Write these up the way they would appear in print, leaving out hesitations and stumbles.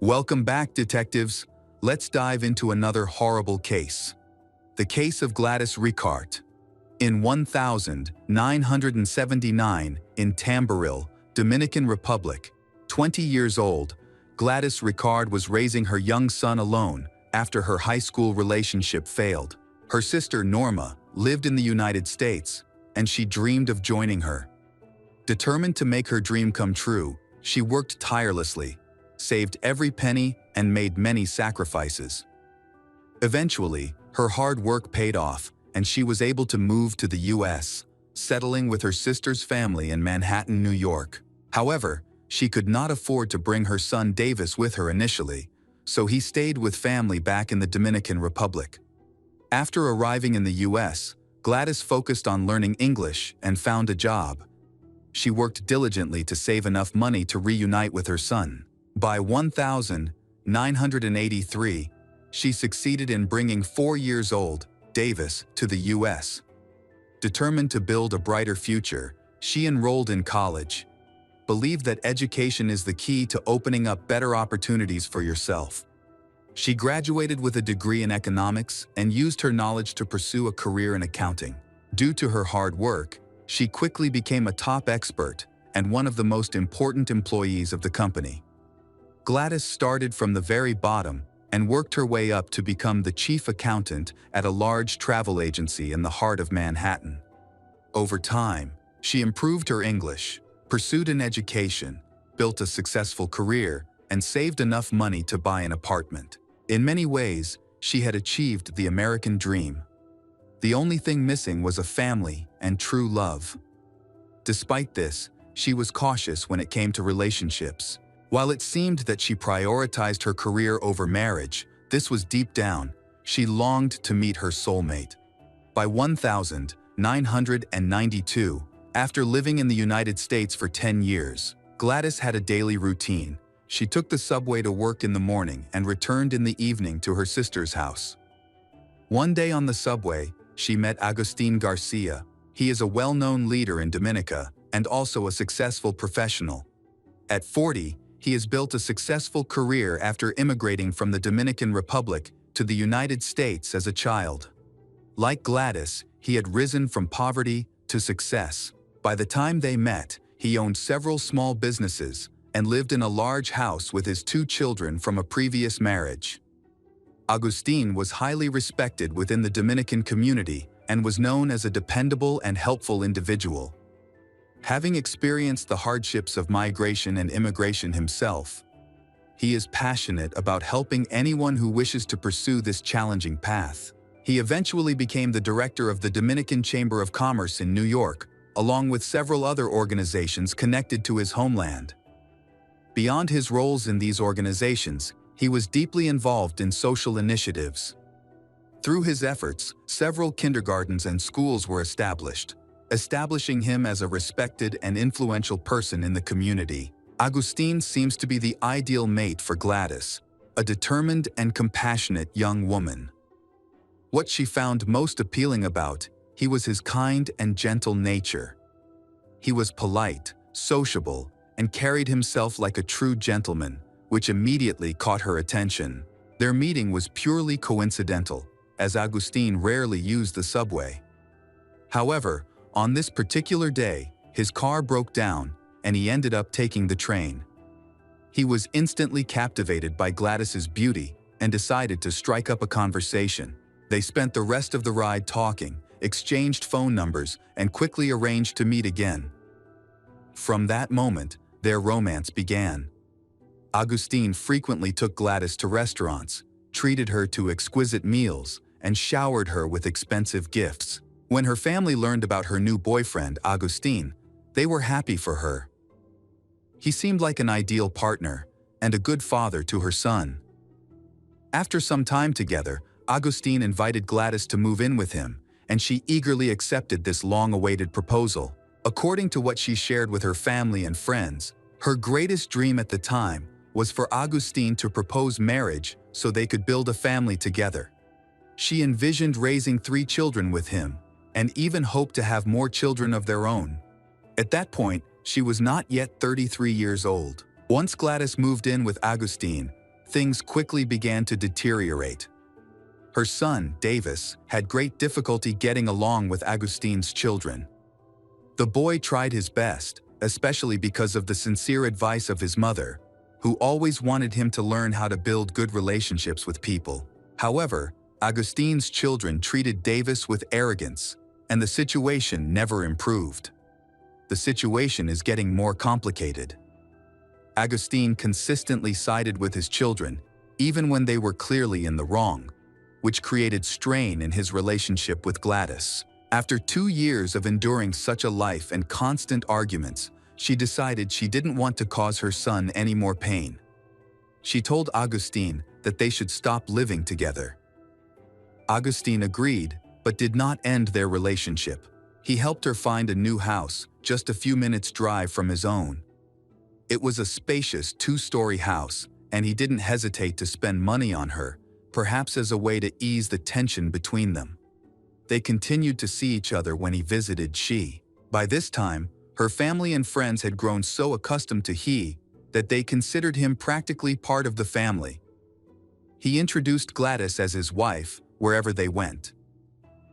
Welcome back, detectives. Let's dive into another horrible case. The case of Gladys Ricart. In 1979, in Tamboril, Dominican Republic, 20 years old, Gladys Ricart was raising her young son alone after her high school relationship failed. Her sister Norma lived in the United States, and she dreamed of joining her. Determined to make her dream come true, she worked tirelessly, saved every penny, and made many sacrifices. Eventually, her hard work paid off, and she was able to move to the U.S., settling with her sister's family in Manhattan, New York. However, she could not afford to bring her son Davis with her initially, so he stayed with family back in the Dominican Republic. After arriving in the U.S., Gladys focused on learning English and found a job. She worked diligently to save enough money to reunite with her son. By 1983, she succeeded in bringing 4-year-old Davis to the U.S. Determined to build a brighter future, she enrolled in college, believed that education is the key to opening up better opportunities for yourself. She graduated with a degree in economics and used her knowledge to pursue a career in accounting. Due to her hard work, she quickly became a top expert and one of the most important employees of the company. Gladys started from the very bottom and worked her way up to become the chief accountant at a large travel agency in the heart of Manhattan. Over time, she improved her English, pursued an education, built a successful career, and saved enough money to buy an apartment. In many ways, she had achieved the American dream. The only thing missing was a family and true love. Despite this, she was cautious when it came to relationships. While it seemed that she prioritized her career over marriage, this was deep down. She longed to meet her soulmate. By 1992, after living in the United States for 10 years, Gladys had a daily routine. She took the subway to work in the morning and returned in the evening to her sister's house. One day on the subway, she met Agustin Garcia. He is a well-known leader in Dominica and also a successful professional. At 40, he has built a successful career after immigrating from the Dominican Republic to the United States as a child. Like Gladys, he had risen from poverty to success. By the time they met, he owned several small businesses and lived in a large house with his 2 children from a previous marriage. Agustin was highly respected within the Dominican community and was known as a dependable and helpful individual. Having experienced the hardships of migration and immigration himself, he is passionate about helping anyone who wishes to pursue this challenging path. He eventually became the director of the Dominican Chamber of Commerce in New York, along with several other organizations connected to his homeland. Beyond his roles in these organizations, he was deeply involved in social initiatives. Through his efforts, several kindergartens and schools were established, establishing him as a respected and influential person in the community. Agustin seems to be the ideal mate for Gladys, a determined and compassionate young woman. What she found most appealing about him was his kind and gentle nature. He was polite, sociable, and carried himself like a true gentleman, which immediately caught her attention. Their meeting was purely coincidental, as Agustin rarely used the subway. However, on this particular day, his car broke down and he ended up taking the train. He was instantly captivated by Gladys's beauty and decided to strike up a conversation. They spent the rest of the ride talking, exchanged phone numbers, and quickly arranged to meet again. From that moment, their romance began. Agustin frequently took Gladys to restaurants, treated her to exquisite meals, and showered her with expensive gifts. When her family learned about her new boyfriend, Agustin, they were happy for her. He seemed like an ideal partner and a good father to her son. After some time together, Agustin invited Gladys to move in with him, and she eagerly accepted this long-awaited proposal. According to what she shared with her family and friends, her greatest dream at the time was for Agustin to propose marriage so they could build a family together. She envisioned raising 3 children with him, and even hoped to have more children of their own. At that point, she was not yet 33 years old. Once Gladys moved in with Agustin, things quickly began to deteriorate. Her son, Davis, had great difficulty getting along with Augustine's children. The boy tried his best, especially because of the sincere advice of his mother, who always wanted him to learn how to build good relationships with people. However, Augustine's children treated Davis with arrogance, and the situation never improved. The situation is getting more complicated. Augustine consistently sided with his children, even when they were clearly in the wrong, which created strain in his relationship with Gladys. After 2 years of enduring such a life and constant arguments, she decided she didn't want to cause her son any more pain. She told Augustine that they should stop living together. Augustine agreed, but did not end their relationship. He helped her find a new house, just a few minutes' drive from his own. It was a spacious 2-story house, and he didn't hesitate to spend money on her, perhaps as a way to ease the tension between them. They continued to see each other when he visited she. By this time, her family and friends had grown so accustomed to he that they considered him practically part of the family. He introduced Gladys as his wife wherever they went.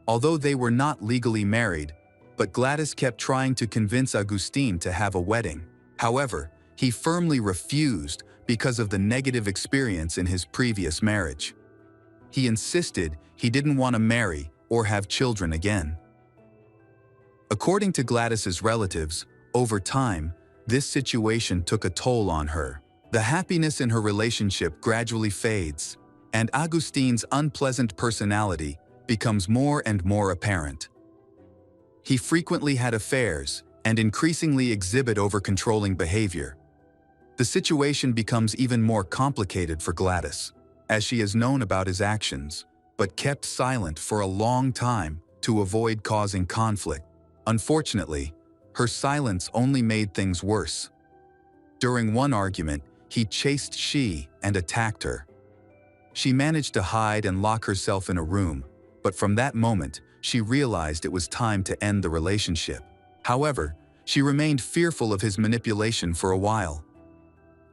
Although they were not legally married, but Gladys kept trying to convince Augustine to have a wedding. However, he firmly refused because of the negative experience in his previous marriage. He insisted he didn't want to marry or have children again. According to Gladys's relatives, over time, this situation took a toll on her. The happiness in her relationship gradually fades, and Augustine's unpleasant personality becomes more and more apparent. He frequently had affairs and increasingly exhibit over-controlling behavior. The situation becomes even more complicated for Gladys, as she has known about his actions, but kept silent for a long time to avoid causing conflict. Unfortunately, her silence only made things worse. During one argument, he chased she and attacked her. She managed to hide and lock herself in a room, but from that moment, she realized it was time to end the relationship. However, she remained fearful of his manipulation for a while.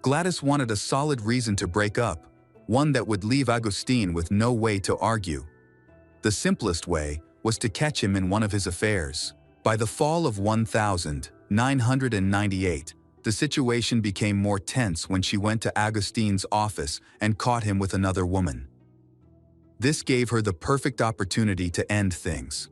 Gladys wanted a solid reason to break up, one that would leave Augustine with no way to argue. The simplest way was to catch him in one of his affairs. By the fall of 1998, the situation became more tense when she went to Augustine's office and caught him with another woman. This gave her the perfect opportunity to end things.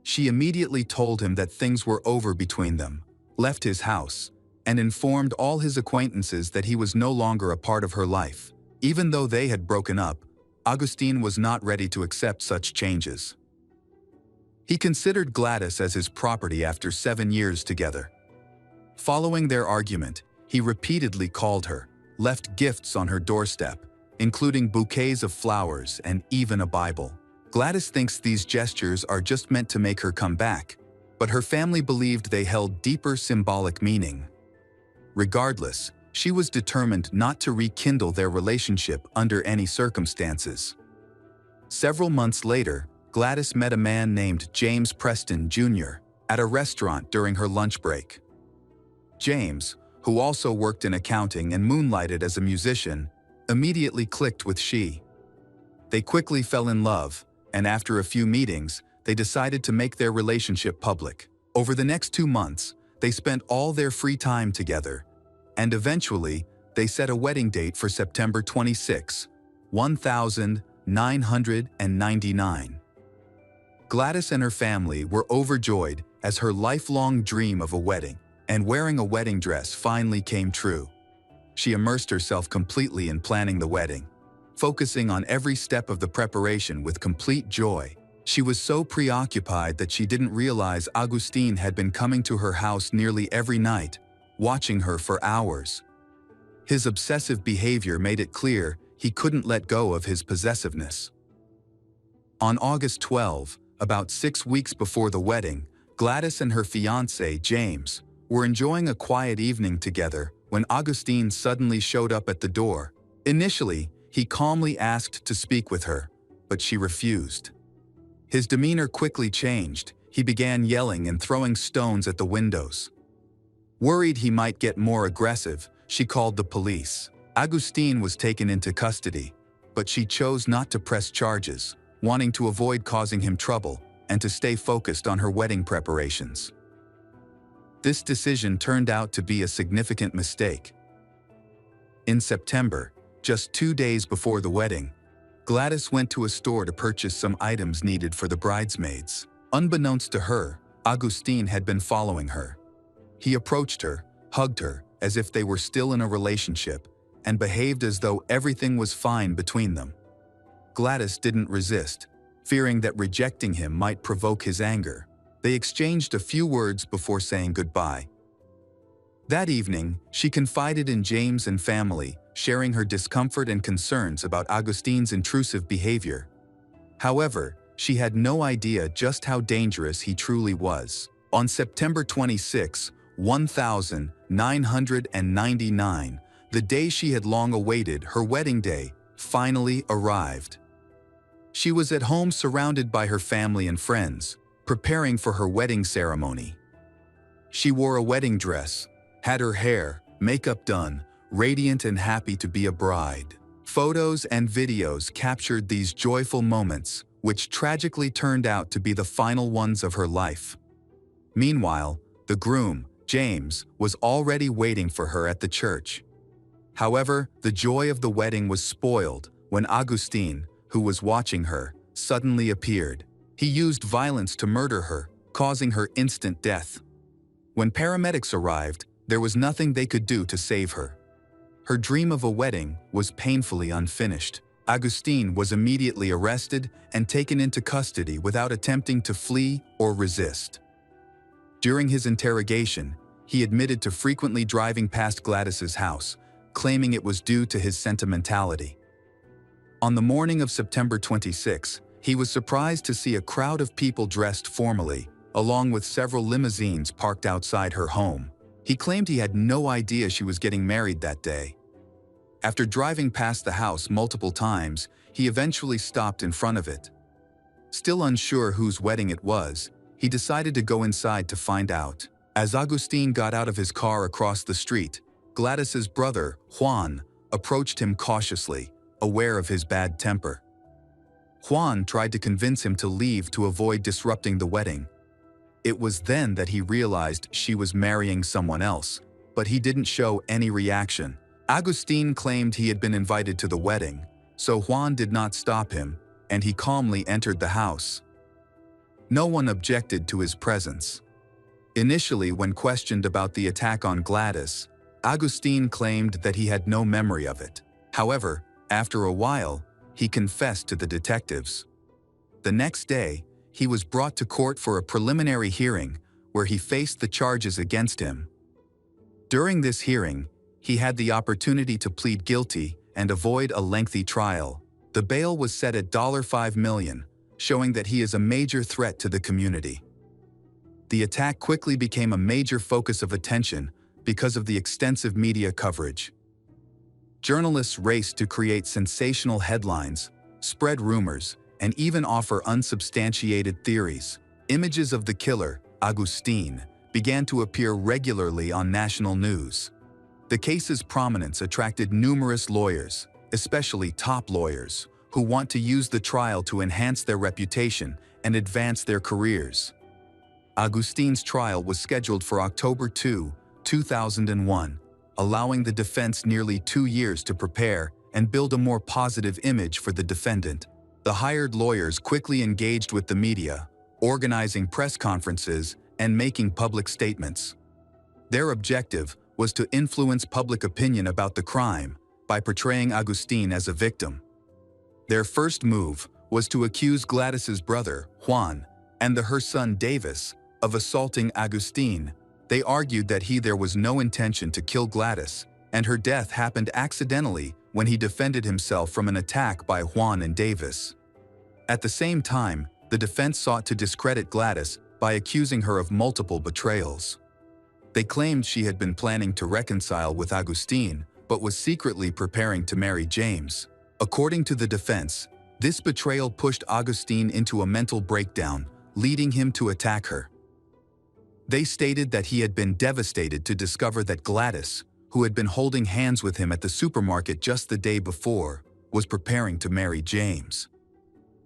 She immediately told him that things were over between them, left his house, and informed all his acquaintances that he was no longer a part of her life. Even though they had broken up, Augustine was not ready to accept such changes. He considered Gladys as his property after 7 years together. Following their argument, he repeatedly called her, left gifts on her doorstep, including bouquets of flowers and even a Bible. Gladys thinks these gestures are just meant to make her come back, but her family believed they held deeper symbolic meaning. Regardless, she was determined not to rekindle their relationship under any circumstances. Several months later, Gladys met a man named James Preston Jr. at a restaurant during her lunch break. James, who also worked in accounting and moonlighted as a musician, immediately clicked with she. They quickly fell in love, and after a few meetings, they decided to make their relationship public. Over the next 2 months, they spent all their free time together, and eventually, they set a wedding date for September 26, 1999. Gladys and her family were overjoyed as her lifelong dream of a wedding and wearing a wedding dress finally came true. She immersed herself completely in planning the wedding, focusing on every step of the preparation with complete joy. She was so preoccupied that she didn't realize Augustine had been coming to her house nearly every night, watching her for hours. His obsessive behavior made it clear he couldn't let go of his possessiveness. On August 12, about 6 weeks before the wedding, Gladys and her fiancé, James, were enjoying a quiet evening together when Augustine suddenly showed up at the door. Initially, he calmly asked to speak with her, but she refused. His demeanor quickly changed. He began yelling and throwing stones at the windows. Worried he might get more aggressive, she called the police. Augustine was taken into custody, but she chose not to press charges, wanting to avoid causing him trouble and to stay focused on her wedding preparations. This decision turned out to be a significant mistake. In September, just 2 days before the wedding, Gladys went to a store to purchase some items needed for the bridesmaids. Unbeknownst to her, Augustine had been following her. He approached her, hugged her as if they were still in a relationship, and behaved as though everything was fine between them. Gladys didn't resist, fearing that rejecting him might provoke his anger. They exchanged a few words before saying goodbye. That evening, she confided in James and family, sharing her discomfort and concerns about Augustine's intrusive behavior. However, she had no idea just how dangerous he truly was. On September 26, 1999, the day she had long awaited, her wedding day, finally arrived. She was at home surrounded by her family and friends, preparing for her wedding ceremony. She wore a wedding dress, had her hair, makeup done, radiant and happy to be a bride. Photos and videos captured these joyful moments, which tragically turned out to be the final ones of her life. Meanwhile, the groom, James, was already waiting for her at the church. However, the joy of the wedding was spoiled when Augustine, who was watching her, suddenly appeared. He used violence to murder her, causing her instant death. When paramedics arrived, there was nothing they could do to save her. Her dream of a wedding was painfully unfinished. Augustine was immediately arrested and taken into custody without attempting to flee or resist. During his interrogation, he admitted to frequently driving past Gladys's house, claiming it was due to his sentimentality. On the morning of September 26, he was surprised to see a crowd of people dressed formally, along with several limousines parked outside her home. He claimed he had no idea she was getting married that day. After driving past the house multiple times, he eventually stopped in front of it. Still unsure whose wedding it was, he decided to go inside to find out. As Augustine got out of his car across the street, Gladys's brother, Juan, approached him cautiously, aware of his bad temper. Juan tried to convince him to leave to avoid disrupting the wedding. It was then that he realized she was marrying someone else, but he didn't show any reaction. Augustine claimed he had been invited to the wedding, so Juan did not stop him, and he calmly entered the house. No one objected to his presence. Initially, when questioned about the attack on Gladys, Augustine claimed that he had no memory of it. However, after a while, he confessed to the detectives. The next day, he was brought to court for a preliminary hearing where he faced the charges against him. During this hearing, he had the opportunity to plead guilty and avoid a lengthy trial. The bail was set at $5 million, showing that he is a major threat to the community. The attack quickly became a major focus of attention because of the extensive media coverage. Journalists raced to create sensational headlines, spread rumors, and even offer unsubstantiated theories. Images of the killer, Augustine, began to appear regularly on national news. The case's prominence attracted numerous lawyers, especially top lawyers, who want to use the trial to enhance their reputation and advance their careers. Augustine's trial was scheduled for October 2, 2001, allowing the defense nearly 2 years to prepare and build a more positive image for the defendant. The hired lawyers quickly engaged with the media, organizing press conferences and making public statements. Their objective was to influence public opinion about the crime by portraying Augustine as a victim. Their first move was to accuse Gladys's brother, Juan, and her son Davis of assaulting Augustine. They argued that there was no intention to kill Gladys, and her death happened accidentally when he defended himself from an attack by Juan and Davis. At the same time, the defense sought to discredit Gladys by accusing her of multiple betrayals. They claimed she had been planning to reconcile with Augustine, but was secretly preparing to marry James. According to the defense, this betrayal pushed Augustine into a mental breakdown, leading him to attack her. They stated that he had been devastated to discover that Gladys, who had been holding hands with him at the supermarket just the day before, was preparing to marry James.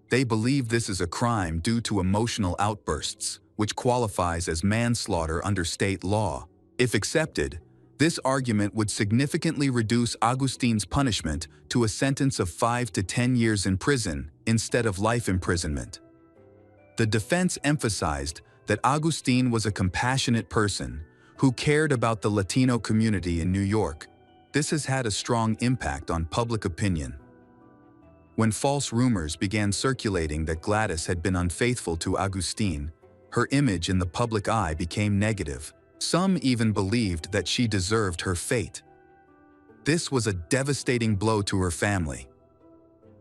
They believe this is a crime due to emotional outbursts, which qualifies as manslaughter under state law. If accepted, this argument would significantly reduce Agustine's punishment to a sentence of 5 to 10 years in prison instead of life imprisonment. The defense emphasized that Agustine was a compassionate person who cared about the Latino community in New York. This has had a strong impact on public opinion. When false rumors began circulating that Gladys had been unfaithful to Agustine, her image in the public eye became negative. Some even believed that she deserved her fate. This was a devastating blow to her family.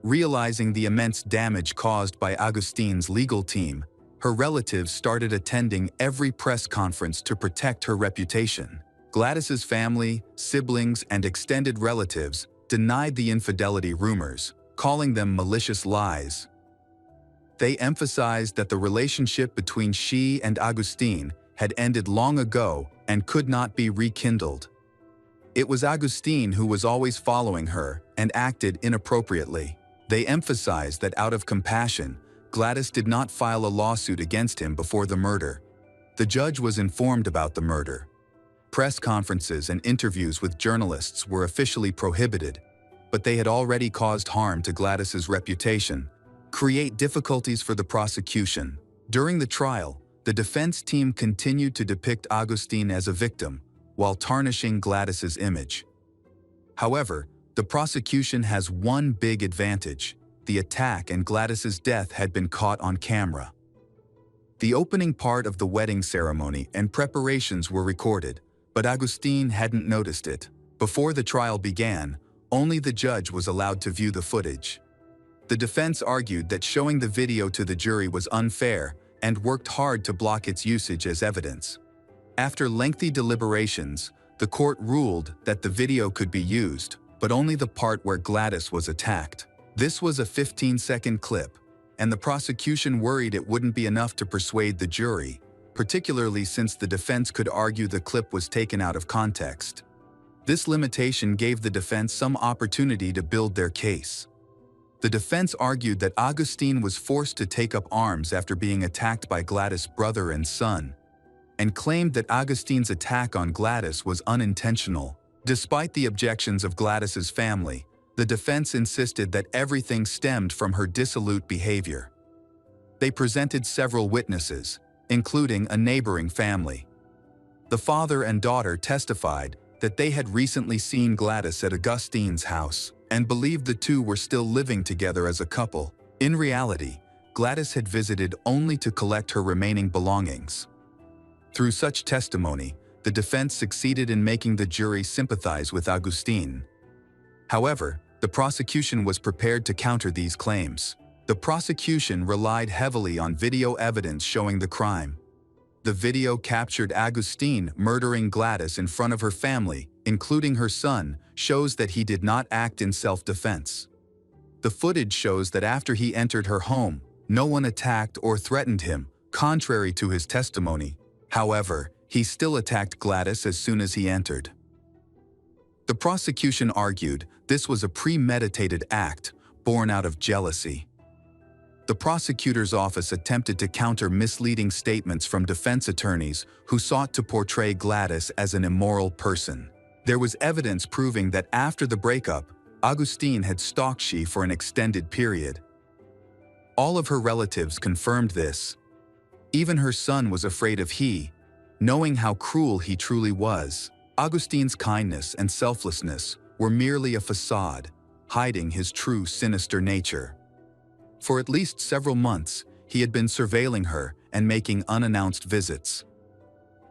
Realizing the immense damage caused by Agustine's legal team, her relatives started attending every press conference to protect her reputation. Gladys's family, siblings, and extended relatives denied the infidelity rumors, calling them malicious lies. They emphasized that the relationship between she and Agustine had ended long ago and could not be rekindled. It was Agustine who was always following her and acted inappropriately. They emphasized that out of compassion, Gladys did not file a lawsuit against him before the murder. The judge was informed about the murder. Press conferences and interviews with journalists were officially prohibited, but they had already caused harm to Gladys's reputation, create difficulties for the prosecution. During the trial, the defense team continued to depict Agustine as a victim, while tarnishing Gladys's image. However, the prosecution has one big advantage: the attack and Gladys's death had been caught on camera. The opening part of the wedding ceremony and preparations were recorded, but Agustine hadn't noticed it. Before the trial began, only the judge was allowed to view the footage. The defense argued that showing the video to the jury was unfair and worked hard to block its usage as evidence. After lengthy deliberations, the court ruled that the video could be used, but only the part where Gladys was attacked. This was a 15-second clip, and the prosecution worried it wouldn't be enough to persuade the jury, particularly since the defense could argue the clip was taken out of context. This limitation gave the defense some opportunity to build their case. The defense argued that Agustine was forced to take up arms after being attacked by Gladys' brother and son, and claimed that Agustine's attack on Gladys was unintentional. Despite the objections of Gladys's family, the defense insisted that everything stemmed from her dissolute behavior. They presented several witnesses, including a neighboring family. The father and daughter testified that they had recently seen Gladys at Agustine's house and believed the two were still living together as a couple. In reality, Gladys had visited only to collect her remaining belongings. Through such testimony, the defense succeeded in making the jury sympathize with Agustine. However, the prosecution was prepared to counter these claims. The prosecution relied heavily on video evidence showing the crime. The video captured Agustine murdering Gladys in front of her family, including her son, shows that he did not act in self-defense. The footage shows that after he entered her home, no one attacked or threatened him, contrary to his testimony. However, he still attacked Gladys as soon as he entered. The prosecution argued this was a premeditated act born out of jealousy. The prosecutor's office attempted to counter misleading statements from defense attorneys who sought to portray Gladys as an immoral person. There was evidence proving that after the breakup, Agustine had stalked she for an extended period. All of her relatives confirmed this. Even her son was afraid of he, knowing how cruel he truly was. Agustine's kindness and selflessness were merely a facade, hiding his true sinister nature. For at least several months, he had been surveilling her and making unannounced visits.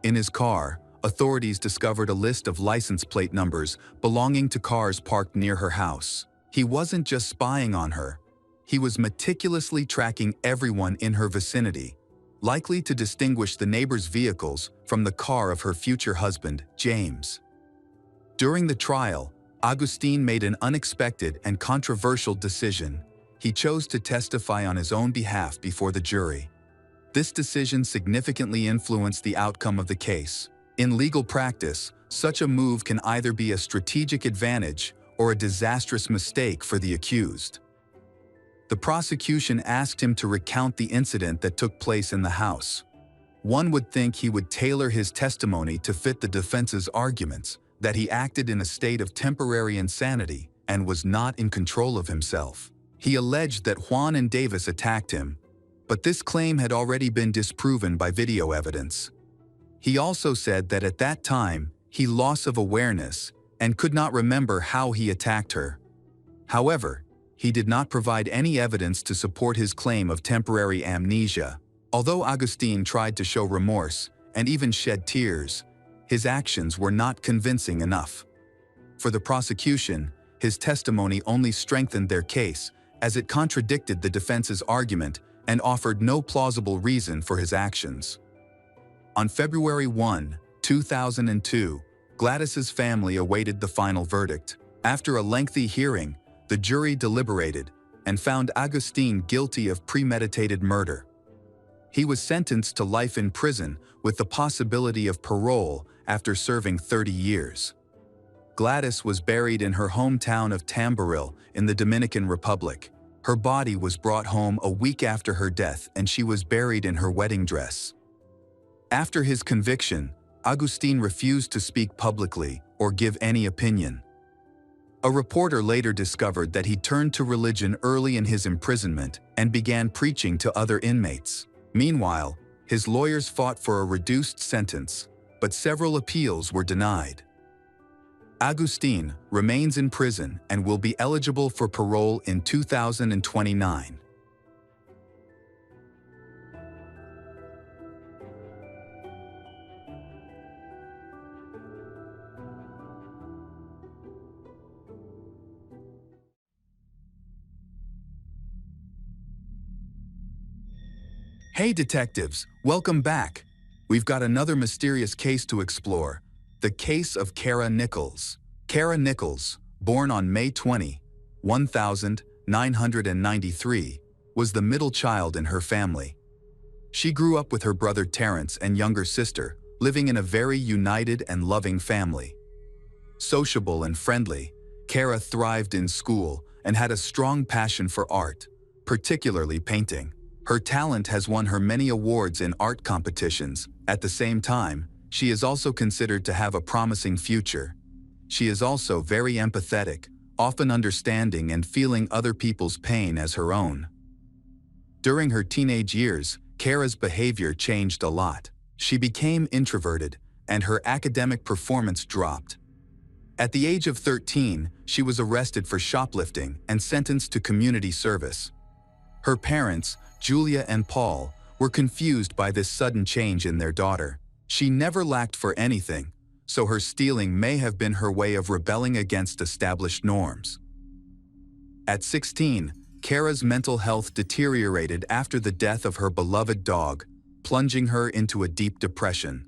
In his car, authorities discovered a list of license plate numbers belonging to cars parked near her house. He wasn't just spying on her. He was meticulously tracking everyone in her vicinity, likely to distinguish the neighbors' vehicles from the car of her future husband, James. During the trial, Agustine made an unexpected and controversial decision. He chose to testify on his own behalf before the jury. This decision significantly influenced the outcome of the case. In legal practice, Such a move can either be a strategic advantage or a disastrous mistake for the accused. The prosecution asked him to recount the incident that took place in the house. One would think he would tailor his testimony to fit the defense's arguments that he acted in a state of temporary insanity and was not in control of himself. He alleged that Juan and Davis attacked him, but this claim had already been disproven by video evidence. He also said that at that time, he lost of awareness and could not remember how he attacked her. However, he did not provide any evidence to support his claim of temporary amnesia. Although Agustin tried to show remorse and even shed tears, his actions were not convincing enough. For the prosecution, his testimony only strengthened their case, as it contradicted the defense's argument and offered no plausible reason for his actions. On February 1, 2002, Gladys's family awaited the final verdict. After a lengthy hearing, the jury deliberated and found Agustin guilty of premeditated murder. He was sentenced to life in prison with the possibility of parole after serving 30 years. Gladys was buried in her hometown of Tamboril in the Dominican Republic. Her body was brought home a week after her death and she was buried in her wedding dress. After his conviction, Agustin refused to speak publicly or give any opinion. A reporter later discovered that he turned to religion early in his imprisonment and began preaching to other inmates. Meanwhile, his lawyers fought for a reduced sentence, but several appeals were denied. Agustin remains in prison and will be eligible for parole in 2029. Hey detectives, welcome back. We've got another mysterious case to explore, the case of Kara Nichols. Kara Nichols, born on May 20, 1993, was the middle child in her family. She grew up with her brother Terrence and younger sister, living in a very united and loving family. Sociable and friendly, Kara thrived in school and had a strong passion for art, particularly painting. Her talent has won her many awards in art competitions. At the same time, she is also considered to have a promising future. She is also very empathetic, often understanding and feeling other people's pain as her own. During her teenage years, Kara's behavior changed a lot. She became introverted, and her academic performance dropped. At the age of 13, she was arrested for shoplifting and sentenced to community service. Her parents, Julia and Paul, were confused by this sudden change in their daughter. She never lacked for anything, so her stealing may have been her way of rebelling against established norms. At 16, Kara's mental health deteriorated after the death of her beloved dog, plunging her into a deep depression.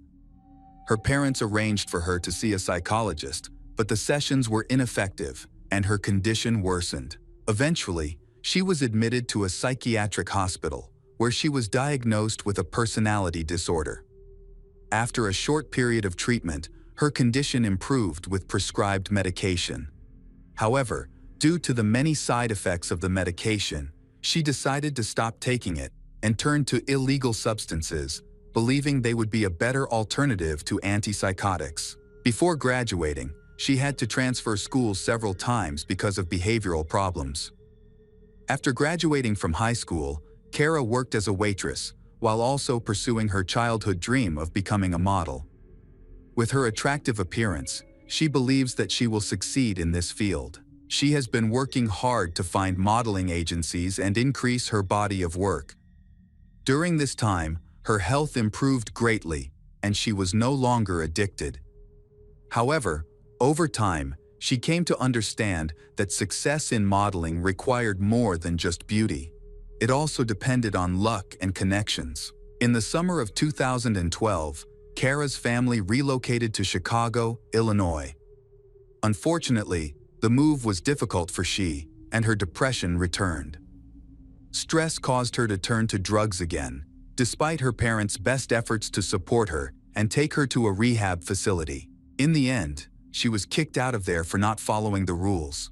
Her parents arranged for her to see a psychologist, but the sessions were ineffective, and her condition worsened. Eventually, she was admitted to a psychiatric hospital, where she was diagnosed with a personality disorder. After a short period of treatment, her condition improved with prescribed medication. However, due to the many side effects of the medication, she decided to stop taking it and turned to illegal substances, believing they would be a better alternative to antipsychotics. Before graduating, she had to transfer schools several times because of behavioral problems. After graduating from high school, Kara worked as a waitress, while also pursuing her childhood dream of becoming a model. With her attractive appearance, she believes that she will succeed in this field. She has been working hard to find modeling agencies and increase her body of work. During this time, her health improved greatly, and she was no longer addicted. However, over time, she came to understand that success in modeling required more than just beauty. It also depended on luck and connections. In the summer of 2012, Kara's family relocated to Chicago, Illinois. Unfortunately, the move was difficult for she, and her depression returned. Stress caused her to turn to drugs again, despite her parents' best efforts to support her and take her to a rehab facility. In the end, she was kicked out of there for not following the rules.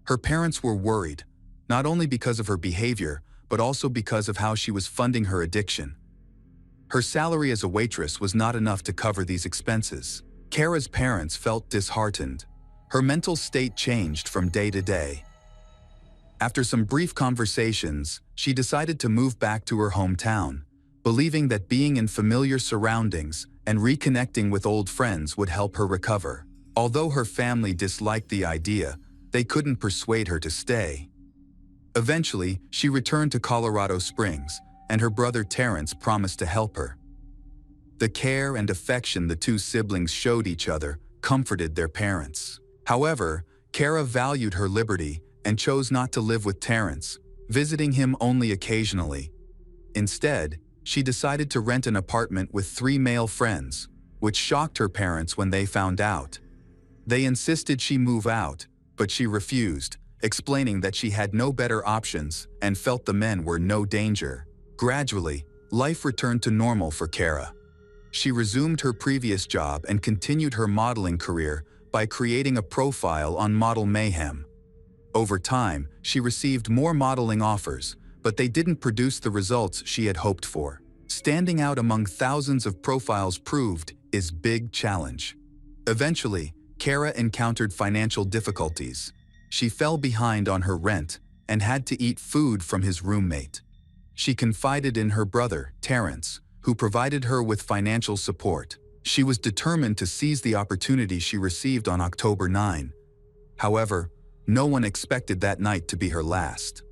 Her parents were worried, not only because of her behavior, but also because of how she was funding her addiction. Her salary as a waitress was not enough to cover these expenses. Kara's parents felt disheartened. Her mental state changed from day to day. After some brief conversations, she decided to move back to her hometown, believing that being in familiar surroundings and reconnecting with old friends would help her recover. Although her family disliked the idea, they couldn't persuade her to stay. Eventually, she returned to Colorado Springs, and her brother Terrence promised to help her. The care and affection the two siblings showed each other comforted their parents. However, Kara valued her liberty and chose not to live with Terrence, visiting him only occasionally. Instead, she decided to rent an apartment with 3 male friends, which shocked her parents when they found out. They insisted she move out, but she refused, explaining that she had no better options and felt the men were no danger. Gradually, life returned to normal for Kara. She resumed her previous job and continued her modeling career by creating a profile on Model Mayhem. Over time, she received more modeling offers, but they didn't produce the results she had hoped for. Standing out among thousands of profiles proved is big challenge. Eventually, Kara encountered financial difficulties. She fell behind on her rent and had to eat food from his roommate. She confided in her brother, Terrence, who provided her with financial support. She was determined to seize the opportunity she received on October 9. However, no one expected that night to be her last.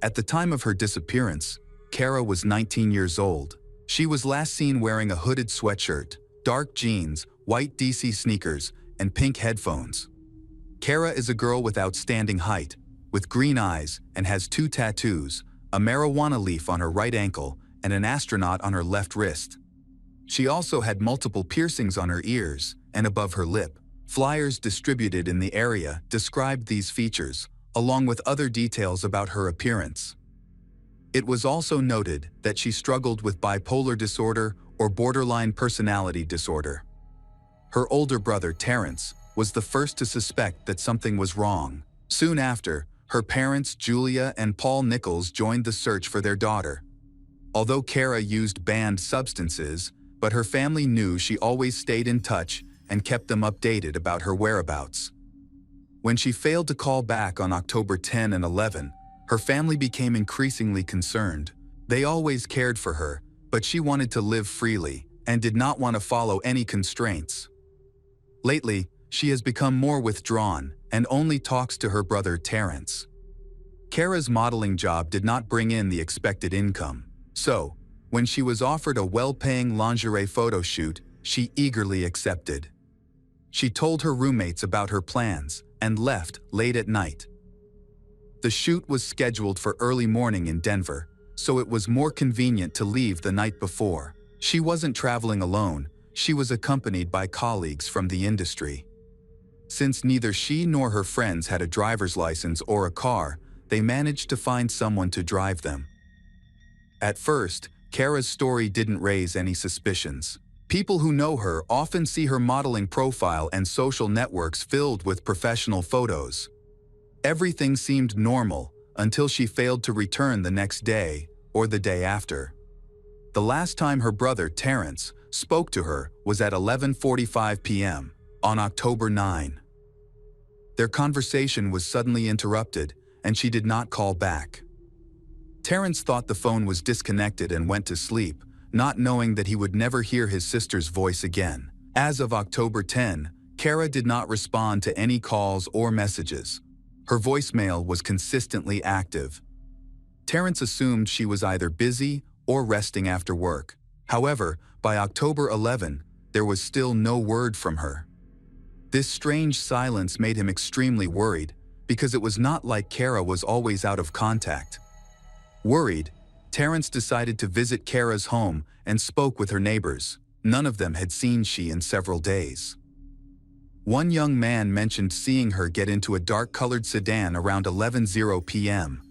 At the time of her disappearance, Kara was 19 years old. She was last seen wearing a hooded sweatshirt, dark jeans, white DC sneakers, and pink headphones. Kara is a girl with outstanding height, with green eyes, and has 2 tattoos, a marijuana leaf on her right ankle and an astronaut on her left wrist. She also had multiple piercings on her ears and above her lip. Flyers distributed in the area described these features, along with other details about her appearance. It was also noted that she struggled with bipolar disorder or borderline personality disorder. Her older brother, Terrence, was the first to suspect that something was wrong. Soon after, her parents, Julia and Paul Nichols, joined the search for their daughter. Although Kara used banned substances, but her family knew she always stayed in touch and kept them updated about her whereabouts. When she failed to call back on October 10 and 11, her family became increasingly concerned. They always cared for her, but she wanted to live freely and did not want to follow any constraints. Lately, she has become more withdrawn and only talks to her brother Terrence. Kara's modeling job did not bring in the expected income, so when she was offered a well-paying lingerie photo shoot, she eagerly accepted. She told her roommates about her plans and left late at night. The shoot was scheduled for early morning in Denver, so it was more convenient to leave the night before. She wasn't traveling alone, she was accompanied by colleagues from the industry. Since neither she nor her friends had a driver's license or a car, they managed to find someone to drive them. At first, Kara's story didn't raise any suspicions. People who know her often see her modeling profile and social networks filled with professional photos. Everything seemed normal until she failed to return the next day or the day after. The last time her brother, Terrence, spoke to her was at 11:45 p.m. on October 9. Their conversation was suddenly interrupted, and she did not call back. Terrence thought the phone was disconnected and went to sleep, not knowing that he would never hear his sister's voice again. As of October 10, Kara did not respond to any calls or messages. Her voicemail was consistently active. Terrence assumed she was either busy or resting after work. However, by October 11, there was still no word from her. This strange silence made him extremely worried, because it was not like Kara was always out of contact. Worried, Terrence decided to visit Kara's home and spoke with her neighbors. None of them had seen she in several days. One young man mentioned seeing her get into a dark-colored sedan around 11:00 p.m.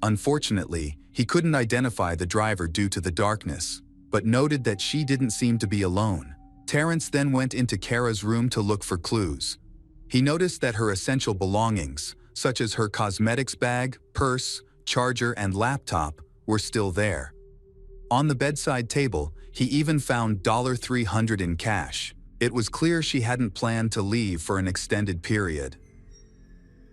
Unfortunately, he couldn't identify the driver due to the darkness, but noted that she didn't seem to be alone. Terrence then went into Kara's room to look for clues. He noticed that her essential belongings, such as her cosmetics bag, purse, charger, and laptop, were still there. On the bedside table, he even found $300 in cash. It was clear she hadn't planned to leave for an extended period.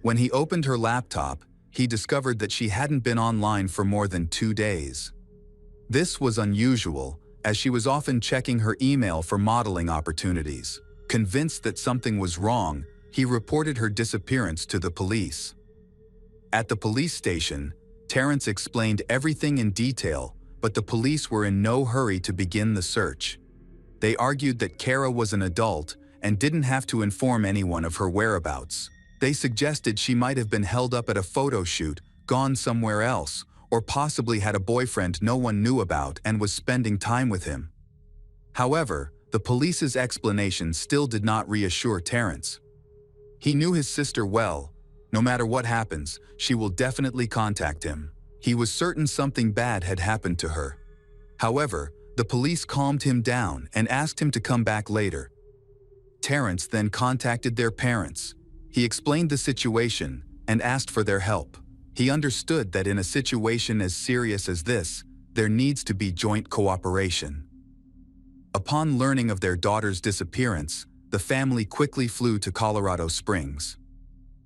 When he opened her laptop, he discovered that she hadn't been online for more than 2 days. This was unusual, as she was often checking her email for modeling opportunities. Convinced that something was wrong, he reported her disappearance to the police. At the police station, Terrence explained everything in detail, but the police were in no hurry to begin the search. They argued that Kara was an adult and didn't have to inform anyone of her whereabouts. They suggested she might have been held up at a photo shoot, gone somewhere else, or possibly had a boyfriend no one knew about and was spending time with him. However, the police's explanation still did not reassure Terrence. He knew his sister well. No matter what happens, she will definitely contact him. He was certain something bad had happened to her. However, the police calmed him down and asked him to come back later. Terrence then contacted their parents. He explained the situation and asked for their help. He understood that in a situation as serious as this, there needs to be joint cooperation. Upon learning of their daughter's disappearance, the family quickly flew to Colorado Springs.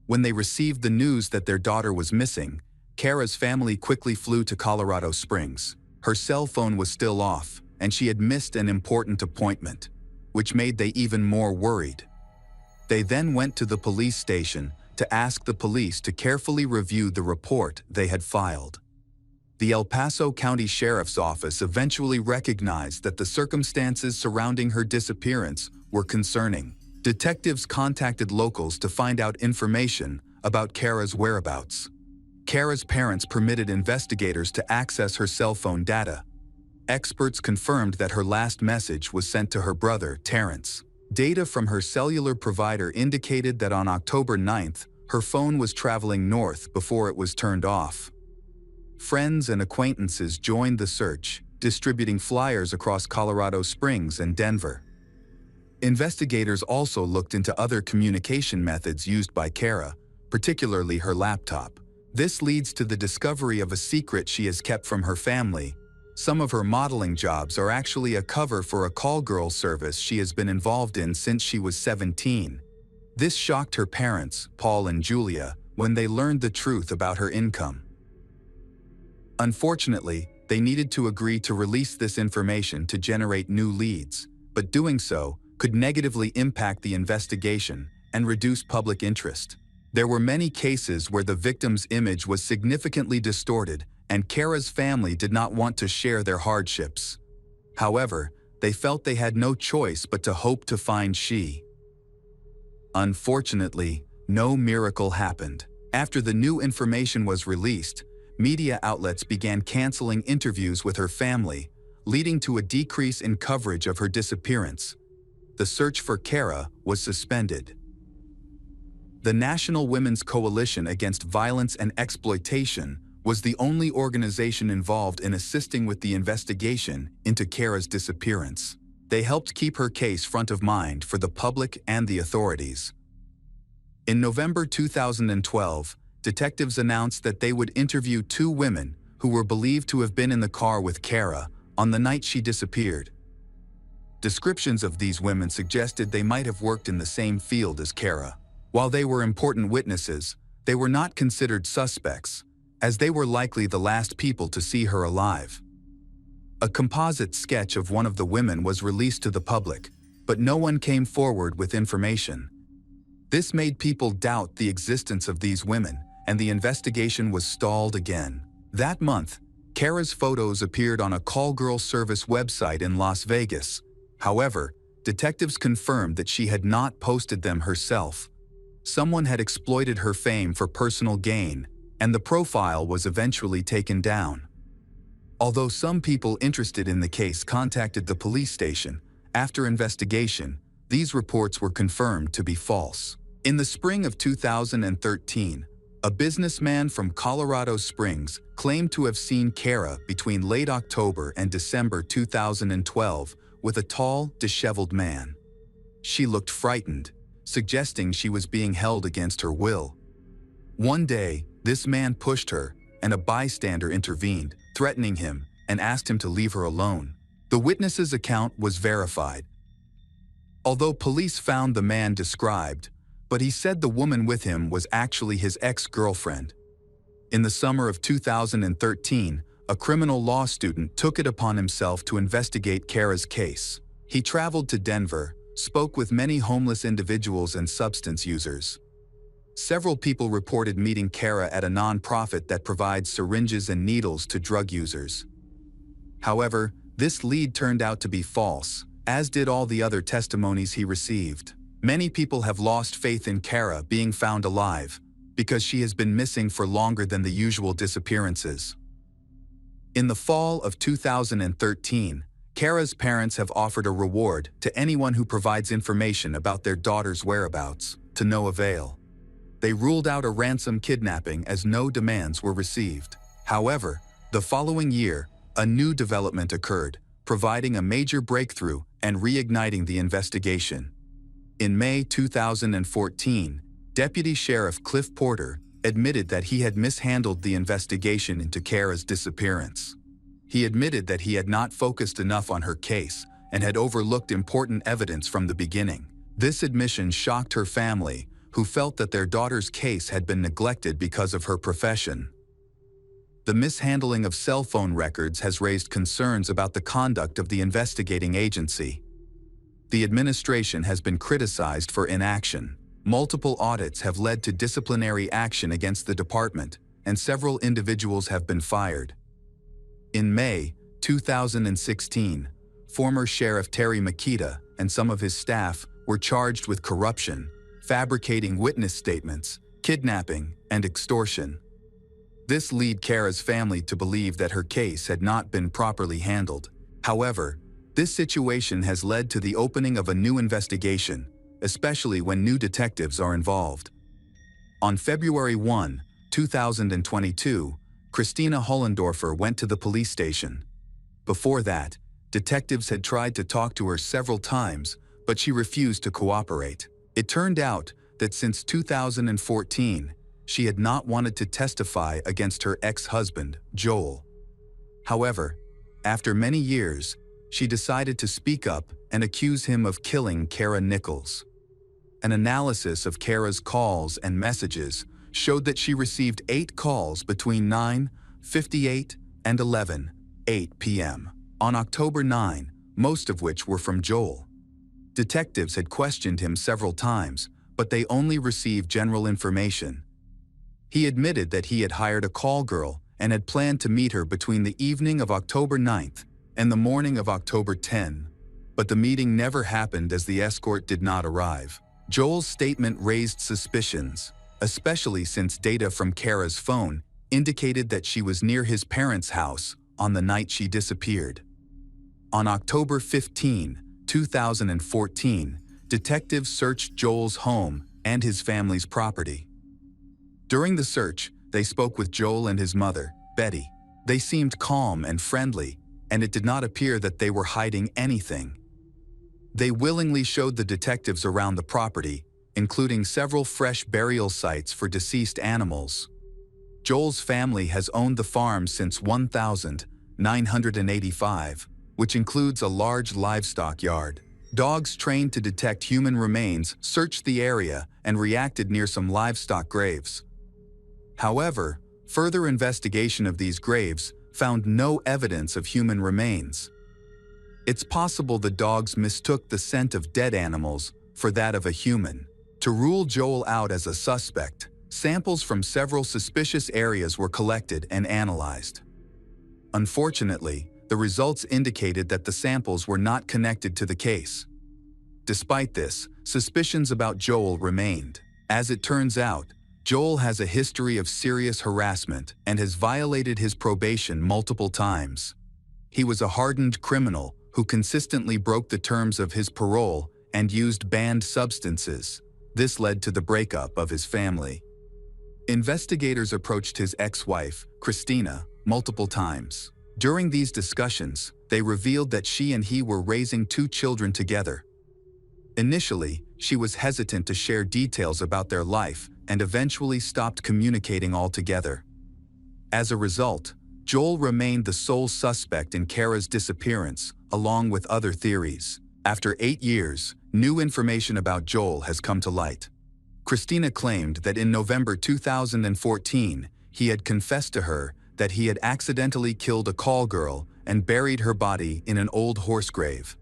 When they received the news that their daughter was missing, Kara's family quickly flew to Colorado Springs. Her cell phone was still off, and she had missed an important appointment, which made them even more worried. They then went to the police station to ask the police to carefully review the report they had filed. The El Paso County Sheriff's Office eventually recognized that the circumstances surrounding her disappearance were concerning. Detectives contacted locals to find out information about Kara's whereabouts. Kara's parents permitted investigators to access her cell phone data. Experts confirmed that her last message was sent to her brother, Terrence. Data from her cellular provider indicated that on October 9th, her phone was traveling north before it was turned off. Friends and acquaintances joined the search, distributing flyers across Colorado Springs and Denver. Investigators also looked into other communication methods used by Kara, particularly her laptop. This leads to the discovery of a secret she has kept from her family. Some of her modeling jobs are actually a cover for a call girl service she has been involved in since she was 17. This shocked her parents, Paul and Julia, when they learned the truth about her income. Unfortunately, they needed to agree to release this information to generate new leads, but doing so could negatively impact the investigation and reduce public interest. There were many cases where the victim's image was significantly distorted, and Kara's family did not want to share their hardships. However, they felt they had no choice but to hope to find she. Unfortunately, no miracle happened. After the new information was released, media outlets began canceling interviews with her family, leading to a decrease in coverage of her disappearance. The search for Kara was suspended. The National Women's Coalition Against Violence and Exploitation was the only organization involved in assisting with the investigation into Kara's disappearance. They helped keep her case front of mind for the public and the authorities. In November 2012, detectives announced that they would interview 2 women who were believed to have been in the car with Kara on the night she disappeared. Descriptions of these women suggested they might have worked in the same field as Kara. While they were important witnesses, they were not considered suspects, as they were likely the last people to see her alive. A composite sketch of one of the women was released to the public, but no one came forward with information. This made people doubt the existence of these women, and the investigation was stalled again. That month, Kara's photos appeared on a call girl service website in Las Vegas. However, detectives confirmed that she had not posted them herself. Someone had exploited her fame for personal gain, and the profile was eventually taken down. Although some people interested in the case contacted the police station, after investigation, these reports were confirmed to be false. In the spring of 2013, a businessman from Colorado Springs claimed to have seen Kara between late October and December 2012 with a tall, disheveled man. She looked frightened, suggesting she was being held against her will. One day, this man pushed her, and a bystander intervened, threatening him, and asked him to leave her alone. The witness's account was verified. Although police found the man described, but he said the woman with him was actually his ex-girlfriend. In the summer of 2013, a criminal law student took it upon himself to investigate Kara's case. He traveled to Denver, spoke with many homeless individuals and substance users. Several people reported meeting Kara at a non-profit that provides syringes and needles to drug users. However, this lead turned out to be false, as did all the other testimonies he received. Many people have lost faith in Kara being found alive, because she has been missing for longer than the usual disappearances. In the fall of 2013, Kara's parents have offered a reward to anyone who provides information about their daughter's whereabouts, to no avail. They ruled out a ransom kidnapping as no demands were received. However, the following year, a new development occurred, providing a major breakthrough and reigniting the investigation. In May 2014, Deputy Sheriff Cliff Porter admitted that he had mishandled the investigation into Kara's disappearance. He admitted that he had not focused enough on her case and had overlooked important evidence from the beginning. This admission shocked her family, who felt that their daughter's case had been neglected because of her profession. The mishandling of cell phone records has raised concerns about the conduct of the investigating agency. The administration has been criticized for inaction. Multiple audits have led to disciplinary action against the department, and several individuals have been fired. In May 2016, former Sheriff Terry Makita and some of his staff were charged with corruption, fabricating witness statements, kidnapping, and extortion. This led Kara's family to believe that her case had not been properly handled. However, this situation has led to the opening of a new investigation, especially when new detectives are involved. On February 1, 2022, Christina Hollendorfer went to the police station. Before that, detectives had tried to talk to her several times, but she refused to cooperate. It turned out that since 2014, she had not wanted to testify against her ex-husband, Joel. However, after many years, she decided to speak up and accuse him of killing Kara Nichols. An analysis of Kara's calls and messages showed that she received 8 calls between 9:58 and 11:08 p.m. on October 9, most of which were from Joel. Detectives had questioned him several times, but they only received general information. He admitted that he had hired a call girl and had planned to meet her between the evening of October 9th and the morning of October 10, but the meeting never happened as the escort did not arrive. Joel's statement raised suspicions, especially since data from Kara's phone indicated that she was near his parents' house on the night she disappeared. On October 15, 2014, detectives searched Joel's home and his family's property. During the search, they spoke with Joel and his mother, Betty. They seemed calm and friendly, and it did not appear that they were hiding anything. They willingly showed the detectives around the property, including several fresh burial sites for deceased animals. Joel's family has owned the farm since 1985, which includes a large livestock yard. Dogs trained to detect human remains searched the area and reacted near some livestock graves. However, further investigation of these graves found no evidence of human remains. It's possible the dogs mistook the scent of dead animals for that of a human. To rule Joel out as a suspect, samples from several suspicious areas were collected and analyzed. Unfortunately, the results indicated that the samples were not connected to the case. Despite this, suspicions about Joel remained. As it turns out, Joel has a history of serious harassment and has violated his probation multiple times. He was a hardened criminal who consistently broke the terms of his parole and used banned substances. This led to the breakup of his family. Investigators approached his ex-wife, Christina, multiple times. During these discussions, they revealed that she and he were raising 2 children together. Initially, she was hesitant to share details about their life and eventually stopped communicating altogether. As a result, Joel remained the sole suspect in Kara's disappearance, along with other theories. After 8 years, new information about Joel has come to light. Christina claimed that in November 2014, he had confessed to her that he had accidentally killed a call girl and buried her body in an old horse grave.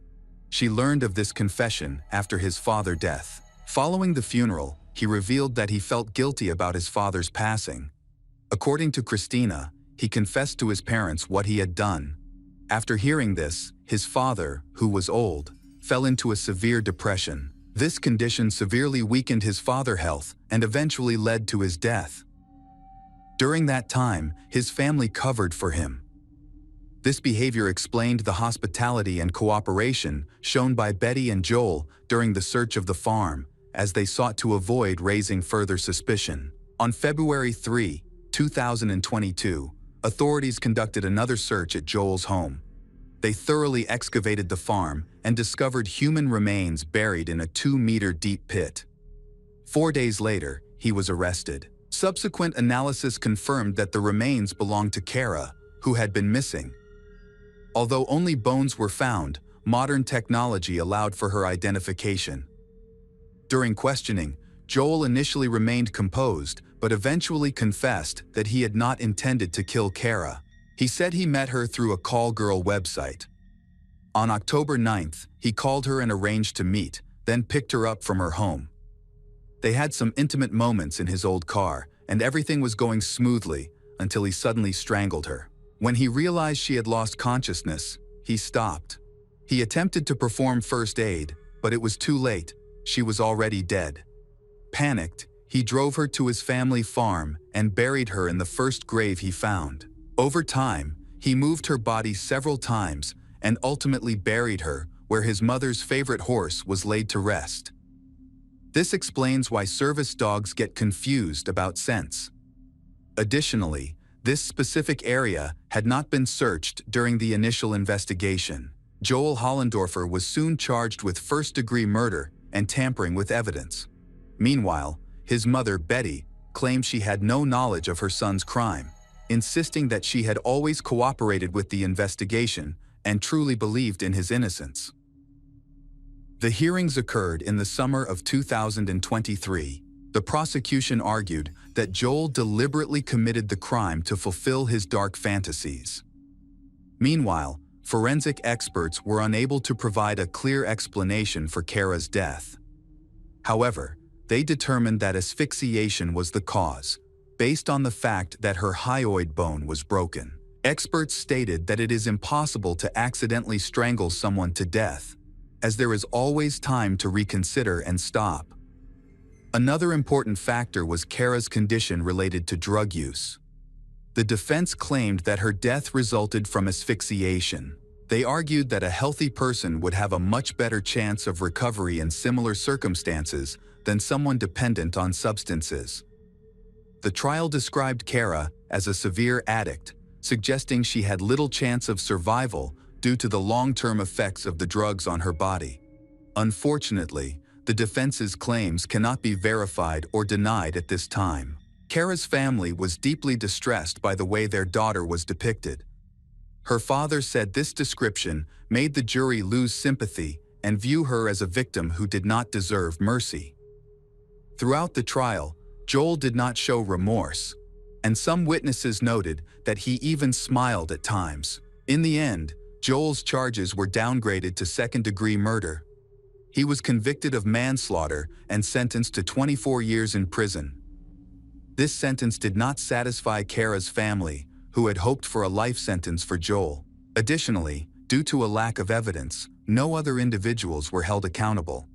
She learned of this confession after his father's death. Following the funeral, he revealed that he felt guilty about his father's passing. According to Christina, he confessed to his parents what he had done. After hearing this, his father, who was old, fell into a severe depression. This condition severely weakened his father's health and eventually led to his death. During that time, his family covered for him. This behavior explained the hospitality and cooperation shown by Betty and Joel during the search of the farm, as they sought to avoid raising further suspicion. On February 3, 2022, authorities conducted another search at Joel's home. They thoroughly excavated the farm and discovered human remains buried in a 2-meter-deep pit. 4 days later, he was arrested. Subsequent analysis confirmed that the remains belonged to Kara, who had been missing. Although only bones were found, modern technology allowed for her identification. During questioning, Joel initially remained composed, but eventually confessed that he had not intended to kill Kara. He said he met her through a call girl website. On October 9th, he called her and arranged to meet, then picked her up from her home. They had some intimate moments in his old car, and everything was going smoothly until he suddenly strangled her. When he realized she had lost consciousness, he stopped. He attempted to perform first aid, but it was too late. She was already dead. Panicked, he drove her to his family farm and buried her in the first grave he found. Over time, he moved her body several times and ultimately buried her where his mother's favorite horse was laid to rest. This explains why service dogs get confused about scents. Additionally, this specific area had not been searched during the initial investigation. Joel Hollendorfer was soon charged with first-degree murder and tampering with evidence. Meanwhile, his mother, Betty, claimed she had no knowledge of her son's crime, insisting that she had always cooperated with the investigation and truly believed in his innocence. The hearings occurred in the summer of 2023. The prosecution argued that Joel deliberately committed the crime to fulfill his dark fantasies. Meanwhile, forensic experts were unable to provide a clear explanation for Kara's death. However, they determined that asphyxiation was the cause, based on the fact that her hyoid bone was broken. Experts stated that it is impossible to accidentally strangle someone to death, as there is always time to reconsider and stop. Another important factor was Kara's condition related to drug use. The defense claimed that her death resulted from asphyxiation. They argued that a healthy person would have a much better chance of recovery in similar circumstances than someone dependent on substances. The trial described Kara as a severe addict, suggesting she had little chance of survival due to the long-term effects of the drugs on her body. Unfortunately, the defense's claims cannot be verified or denied at this time. Kara's family was deeply distressed by the way their daughter was depicted. Her father said this description made the jury lose sympathy and view her as a victim who did not deserve mercy. Throughout the trial, Joel did not show remorse, and some witnesses noted that he even smiled at times. In the end, Joel's charges were downgraded to second-degree murder. He was convicted of manslaughter and sentenced to 24 years in prison. This sentence did not satisfy Kara's family, who had hoped for a life sentence for Joel. Additionally, due to a lack of evidence, no other individuals were held accountable.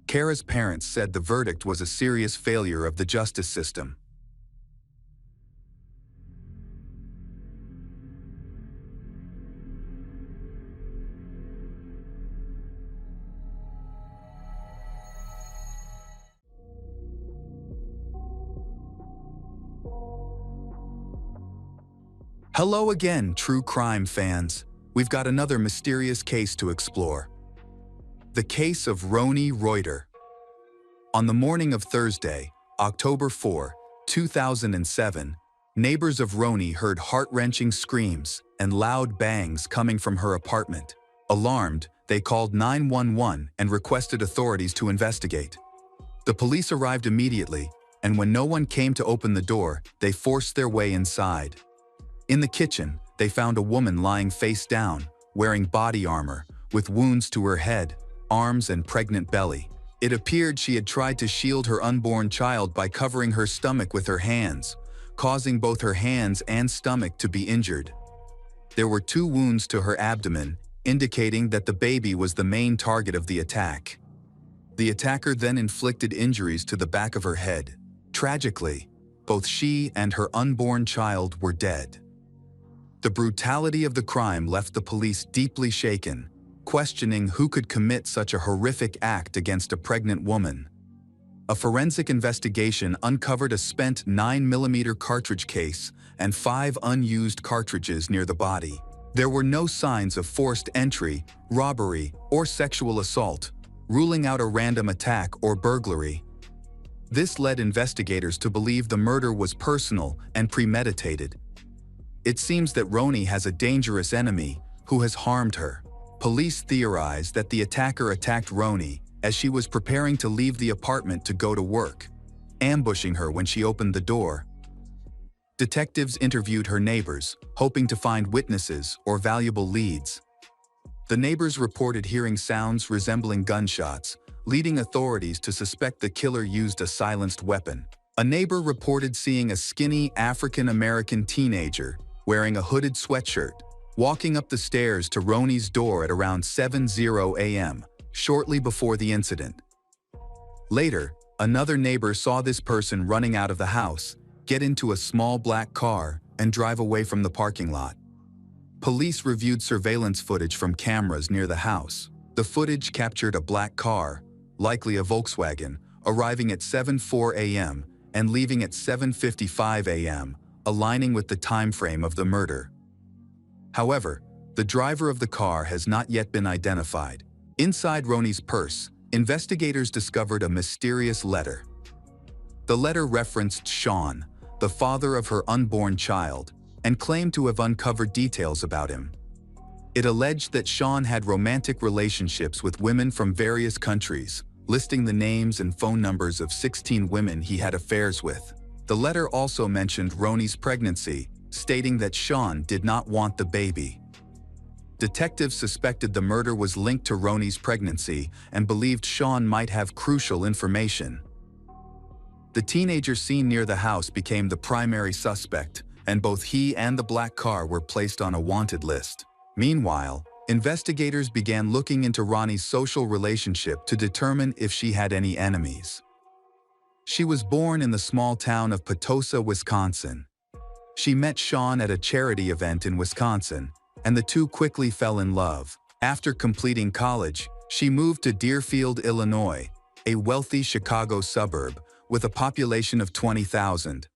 Kara's parents said the verdict was a serious failure of the justice system. Hello again, true crime fans. We've got another mysterious case to explore. The case of Roni Reuter. On the morning of Thursday, October 4, 2007, neighbors of Roni heard heart-wrenching screams and loud bangs coming from her apartment. Alarmed, they called 911 and requested authorities to investigate. The police arrived immediately, and when no one came to open the door, they forced their way inside. In the kitchen, they found a woman lying face down, wearing body armor, with wounds to her head, arms, and pregnant belly. It appeared she had tried to shield her unborn child by covering her stomach with her hands, causing both her hands and stomach to be injured. There were 2 wounds to her abdomen, indicating that the baby was the main target of the attack. The attacker then inflicted injuries to the back of her head. Tragically, both she and her unborn child were dead. The brutality of the crime left the police deeply shaken, questioning who could commit such a horrific act against a pregnant woman. A forensic investigation uncovered a spent 9mm cartridge case and 5 unused cartridges near the body. There were no signs of forced entry, robbery, or sexual assault, ruling out a random attack or burglary. This led investigators to believe the murder was personal and premeditated. It seems that Roni has a dangerous enemy who has harmed her. Police theorize that the attacker attacked Roni as she was preparing to leave the apartment to go to work, ambushing her when she opened the door. Detectives interviewed her neighbors, hoping to find witnesses or valuable leads. The neighbors reported hearing sounds resembling gunshots, leading authorities to suspect the killer used a silenced weapon. A neighbor reported seeing a skinny African-American teenager wearing a hooded sweatshirt, walking up the stairs to Roni's door at around 7:00 a.m., shortly before the incident. Later, another neighbor saw this person running out of the house, get into a small black car, and drive away from the parking lot. Police reviewed surveillance footage from cameras near the house. The footage captured a black car, likely a Volkswagen, arriving at 7:04 a.m. and leaving at 7:55 a.m., aligning with the time frame of the murder. However, the driver of the car has not yet been identified. Inside Roni's purse, investigators discovered a mysterious letter. The letter referenced Sean, the father of her unborn child, and claimed to have uncovered details about him. It alleged that Sean had romantic relationships with women from various countries, listing the names and phone numbers of 16 women he had affairs with. The letter also mentioned Roni's pregnancy, stating that Sean did not want the baby. Detectives suspected the murder was linked to Roni's pregnancy and believed Sean might have crucial information. The teenager seen near the house became the primary suspect, and both he and the black car were placed on a wanted list. Meanwhile, investigators began looking into Roni's social relationship to determine if she had any enemies. She was born in the small town of Potosi, Wisconsin. She met Sean at a charity event in Wisconsin, and the two quickly fell in love. After completing college, she moved to Deerfield, Illinois, a wealthy Chicago suburb with a population of 20,000.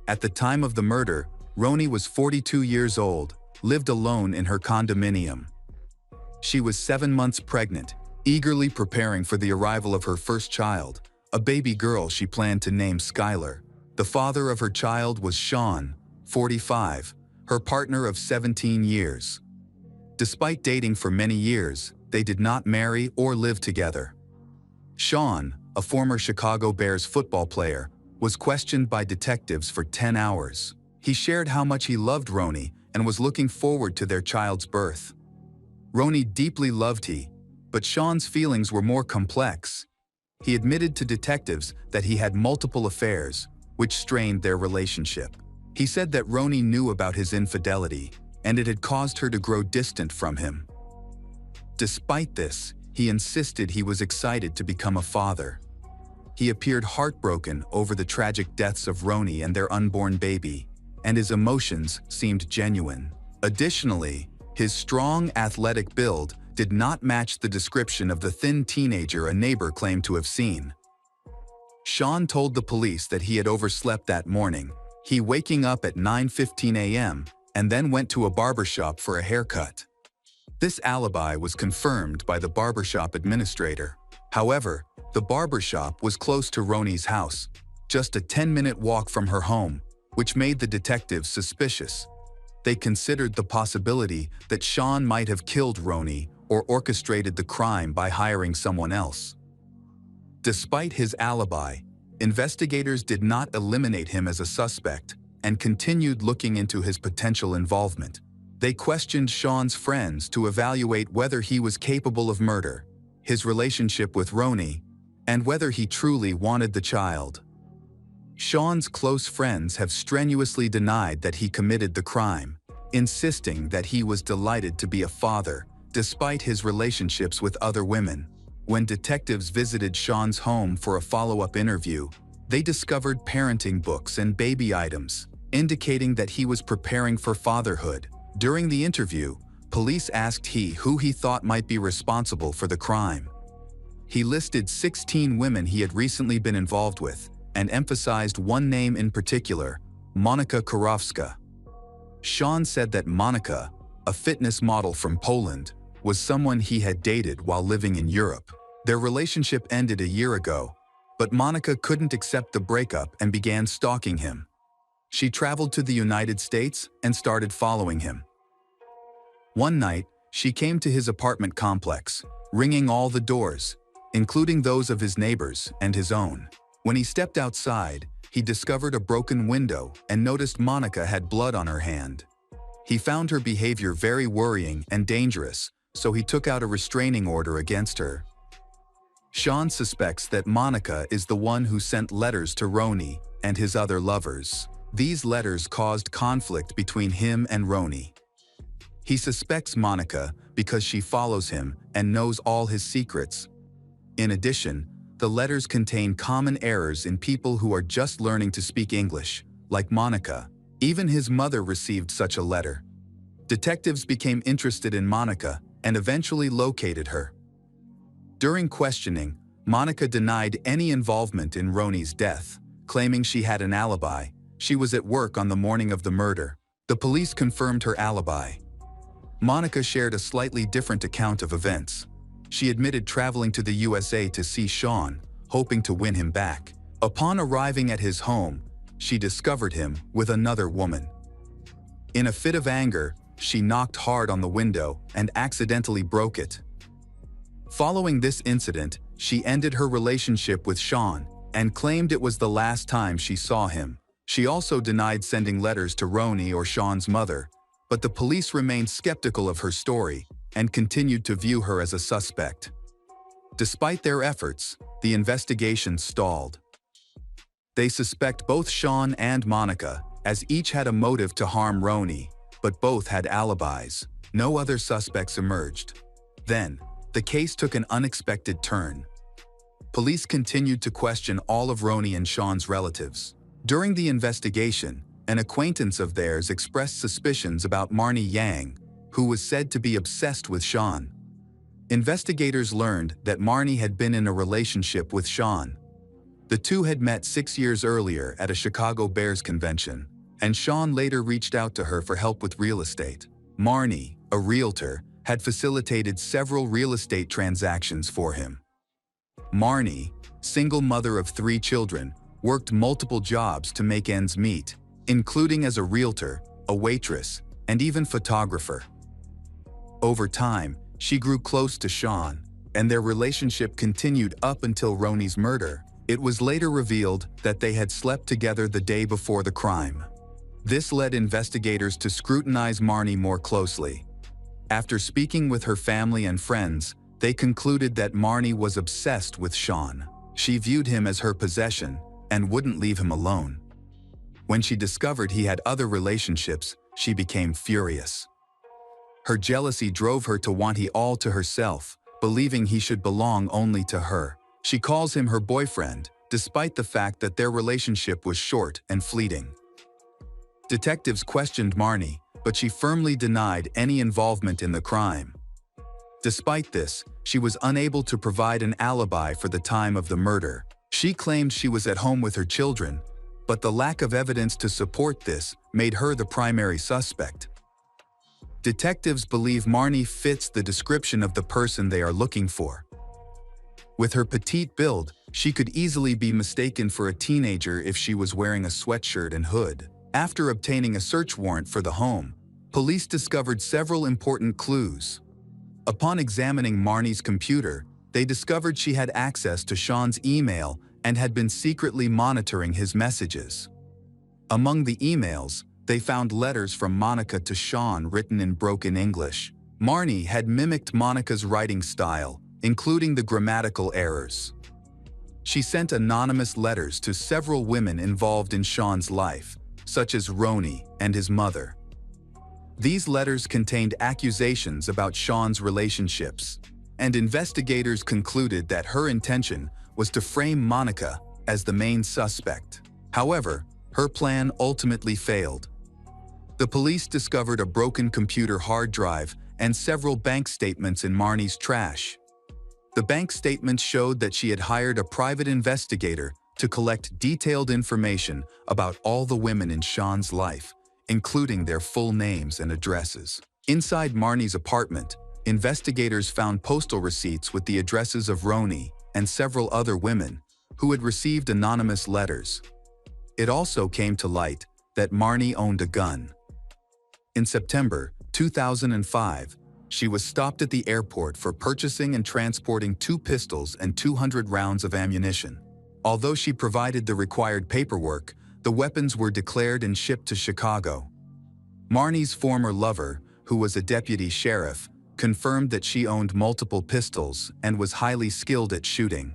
At the time of the murder, Roni was 42 years old, lived alone in her condominium. She was 7 months pregnant, eagerly preparing for the arrival of her first child, a baby girl she planned to name Skylar. The father of her child was Sean, 45, her partner of 17 years. Despite dating for many years, they did not marry or live together. Sean, a former Chicago Bears football player, was questioned by detectives for 10 hours. He shared how much he loved Roni and was looking forward to their child's birth. Roni deeply loved him, but Sean's feelings were more complex. He admitted to detectives that he had multiple affairs, which strained their relationship. He said that Roni knew about his infidelity, and it had caused her to grow distant from him. Despite this, he insisted he was excited to become a father. He appeared heartbroken over the tragic deaths of Roni and their unborn baby, and his emotions seemed genuine. Additionally, his strong, athletic build did not match the description of the thin teenager a neighbor claimed to have seen. Sean told the police that he had overslept that morning, he waking up at 9:15 a.m. and then went to a barbershop for a haircut. This alibi was confirmed by the barbershop administrator. However, the barbershop was close to Roni's house, just a 10-minute walk from her home, which made the detectives suspicious. They considered the possibility that Sean might have killed Roni or orchestrated the crime by hiring someone else. Despite his alibi, investigators did not eliminate him as a suspect and continued looking into his potential involvement. They questioned Sean's friends to evaluate whether he was capable of murder, his relationship with Roni, and whether he truly wanted the child. Sean's close friends have strenuously denied that he committed the crime, insisting that he was delighted to be a father, despite his relationships with other women. When detectives visited Sean's home for a follow-up interview, they discovered parenting books and baby items, indicating that he was preparing for fatherhood. During the interview, police asked who he thought might be responsible for the crime. He listed 16 women he had recently been involved with, and emphasized one name in particular, Monika Kurowska. Sean said that Monika, a fitness model from Poland, was someone he had dated while living in Europe. Their relationship ended a year ago, but Monika couldn't accept the breakup and began stalking him. She traveled to the United States and started following him. One night, she came to his apartment complex, ringing all the doors, including those of his neighbors and his own. When he stepped outside, he discovered a broken window and noticed Monika had blood on her hand. He found her behavior very worrying and dangerous, so he took out a restraining order against her. Sean suspects that Monika is the one who sent letters to Roni and his other lovers. These letters caused conflict between him and Roni. He suspects Monika because she follows him and knows all his secrets. In addition, the letters contain common errors in people who are just learning to speak English, like Monika. Even his mother received such a letter. Detectives became interested in Monika and eventually located her. During questioning, Monika denied any involvement in Roni's death, claiming she had an alibi. She was at work on the morning of the murder. The police confirmed her alibi. Monika shared a slightly different account of events. She admitted traveling to the USA to see Sean, hoping to win him back. Upon arriving at his home, she discovered him with another woman. In a fit of anger, she knocked hard on the window and accidentally broke it. Following this incident, she ended her relationship with Sean and claimed it was the last time she saw him. She also denied sending letters to Roni or Sean's mother, but the police remained skeptical of her story and continued to view her as a suspect. Despite their efforts, the investigation stalled. They suspect both Sean and Monika, as each had a motive to harm Roni, but both had alibis. No other suspects emerged. Then, the case took an unexpected turn. Police continued to question all of Roni and Sean's relatives. During the investigation, an acquaintance of theirs expressed suspicions about Marnie Yang, who was said to be obsessed with Sean. Investigators learned that Marnie had been in a relationship with Sean. The two had met 6 years earlier at a Chicago Bears convention, and Sean later reached out to her for help with real estate. Marnie, a realtor, had facilitated several real estate transactions for him. Marnie, single mother of 3 children, worked multiple jobs to make ends meet, including as a realtor, a waitress, and even photographer. Over time, she grew close to Sean, and their relationship continued up until Roni's murder. It was later revealed that they had slept together the day before the crime. This led investigators to scrutinize Marnie more closely. After speaking with her family and friends, they concluded that Marnie was obsessed with Sean. She viewed him as her possession and wouldn't leave him alone. When she discovered he had other relationships, she became furious. Her jealousy drove her to want it all to herself, believing he should belong only to her. She calls him her boyfriend, despite the fact that their relationship was short and fleeting. Detectives questioned Marnie, but she firmly denied any involvement in the crime. Despite this, she was unable to provide an alibi for the time of the murder. She claimed she was at home with her children, but the lack of evidence to support this made her the primary suspect. Detectives believe Marnie fits the description of the person they are looking for. With her petite build, she could easily be mistaken for a teenager if she was wearing a sweatshirt and hood. After obtaining a search warrant for the home, police discovered several important clues. Upon examining Marnie's computer, they discovered she had access to Sean's email and had been secretly monitoring his messages. Among the emails, they found letters from Monica to Sean written in broken English. Marnie had mimicked Monica's writing style, including the grammatical errors. She sent anonymous letters to several women involved in Sean's life, such as Ronnie and his mother. These letters contained accusations about Sean's relationships, and investigators concluded that her intention was to frame Monica as the main suspect. However, her plan ultimately failed. The police discovered a broken computer hard drive and several bank statements in Marnie's trash. The bank statements showed that she had hired a private investigator to collect detailed information about all the women in Sean's life, including their full names and addresses. Inside Marnie's apartment, investigators found postal receipts with the addresses of Ronnie and several other women who had received anonymous letters. It also came to light that Marnie owned a gun. In September 2005, she was stopped at the airport for purchasing and transporting 2 pistols and 200 rounds of ammunition. Although she provided the required paperwork, the weapons were declared and shipped to Chicago. Marnie's former lover, who was a deputy sheriff, confirmed that she owned multiple pistols and was highly skilled at shooting.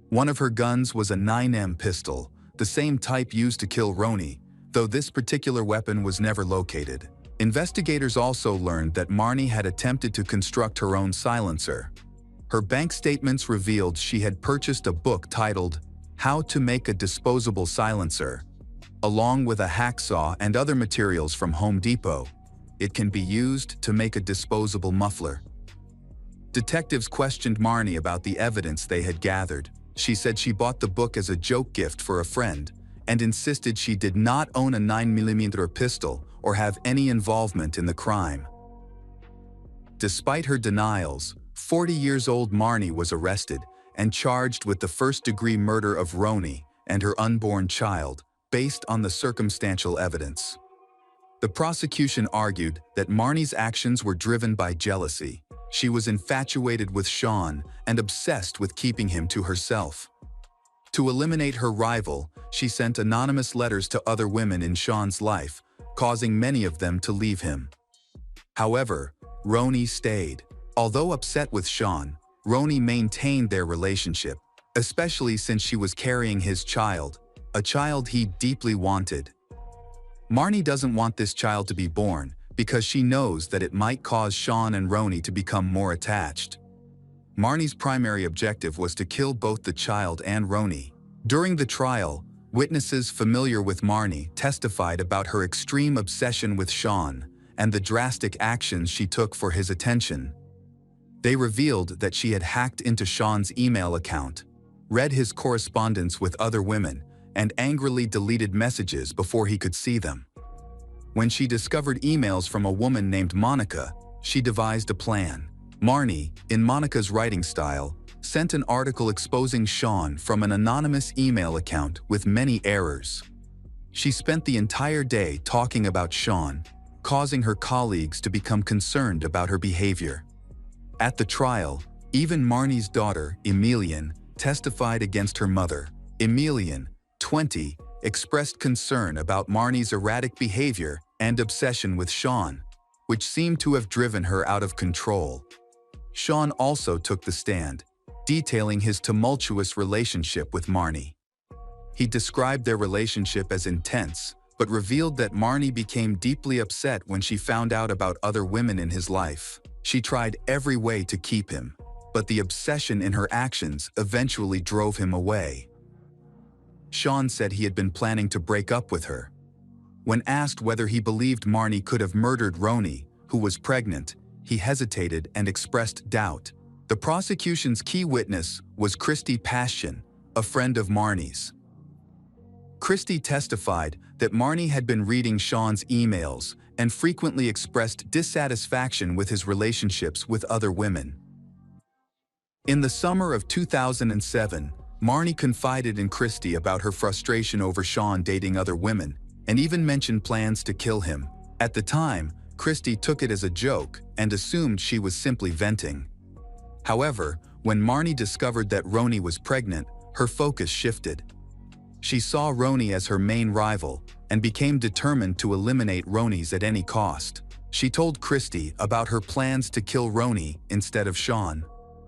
One of her guns was a 9mm pistol, the same type used to kill Ronnie, though this particular weapon was never located. Investigators also learned that Marnie had attempted to construct her own silencer. Her bank statements revealed she had purchased a book titled How to Make a Disposable Silencer, along with a hacksaw and other materials from Home Depot. It can be used to make a disposable muffler. Detectives questioned Marnie about the evidence they had gathered. She said she bought the book as a joke gift for a friend and insisted she did not own a 9mm pistol or have any involvement in the crime. Despite her denials, 40-year-old Marnie was arrested and charged with the first-degree murder of Ronnie and her unborn child, based on the circumstantial evidence. The prosecution argued that Marnie's actions were driven by jealousy. She was infatuated with Sean and obsessed with keeping him to herself. To eliminate her rival, she sent anonymous letters to other women in Sean's life, causing many of them to leave him. However, Ronnie stayed. Although upset with Sean, Ronnie maintained their relationship, especially since she was carrying his child, a child he deeply wanted. Marnie doesn't want this child to be born because she knows that it might cause Sean and Ronnie to become more attached. Marnie's primary objective was to kill both the child and Ronnie. During the trial, witnesses familiar with Marnie testified about her extreme obsession with Sean and the drastic actions she took for his attention. They revealed that she had hacked into Sean's email account, read his correspondence with other women, and angrily deleted messages before he could see them. When she discovered emails from a woman named Monica, she devised a plan. Marnie, in Monica's writing style, sent an article exposing Sean from an anonymous email account with many errors. She spent the entire day talking about Sean, causing her colleagues to become concerned about her behavior. At the trial, even Marnie's daughter, Emilian, testified against her mother. Emilian, 20, expressed concern about Marnie's erratic behavior and obsession with Sean, which seemed to have driven her out of control. Sean also took the stand, detailing his tumultuous relationship with Marnie. He described their relationship as intense, but revealed that Marnie became deeply upset when she found out about other women in his life. She tried every way to keep him, but the obsession in her actions eventually drove him away. Sean said he had been planning to break up with her. When asked whether he believed Marnie could have murdered Ronnie, who was pregnant, he hesitated and expressed doubt. The prosecution's key witness was Christy Passion, a friend of Marnie's. Christie testified that Marnie had been reading Sean's emails and frequently expressed dissatisfaction with his relationships with other women. In the summer of 2007, Marnie confided in Christie about her frustration over Sean dating other women and even mentioned plans to kill him. At the time, Christie took it as a joke and assumed she was simply venting. However, when Marnie discovered that Roni was pregnant, her focus shifted. She saw Roni as her main rival and became determined to eliminate Roni's at any cost. She told Christie about her plans to kill Roni instead of Sean,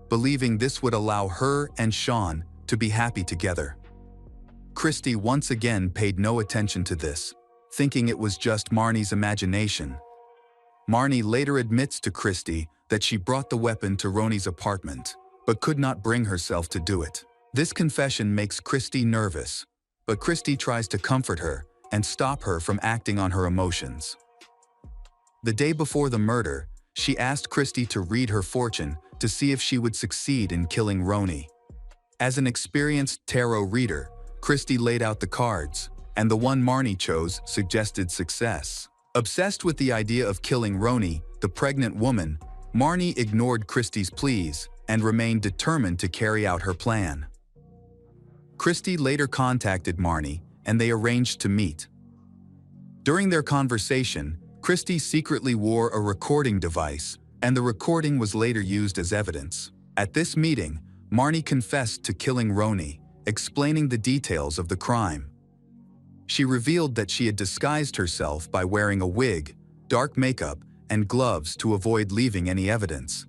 believing this would allow her and Sean to be happy together. Christie once again paid no attention to this, thinking it was just Marnie's imagination. Marnie later admits to Christie that she brought the weapon to Roni's apartment, but could not bring herself to do it. This confession makes Christie nervous, but Christie tries to comfort her and stop her from acting on her emotions. The day before the murder, she asked Christie to read her fortune to see if she would succeed in killing Roni. As an experienced tarot reader, Christie laid out the cards, and the one Marnie chose suggested success. Obsessed with the idea of killing Roni, the pregnant woman, Marnie ignored Christie's pleas and remained determined to carry out her plan. Christie later contacted Marnie, and they arranged to meet. During their conversation, Christie secretly wore a recording device, and the recording was later used as evidence. At this meeting, Marnie confessed to killing Roni, explaining the details of the crime. She revealed that she had disguised herself by wearing a wig, dark makeup, and gloves to avoid leaving any evidence.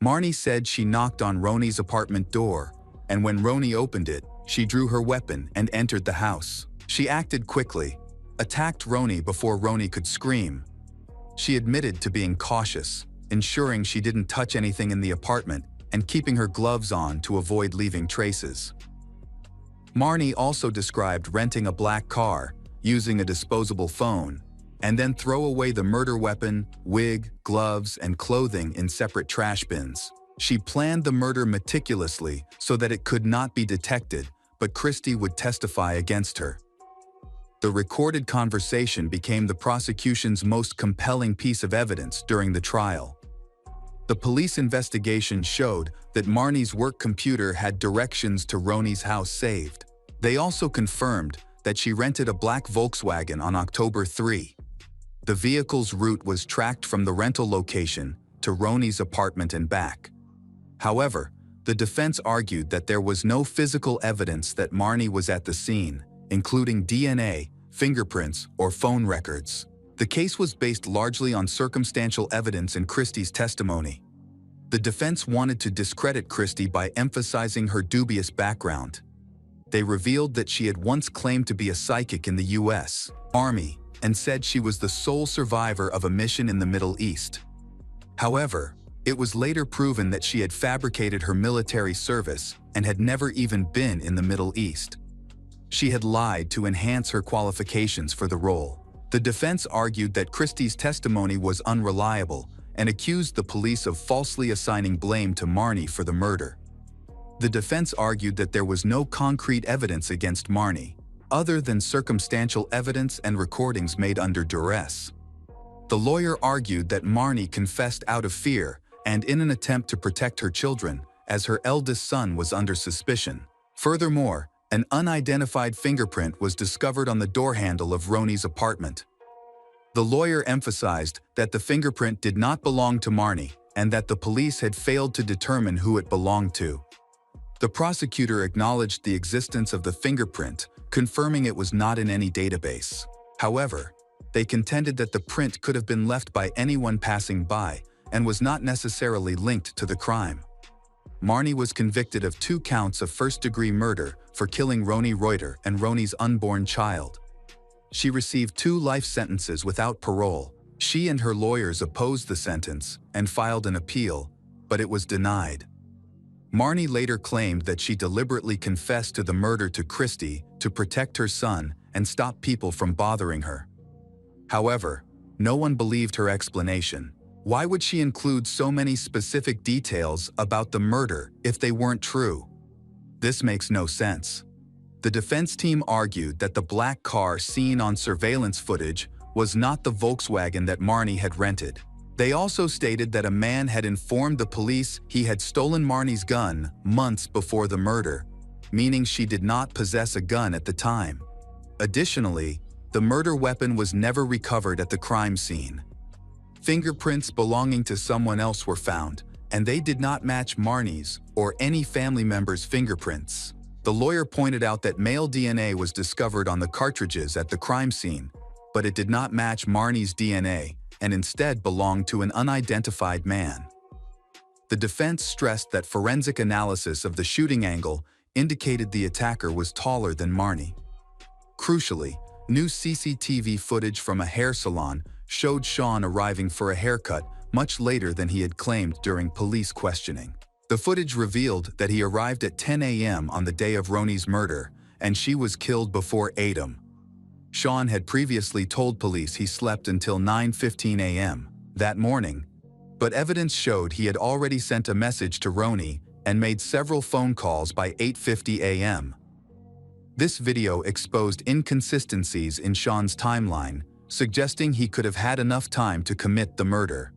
Marnie said she knocked on Roni's apartment door, and when Roni opened it, she drew her weapon and entered the house. She acted quickly, attacked Roni before Roni could scream. She admitted to being cautious, ensuring she didn't touch anything in the apartment and keeping her gloves on to avoid leaving traces. Marnie also described renting a black car, using a disposable phone, and then throw away the murder weapon, wig, gloves, and clothing in separate trash bins. She planned the murder meticulously so that it could not be detected, but Christie would testify against her. The recorded conversation became the prosecution's most compelling piece of evidence during the trial. The police investigation showed that Marnie's work computer had directions to Roni's house saved. They also confirmed that she rented a black Volkswagen on October 3. The vehicle's route was tracked from the rental location to Roni's apartment and back. However, the defense argued that there was no physical evidence that Marnie was at the scene, including DNA, fingerprints, or phone records. The case was based largely on circumstantial evidence in Christie's testimony. The defense wanted to discredit Christie by emphasizing her dubious background. They revealed that she had once claimed to be a psychic in the U.S. Army and said she was the sole survivor of a mission in the Middle East. However, it was later proven that she had fabricated her military service and had never even been in the Middle East. She had lied to enhance her qualifications for the role. The defense argued that Christie's testimony was unreliable and accused the police of falsely assigning blame to Marnie for the murder. The defense argued that there was no concrete evidence against Marnie, other than circumstantial evidence and recordings made under duress. The lawyer argued that Marnie confessed out of fear and in an attempt to protect her children, as her eldest son was under suspicion. Furthermore, an unidentified fingerprint was discovered on the door handle of Roni's apartment. The lawyer emphasized that the fingerprint did not belong to Marnie and that the police had failed to determine who it belonged to. The prosecutor acknowledged the existence of the fingerprint, confirming it was not in any database. However, they contended that the print could have been left by anyone passing by and was not necessarily linked to the crime. Marnie was convicted of 2 counts of first-degree murder for killing Roni Reuter and Roni's unborn child. She received 2 life sentences without parole. She and her lawyers opposed the sentence and filed an appeal, but it was denied. Marnie later claimed that she deliberately confessed to the murder to Christie to protect her son and stop people from bothering her. However, no one believed her explanation. Why would she include so many specific details about the murder if they weren't true? This makes no sense. The defense team argued that the black car seen on surveillance footage was not the Volkswagen that Marnie had rented. They also stated that a man had informed the police he had stolen Marnie's gun months before the murder, meaning she did not possess a gun at the time. Additionally, the murder weapon was never recovered at the crime scene. Fingerprints belonging to someone else were found, and they did not match Marnie's or any family member's fingerprints. The lawyer pointed out that male DNA was discovered on the cartridges at the crime scene, but it did not match Marnie's DNA and instead belonged to an unidentified man. The defense stressed that forensic analysis of the shooting angle indicated the attacker was taller than Marnie. Crucially, new CCTV footage from a hair salon showed Sean arriving for a haircut much later than he had claimed during police questioning. The footage revealed that he arrived at 10 a.m. on the day of Roni's murder, and she was killed before 8 a.m. Sean had previously told police he slept until 9:15 a.m. that morning, but evidence showed he had already sent a message to Roni and made several phone calls by 8:50 a.m. This video exposed inconsistencies in Sean's timeline, suggesting he could have had enough time to commit the murder.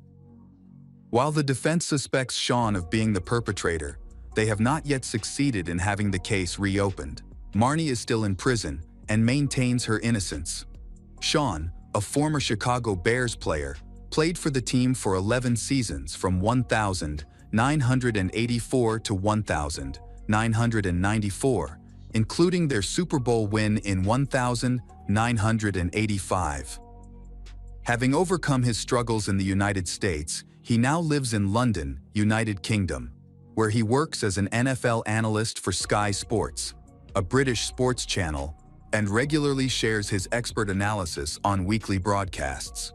While the defense suspects Sean of being the perpetrator, they have not yet succeeded in having the case reopened. Marnie is still in prison and maintains her innocence. Sean, a former Chicago Bears player, played for the team for 11 seasons from 1984 to 1994, including their Super Bowl win in 1985. Having overcome his struggles in the United States, he now lives in London, United Kingdom, where he works as an NFL analyst for Sky Sports, a British sports channel, and regularly shares his expert analysis on weekly broadcasts.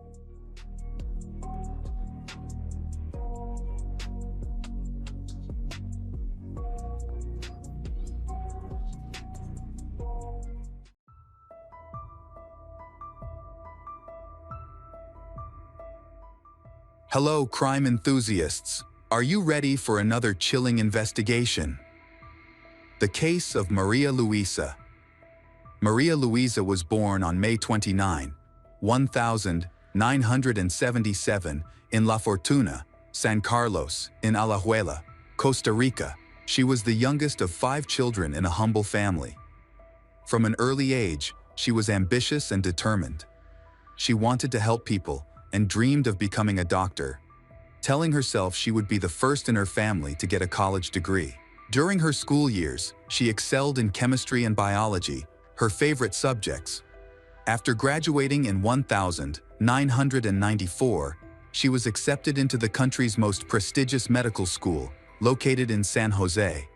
Hello, crime enthusiasts. Are you ready for another chilling investigation? The case of Maria Luisa. Maria Luisa was born on May 29, 1977, in La Fortuna, San Carlos, in Alajuela, Costa Rica. She was the youngest of 5 children in a humble family. From an early age, she was ambitious and determined. She wanted to help people and dreamed of becoming a doctor, telling herself she would be the first in her family to get a college degree. During her school years, she excelled in chemistry and biology, her favorite subjects. After graduating in 1994, she was accepted into the country's most prestigious medical school, located in San Jose.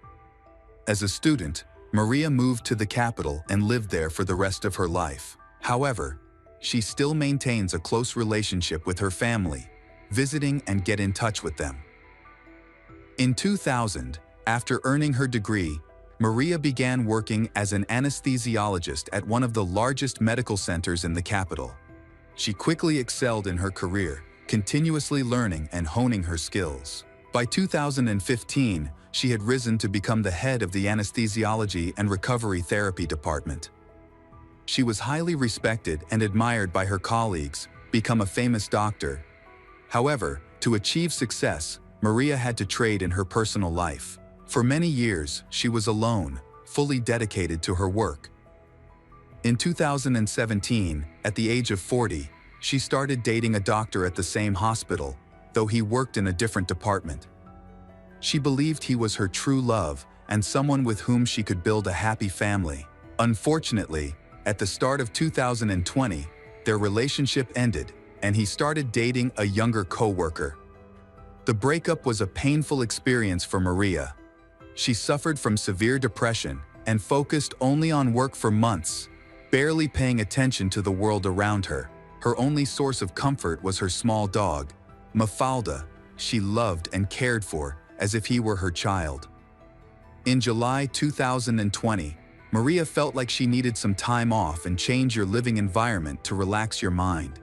As a student, Maria moved to the capital and lived there for the rest of her life. However, she still maintains a close relationship with her family, visiting and get in touch with them. In 2000, after earning her degree, Maria began working as an anesthesiologist at one of the largest medical centers in the capital. She quickly excelled in her career, continuously learning and honing her skills. By 2015, she had risen to become the head of the anesthesiology and recovery therapy department. She was highly respected and admired by her colleagues, become a famous doctor. However, to achieve success, Maria had to trade in her personal life. For many years, she was alone, fully dedicated to her work. In 2017, at the age of 40, she started dating a doctor at the same hospital, though he worked in a different department. She believed he was her true love and someone with whom she could build a happy family. Unfortunately, at the start of 2020, their relationship ended, and he started dating a younger co-worker. The breakup was a painful experience for Maria. She suffered from severe depression and focused only on work for months, barely paying attention to the world around her. Her only source of comfort was her small dog, Mafalda, she loved and cared for as if he were her child. In July 2020, Maria felt like she needed some time off and change your living environment to relax your mind.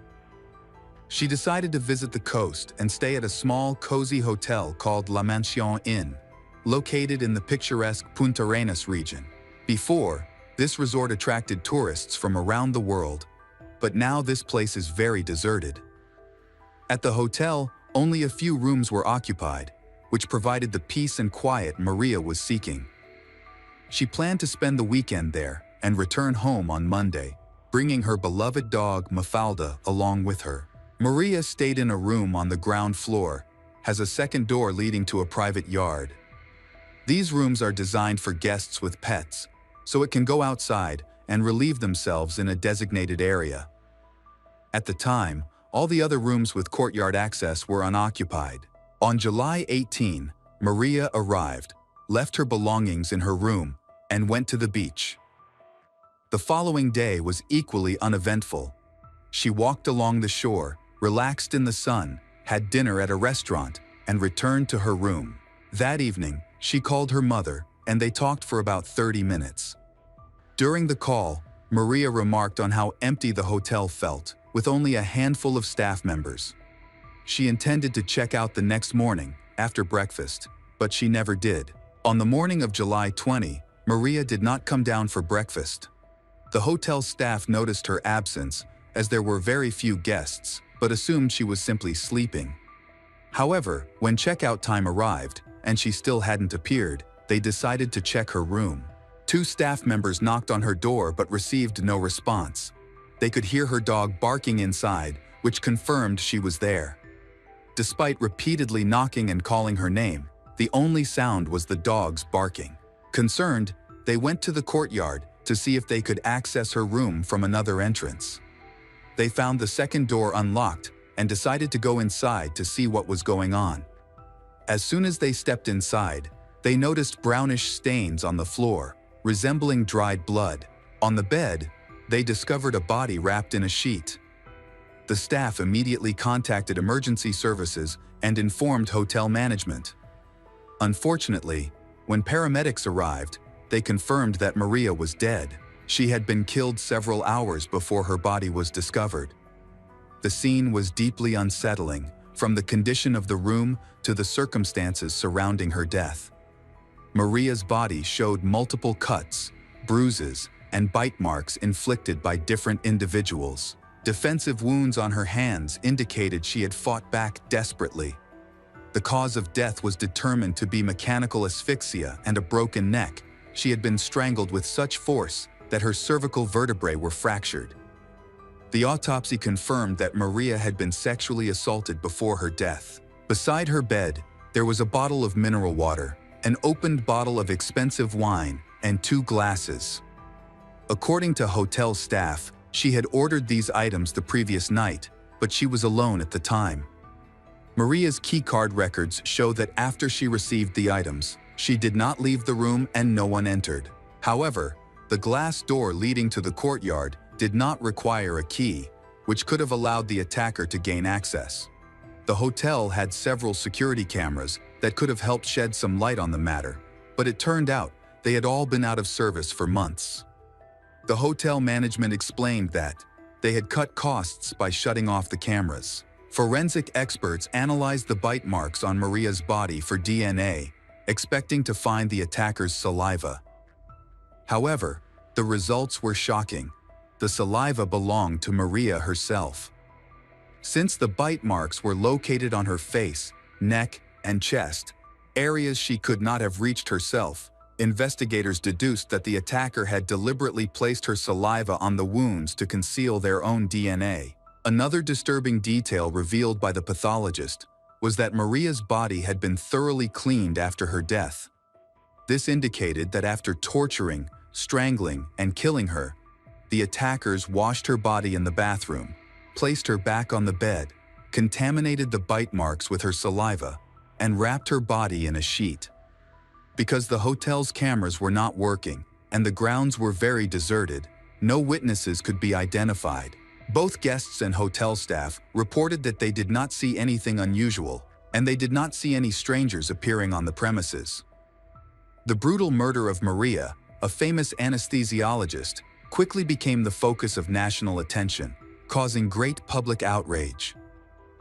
She decided to visit the coast and stay at a small, cozy hotel called La Mansion Inn, located in the picturesque Punta Arenas region. Before, This resort attracted tourists from around the world, but now this place is very deserted. At the hotel, only a few rooms were occupied, which provided the peace and quiet Maria was seeking. She planned to spend the weekend there and return home on Monday, bringing her beloved dog Mafalda along with her. Maria stayed in a room on the ground floor, has a second door leading to a private yard. These rooms are designed for guests with pets, so it can go outside and relieve themselves in a designated area. At the time, all the other rooms with courtyard access were unoccupied. On July 18, Maria arrived, left her belongings in her room, and went to the beach. The following day was equally uneventful. She walked along the shore, relaxed in the sun, had dinner at a restaurant, and returned to her room. That evening, she called her mother, and they talked for about 30 minutes. During the call, Maria remarked on how empty the hotel felt, with only a handful of staff members. She intended to check out the next morning, after breakfast, but she never did. On the morning of July 20, Maria did not come down for breakfast. The hotel staff noticed her absence, as there were very few guests, but assumed she was simply sleeping. However, when checkout time arrived, and she still hadn't appeared, they decided to check her room. 2 staff members knocked on her door but received no response. They could hear her dog barking inside, which confirmed she was there. Despite repeatedly knocking and calling her name, the only sound was the dog's barking. Concerned, they went to the courtyard to see if they could access her room from another entrance. They found the second door unlocked and decided to go inside to see what was going on. As soon as they stepped inside, they noticed brownish stains on the floor, resembling dried blood. On the bed, they discovered a body wrapped in a sheet. The staff immediately contacted emergency services and informed hotel management. Unfortunately, when paramedics arrived, they confirmed that Maria was dead. She had been killed several hours before her body was discovered. The scene was deeply unsettling, from the condition of the room to the circumstances surrounding her death. Maria's body showed multiple cuts, bruises, and bite marks inflicted by different individuals. Defensive wounds on her hands indicated she had fought back desperately. The cause of death was determined to be mechanical asphyxia and a broken neck. She had been strangled with such force that her cervical vertebrae were fractured. The autopsy confirmed that Maria had been sexually assaulted before her death. Beside her bed, there was a bottle of mineral water, an opened bottle of expensive wine, and 2 glasses. According to hotel staff, she had ordered these items the previous night, but she was alone at the time. Maria's keycard records show that after she received the items, she did not leave the room and no one entered. However, the glass door leading to the courtyard did not require a key, which could have allowed the attacker to gain access. The hotel had several security cameras that could have helped shed some light on the matter, but it turned out they had all been out of service for months. The hotel management explained that they had cut costs by shutting off the cameras. Forensic experts analyzed the bite marks on Maria's body for DNA, expecting to find the attacker's saliva. However, the results were shocking. The saliva belonged to Maria herself. Since the bite marks were located on her face, neck, and chest, areas she could not have reached herself, investigators deduced that the attacker had deliberately placed her saliva on the wounds to conceal their own DNA. Another disturbing detail revealed by the pathologist was that Maria's body had been thoroughly cleaned after her death. This indicated that after torturing, strangling, and killing her, the attackers washed her body in the bathroom, placed her back on the bed, contaminated the bite marks with her saliva, and wrapped her body in a sheet. Because the hotel's cameras were not working and the grounds were very deserted, no witnesses could be identified. Both guests and hotel staff reported that they did not see anything unusual, and they did not see any strangers appearing on the premises. The brutal murder of Maria, a famous anesthesiologist, quickly became the focus of national attention, causing great public outrage.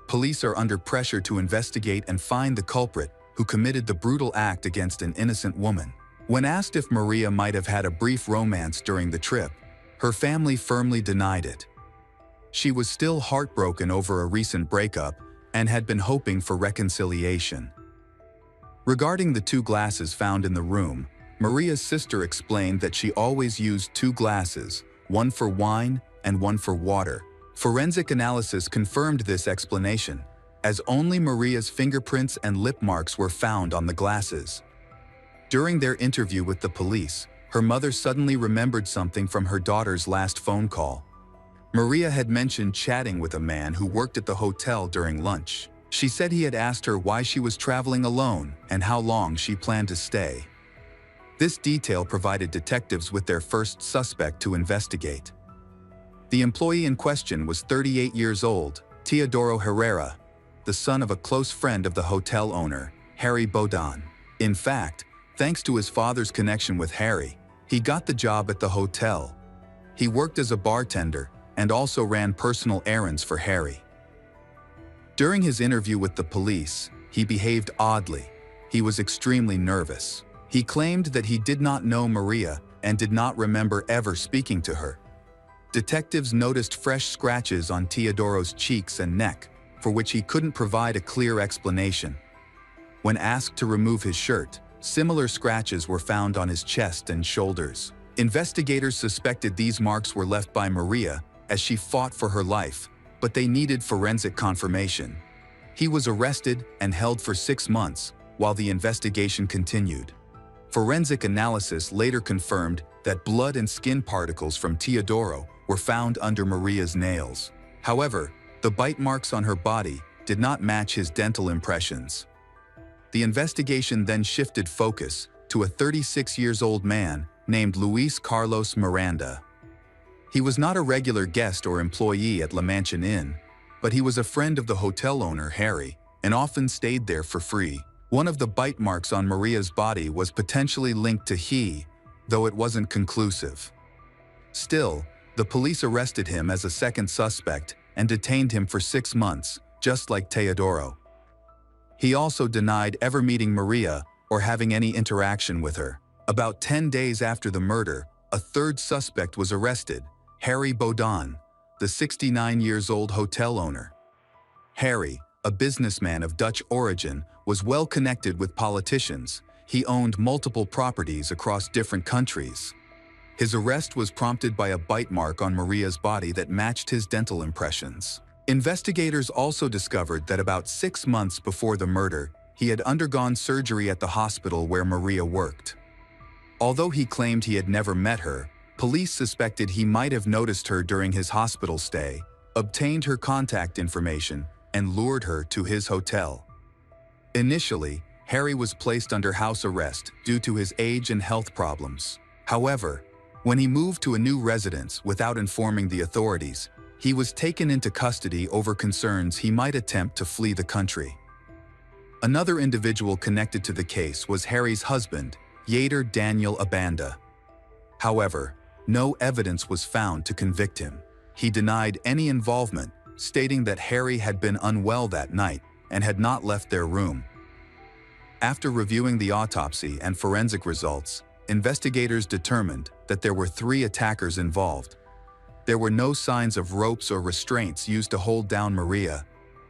Police are under pressure to investigate and find the culprit who committed the brutal act against an innocent woman. When asked if Maria might have had a brief romance during the trip, her family firmly denied it. She was still heartbroken over a recent breakup and had been hoping for reconciliation. Regarding the 2 glasses found in the room, Maria's sister explained that she always used 2 glasses, one for wine and one for water. Forensic analysis confirmed this explanation, as only Maria's fingerprints and lip marks were found on the glasses. During their interview with the police, her mother suddenly remembered something from her daughter's last phone call. Maria had mentioned chatting with a man who worked at the hotel during lunch. She said he had asked her why she was traveling alone and how long she planned to stay. This detail provided detectives with their first suspect to investigate. The employee in question was 38 years old, Teodoro Herrera, the son of a close friend of the hotel owner, Harry Baudin. In fact, thanks to his father's connection with Harry, he got the job at the hotel. He worked as a bartender and also ran personal errands for Harry. During his interview with the police, he behaved oddly. He was extremely nervous. He claimed that he did not know Maria and did not remember ever speaking to her. Detectives noticed fresh scratches on Teodoro's cheeks and neck, for which he couldn't provide a clear explanation. When asked to remove his shirt, similar scratches were found on his chest and shoulders. Investigators suspected these marks were left by Maria as she fought for her life, but they needed forensic confirmation. He was arrested and held for 6 months while the investigation continued. Forensic analysis later confirmed that blood and skin particles from Teodoro were found under Maria's nails. However, the bite marks on her body did not match his dental impressions. The investigation then shifted focus to a 36-year-old man named Luis Carlos Miranda. He was not a regular guest or employee at La Mansion Inn, but he was a friend of the hotel owner, Harry, and often stayed there for free. One of the bite marks on Maria's body was potentially linked to he, though it wasn't conclusive. Still, the police arrested him as a second suspect and detained him for 6 months, just like Teodoro. He also denied ever meeting Maria or having any interaction with her. About 10 days after the murder, a third suspect was arrested, Harry Baudin, the 69-year-old hotel owner. Harry, a businessman of Dutch origin, was well connected with politicians. He owned multiple properties across different countries. His arrest was prompted by a bite mark on Maria's body that matched his dental impressions. Investigators also discovered that about 6 months before the murder, he had undergone surgery at the hospital where Maria worked. Although he claimed he had never met her, police suspected he might have noticed her during his hospital stay, obtained her contact information, and lured her to his hotel. Initially, Harry was placed under house arrest due to his age and health problems. However, when he moved to a new residence without informing the authorities, he was taken into custody over concerns he might attempt to flee the country. Another individual connected to the case was Harry's husband, Yater Daniel Abanda. However, no evidence was found to convict him. He denied any involvement, stating that Harry had been unwell that night and had not left their room. After reviewing the autopsy and forensic results, investigators determined that there were 3 attackers involved. There were no signs of ropes or restraints used to hold down Maria,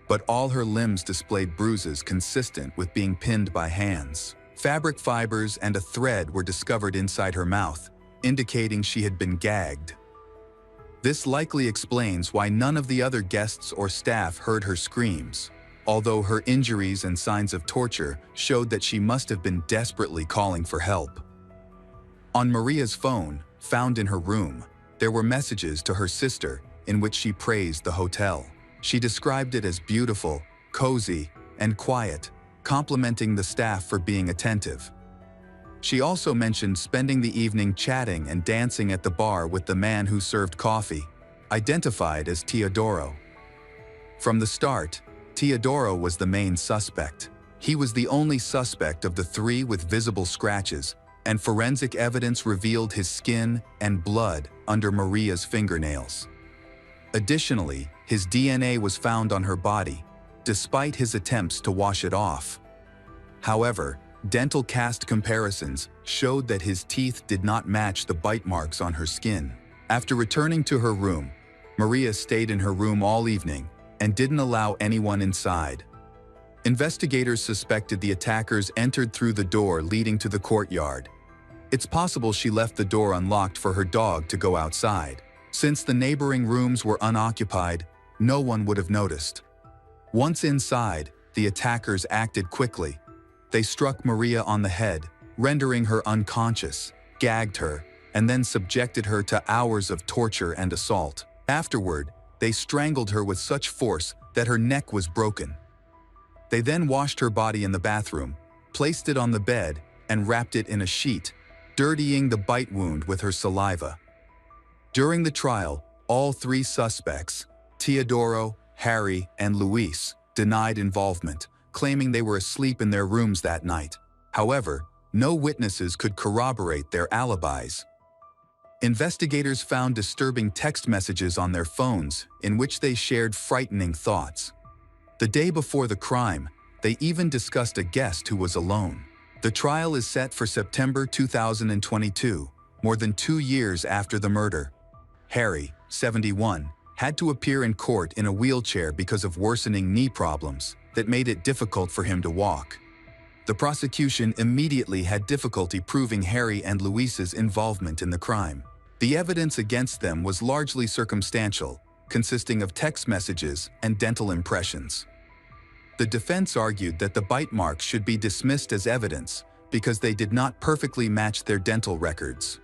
but all her limbs displayed bruises consistent with being pinned by hands. Fabric fibers and a thread were discovered inside her mouth, indicating she had been gagged. This likely explains why none of the other guests or staff heard her screams, although her injuries and signs of torture showed that she must have been desperately calling for help. On Maria's phone, found in her room, there were messages to her sister in which she praised the hotel. She described it as beautiful, cozy, and quiet, complimenting the staff for being attentive. She also mentioned spending the evening chatting and dancing at the bar with the man who served coffee, identified as Teodoro. From the start, Teodoro was the main suspect. He was the only suspect of the 3 with visible scratches, and forensic evidence revealed his skin and blood under Maria's fingernails. Additionally, his DNA was found on her body, despite his attempts to wash it off. However, Dental cast comparisons showed that his teeth did not match the bite marks on her skin. After returning to her room, Maria stayed in her room all evening and didn't allow anyone inside. Investigators suspected the attackers entered through the door leading to the courtyard. It's possible she left the door unlocked for her dog to go outside. Since the neighboring rooms were unoccupied, no one would have noticed. Once inside, the attackers acted quickly. They struck Maria on the head, rendering her unconscious, gagged her, and then subjected her to hours of torture and assault. Afterward, they strangled her with such force that her neck was broken. They then washed her body in the bathroom, placed it on the bed, and wrapped it in a sheet, dirtying the bite wound with her saliva. During the trial, all three suspects, Teodoro, Harry, and Luis, denied involvement, claiming they were asleep in their rooms that night. However, no witnesses could corroborate their alibis. Investigators found disturbing text messages on their phones in which they shared frightening thoughts. The day before the crime, they even discussed a guest who was alone. The trial is set for September 2022, more than 2 years after the murder. Harry, 71, had to appear in court in a wheelchair because of worsening knee problems that made it difficult for him to walk. The prosecution immediately had difficulty proving Harry and Luis's involvement in the crime. The evidence against them was largely circumstantial, consisting of text messages and dental impressions. The defense argued that the bite marks should be dismissed as evidence because they did not perfectly match their dental records.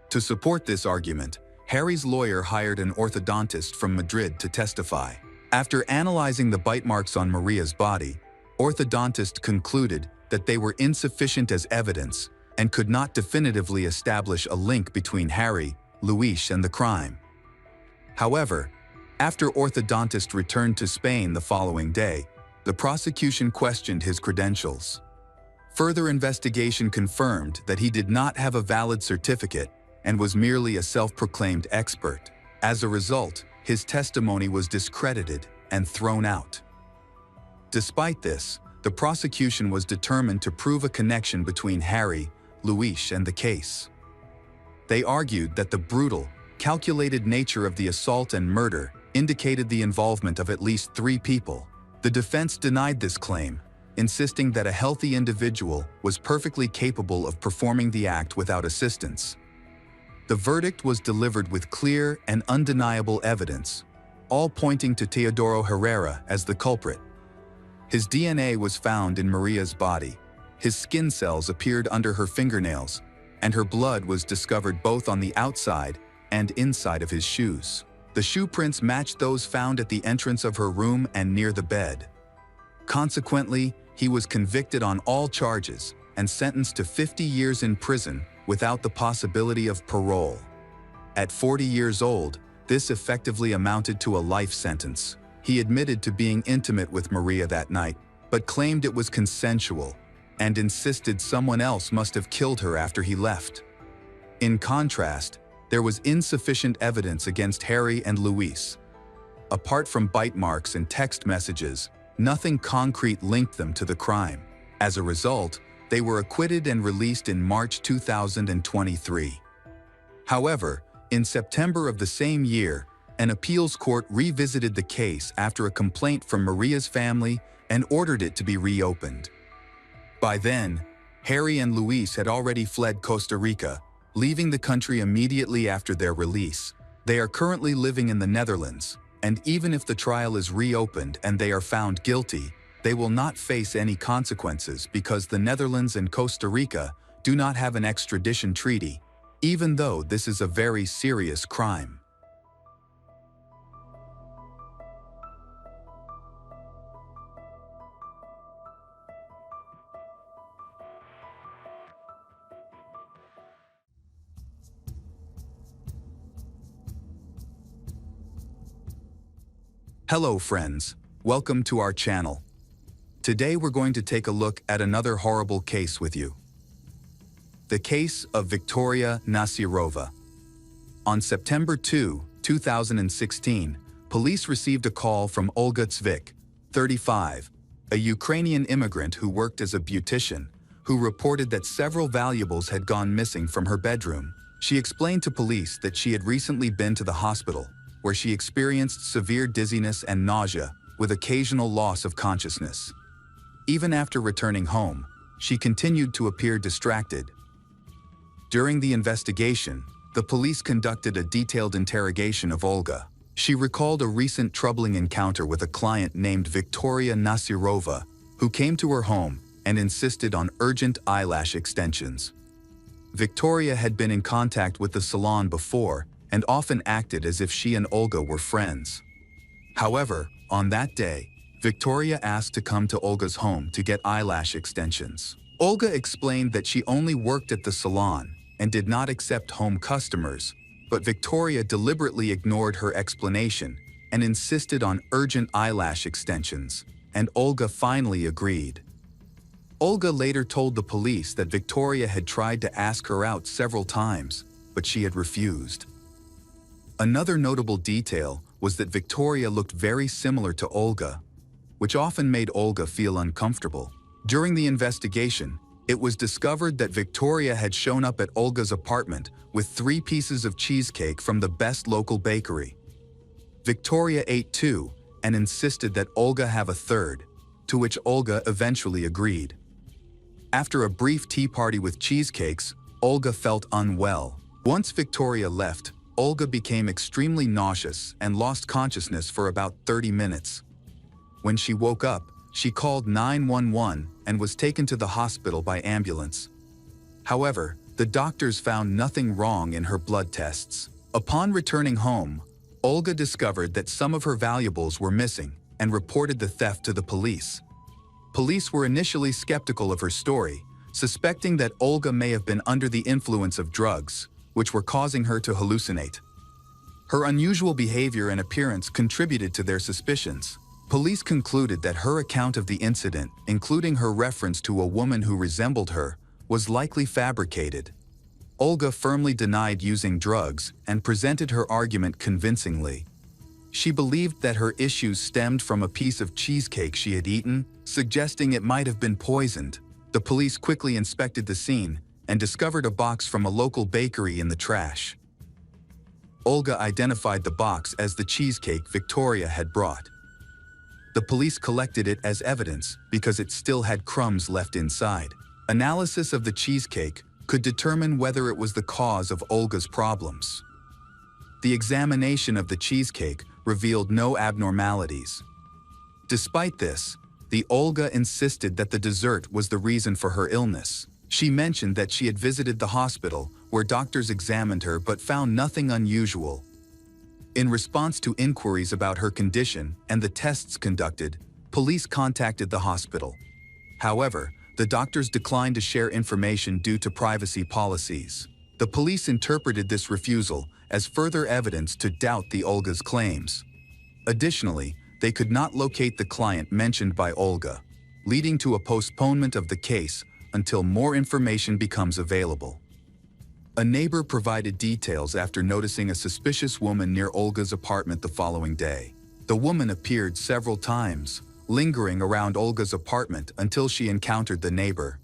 To support this argument, Harry's lawyer hired an orthodontist from Madrid to testify. After analyzing the bite marks on Maria's body, orthodontist concluded that they were insufficient as evidence and could not definitively establish a link between Harry, Luis, and the crime. However, after orthodontist returned to Spain the following day, the prosecution questioned his credentials. Further investigation confirmed that he did not have a valid certificate and was merely a self-proclaimed expert. As a result, his testimony was discredited and thrown out. Despite this, the prosecution was determined to prove a connection between Harry, Luis, and the case. They argued that the brutal, calculated nature of the assault and murder indicated the involvement of at least 3 people. The defense denied this claim, insisting that a healthy individual was perfectly capable of performing the act without assistance. The verdict was delivered with clear and undeniable evidence, all pointing to Teodoro Herrera as the culprit. His DNA was found in Maria's body. His skin cells appeared under her fingernails, and her blood was discovered both on the outside and inside of his shoes. The shoe prints matched those found at the entrance of her room and near the bed. Consequently, he was convicted on all charges and sentenced to 50 years in prison without the possibility of parole. At 40 years old, this effectively amounted to a life sentence. He admitted to being intimate with Maria that night, but claimed it was consensual and insisted someone else must have killed her after he left. In contrast, there was insufficient evidence against Harry and Luis. Apart from bite marks and text messages, nothing concrete linked them to the crime. As a result, they were acquitted and released in March 2023. However, in September of the same year, an appeals court revisited the case after a complaint from Maria's family and ordered it to be reopened. By then, Harry and Luis had already fled Costa Rica, leaving the country immediately after their release. They are currently living in the Netherlands, and even if the trial is reopened and they are found guilty, they will not face any consequences because the Netherlands and Costa Rica do not have an extradition treaty, even though this is a very serious crime. Hello friends, welcome to our channel. Today we're going to take a look at another horrible case with you. The case of Victoria Nasirova. On September 2, 2016, police received a call from Olga Zvik, 35, a Ukrainian immigrant who worked as a beautician, who reported that several valuables had gone missing from her bedroom. She explained to police that she had recently been to the hospital, where she experienced severe dizziness and nausea, with occasional loss of consciousness. Even after returning home, she continued to appear distracted. During the investigation, the police conducted a detailed interrogation of Olga. She recalled a recent troubling encounter with a client named Victoria Nasirova, who came to her home and insisted on urgent eyelash extensions. Victoria had been in contact with the salon before and often acted as if she and Olga were friends. However, on that day, Victoria asked to come to Olga's home to get eyelash extensions. Olga explained that she only worked at the salon and did not accept home customers, but Victoria deliberately ignored her explanation and insisted on urgent eyelash extensions, and Olga finally agreed. Olga later told the police that Victoria had tried to ask her out several times, but she had refused. Another notable detail was that Victoria looked very similar to Olga, which often made Olga feel uncomfortable. During the investigation, it was discovered that Victoria had shown up at Olga's apartment with 3 pieces of cheesecake from the best local bakery. Victoria ate 2 and insisted that Olga have a third, to which Olga eventually agreed. After a brief tea party with cheesecakes, Olga felt unwell. Once Victoria left, Olga became extremely nauseous and lost consciousness for about 30 minutes. When she woke up, she called 911 and was taken to the hospital by ambulance. However, the doctors found nothing wrong in her blood tests. Upon returning home, Olga discovered that some of her valuables were missing and reported the theft to the police. Police were initially skeptical of her story, suspecting that Olga may have been under the influence of drugs, which were causing her to hallucinate. Her unusual behavior and appearance contributed to their suspicions. Police concluded that her account of the incident, including her reference to a woman who resembled her, was likely fabricated. Olga firmly denied using drugs and presented her argument convincingly. She believed that her issues stemmed from a piece of cheesecake she had eaten, suggesting it might have been poisoned. The police quickly inspected the scene and discovered a box from a local bakery in the trash. Olga identified the box as the cheesecake Victoria had brought. The police collected it as evidence because it still had crumbs left inside. Analysis of the cheesecake could determine whether it was the cause of Olga's problems. The examination of the cheesecake revealed no abnormalities. Despite this, the Olga insisted that the dessert was the reason for her illness. She mentioned that she had visited the hospital, where doctors examined her but found nothing unusual. In response to inquiries about her condition and the tests conducted, police contacted the hospital. However, the doctors declined to share information due to privacy policies. The police interpreted this refusal as further evidence to doubt the Olga's claims. Additionally, they could not locate the client mentioned by Olga, leading to a postponement of the case until more information becomes available. A neighbor provided details after noticing a suspicious woman near Olga's apartment the following day. The woman appeared several times, lingering around Olga's apartment until she encountered the neighbor.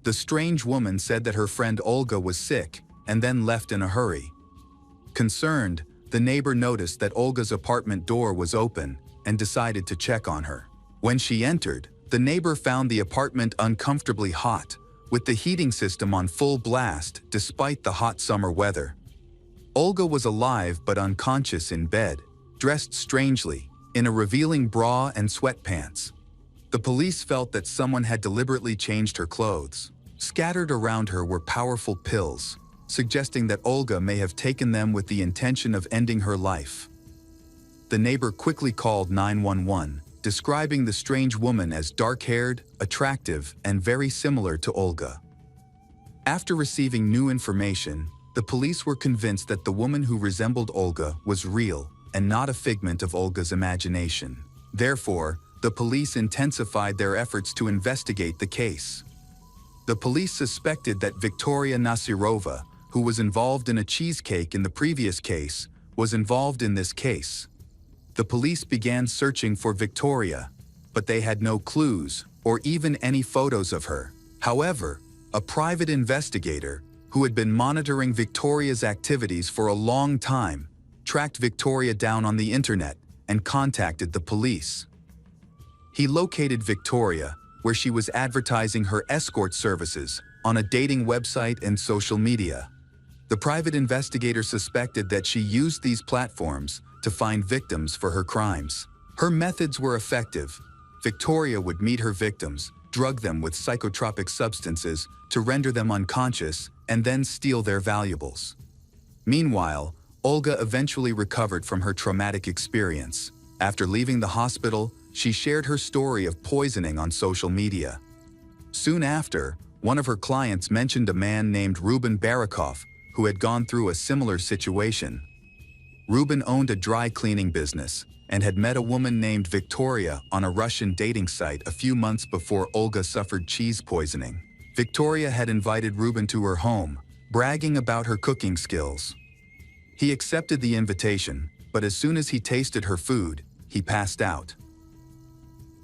The strange woman said that her friend Olga was sick and then left in a hurry. Concerned, the neighbor noticed that Olga's apartment door was open and decided to check on her. When she entered, the neighbor found the apartment uncomfortably hot, with the heating system on full blast despite the hot summer weather. Olga was alive but unconscious in bed, dressed strangely, in a revealing bra and sweatpants. The police felt that someone had deliberately changed her clothes. Scattered around her were powerful pills, suggesting that Olga may have taken them with the intention of ending her life. The neighbor quickly called 911, describing the strange woman as dark-haired, attractive, and very similar to Olga. After receiving new information, the police were convinced that the woman who resembled Olga was real and not a figment of Olga's imagination. Therefore, the police intensified their efforts to investigate the case. The police suspected that Victoria Nasirova, who was involved in a cheesecake in the previous case, was involved in this case. The police began searching for Victoria, but they had no clues or even any photos of her. However, a private investigator who had been monitoring Victoria's activities for a long time tracked Victoria down on the internet and contacted the police. He located Victoria where she was advertising her escort services on a dating website and social media. The private investigator suspected that she used these platforms to find victims for her crimes. Her methods were effective. Victoria would meet her victims, drug them with psychotropic substances to render them unconscious, and then steal their valuables. Meanwhile, Olga eventually recovered from her traumatic experience. After leaving the hospital, she shared her story of poisoning on social media. Soon after, one of her clients mentioned a man named Ruben Barakov who had gone through a similar situation. Ruben owned a dry cleaning business and had met a woman named Victoria on a Russian dating site a few months before Olga suffered cheese poisoning. Victoria had invited Ruben to her home, bragging about her cooking skills. He accepted the invitation, but as soon as he tasted her food, he passed out.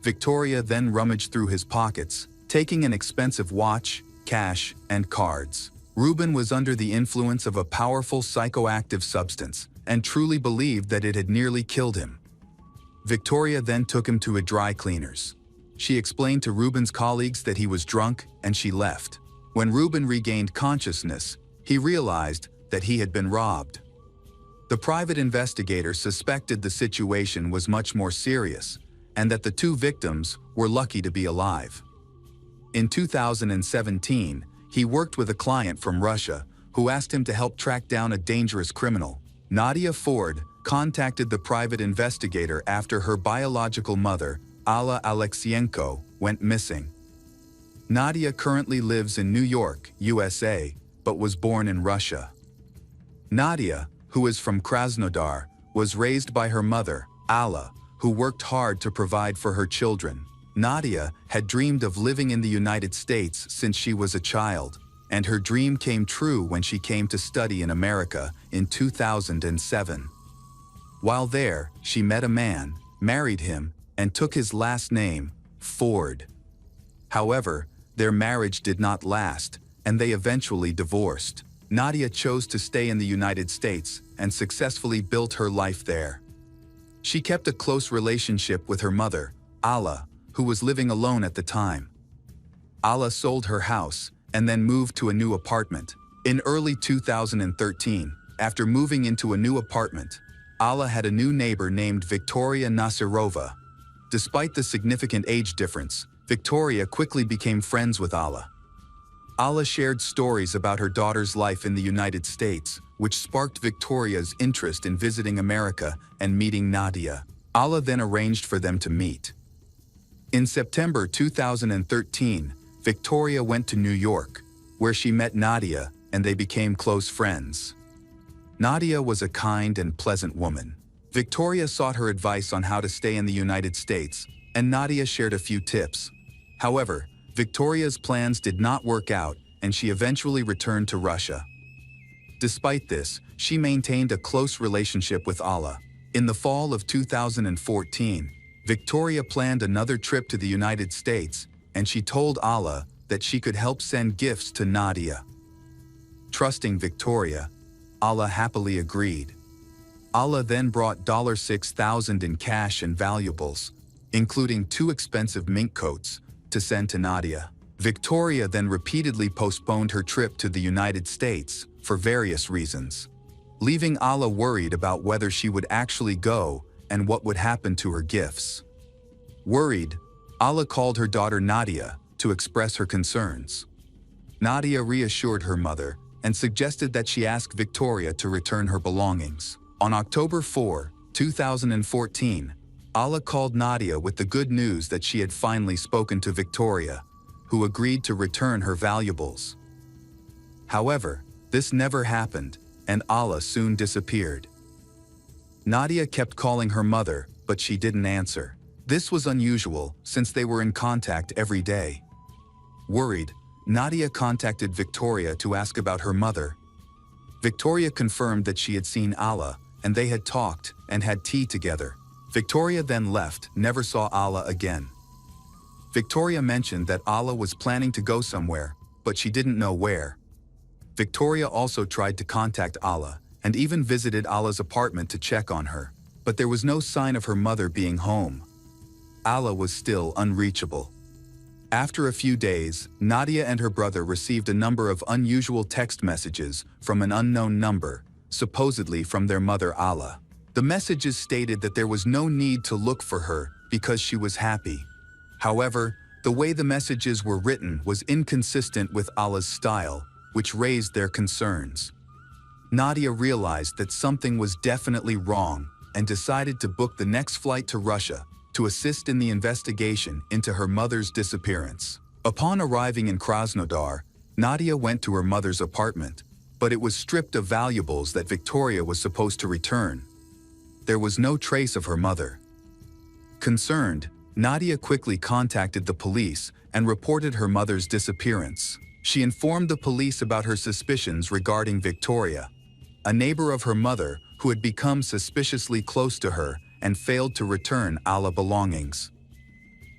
Victoria then rummaged through his pockets, taking an expensive watch, cash, and cards. Ruben was under the influence of a powerful psychoactive substance and truly believed that it had nearly killed him. Victoria then took him to a dry cleaner's. She explained to Ruben's colleagues that he was drunk and she left. When Ruben regained consciousness, he realized that he had been robbed. The private investigator suspected the situation was much more serious and that the two victims were lucky to be alive. In 2017, he worked with a client from Russia who asked him to help track down a dangerous criminal. Nadia Ford contacted the private investigator after her biological mother, Alla Alexienko, went missing. Nadia currently lives in New York, USA, but was born in Russia. Nadia, who is from Krasnodar, was raised by her mother, Alla, who worked hard to provide for her children. Nadia had dreamed of living in the United States since she was a child, and her dream came true when she came to study in America in 2007. While there, she met a man, married him, and took his last name, Ford. However, their marriage did not last, and they eventually divorced. Nadia chose to stay in the United States and successfully built her life there. She kept a close relationship with her mother, Alla, who was living alone at the time. Alla sold her house and then moved to a new apartment. In early 2013, after moving into a new apartment, Alla had a new neighbor named Victoria Nasirova. Despite the significant age difference, Victoria quickly became friends with Alla. Alla shared stories about her daughter's life in the United States, which sparked Victoria's interest in visiting America and meeting Nadia. Alla then arranged for them to meet. In September 2013, Victoria went to New York, where she met Nadia and they became close friends. Nadia was a kind and pleasant woman. Victoria sought her advice on how to stay in the United States, and Nadia shared a few tips. However, Victoria's plans did not work out and she eventually returned to Russia. Despite this, she maintained a close relationship with Alla. In the fall of 2014, Victoria planned another trip to the United States, and she told Alla that she could help send gifts to Nadia. Trusting Victoria, Alla happily agreed. Alla then brought $6,000 in cash and valuables, including 2 expensive mink coats, to send to Nadia. Victoria then repeatedly postponed her trip to the United States for various reasons, leaving Alla worried about whether she would actually go and what would happen to her gifts. Worried, Alla called her daughter Nadia to express her concerns. Nadia reassured her mother and suggested that she ask Victoria to return her belongings. On October 4, 2014, Alla called Nadia with the good news that she had finally spoken to Victoria, who agreed to return her valuables. However, this never happened, and Alla soon disappeared. Nadia kept calling her mother, but she didn't answer. This was unusual since they were in contact every day. Worried, Nadia contacted Victoria to ask about her mother. Victoria confirmed that she had seen Alla, and they had talked and had tea together. Victoria then left, never saw Alla again. Victoria mentioned that Alla was planning to go somewhere, but she didn't know where. Victoria also tried to contact Alla and even visited Alla's apartment to check on her, but there was no sign of her mother being home. Alla was still unreachable. After a few days, Nadia and her brother received a number of unusual text messages from an unknown number, supposedly from their mother Alla. The messages stated that there was no need to look for her because she was happy. However, the way the messages were written was inconsistent with Alla's style, which raised their concerns. Nadia realized that something was definitely wrong and decided to book the next flight to Russia to assist in the investigation into her mother's disappearance. Upon arriving in Krasnodar, Nadia went to her mother's apartment, but it was stripped of valuables that Victoria was supposed to return. There was no trace of her mother. Concerned, Nadia quickly contacted the police and reported her mother's disappearance. She informed the police about her suspicions regarding Victoria, a neighbor of her mother who had become suspiciously close to her and failed to return Alla belongings.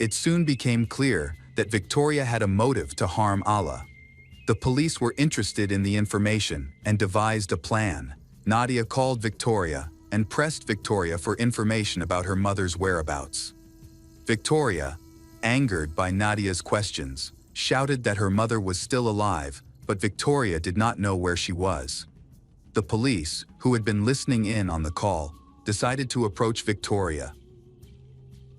It soon became clear that Victoria had a motive to harm Alla. The police were interested in the information and devised a plan. Nadia called Victoria and pressed Victoria for information about her mother's whereabouts. Victoria, angered by Nadia's questions, shouted that her mother was still alive, but Victoria did not know where she was. The police, who had been listening in on the call, decided to approach Victoria.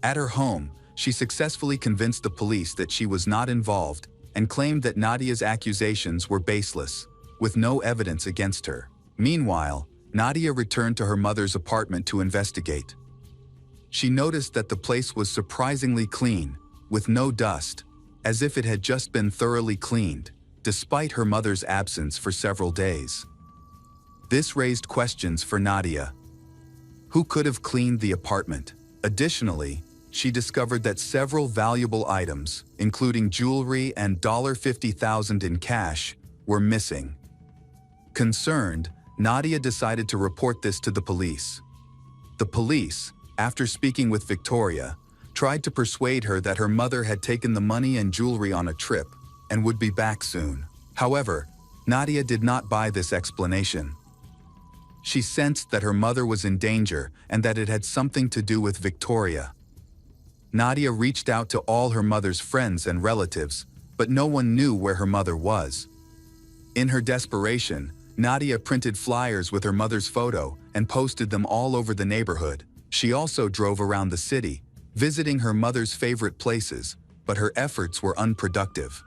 At her home, she successfully convinced the police that she was not involved and claimed that Nadia's accusations were baseless, with no evidence against her. Meanwhile, Nadia returned to her mother's apartment to investigate. She noticed that the place was surprisingly clean, with no dust, as if it had just been thoroughly cleaned, despite her mother's absence for several days. This raised questions for Nadia. Who could have cleaned the apartment? Additionally, she discovered that several valuable items, including jewelry and $50,000 in cash, were missing. Concerned, Nadia decided to report this to the police. The police, after speaking with Victoria, tried to persuade her that her mother had taken the money and jewelry on a trip and would be back soon. However, Nadia did not buy this explanation. She sensed that her mother was in danger and that it had something to do with Victoria. Nadia reached out to all her mother's friends and relatives, but no one knew where her mother was. In her desperation, Nadia printed flyers with her mother's photo and posted them all over the neighborhood. She also drove around the city, visiting her mother's favorite places, but her efforts were unproductive.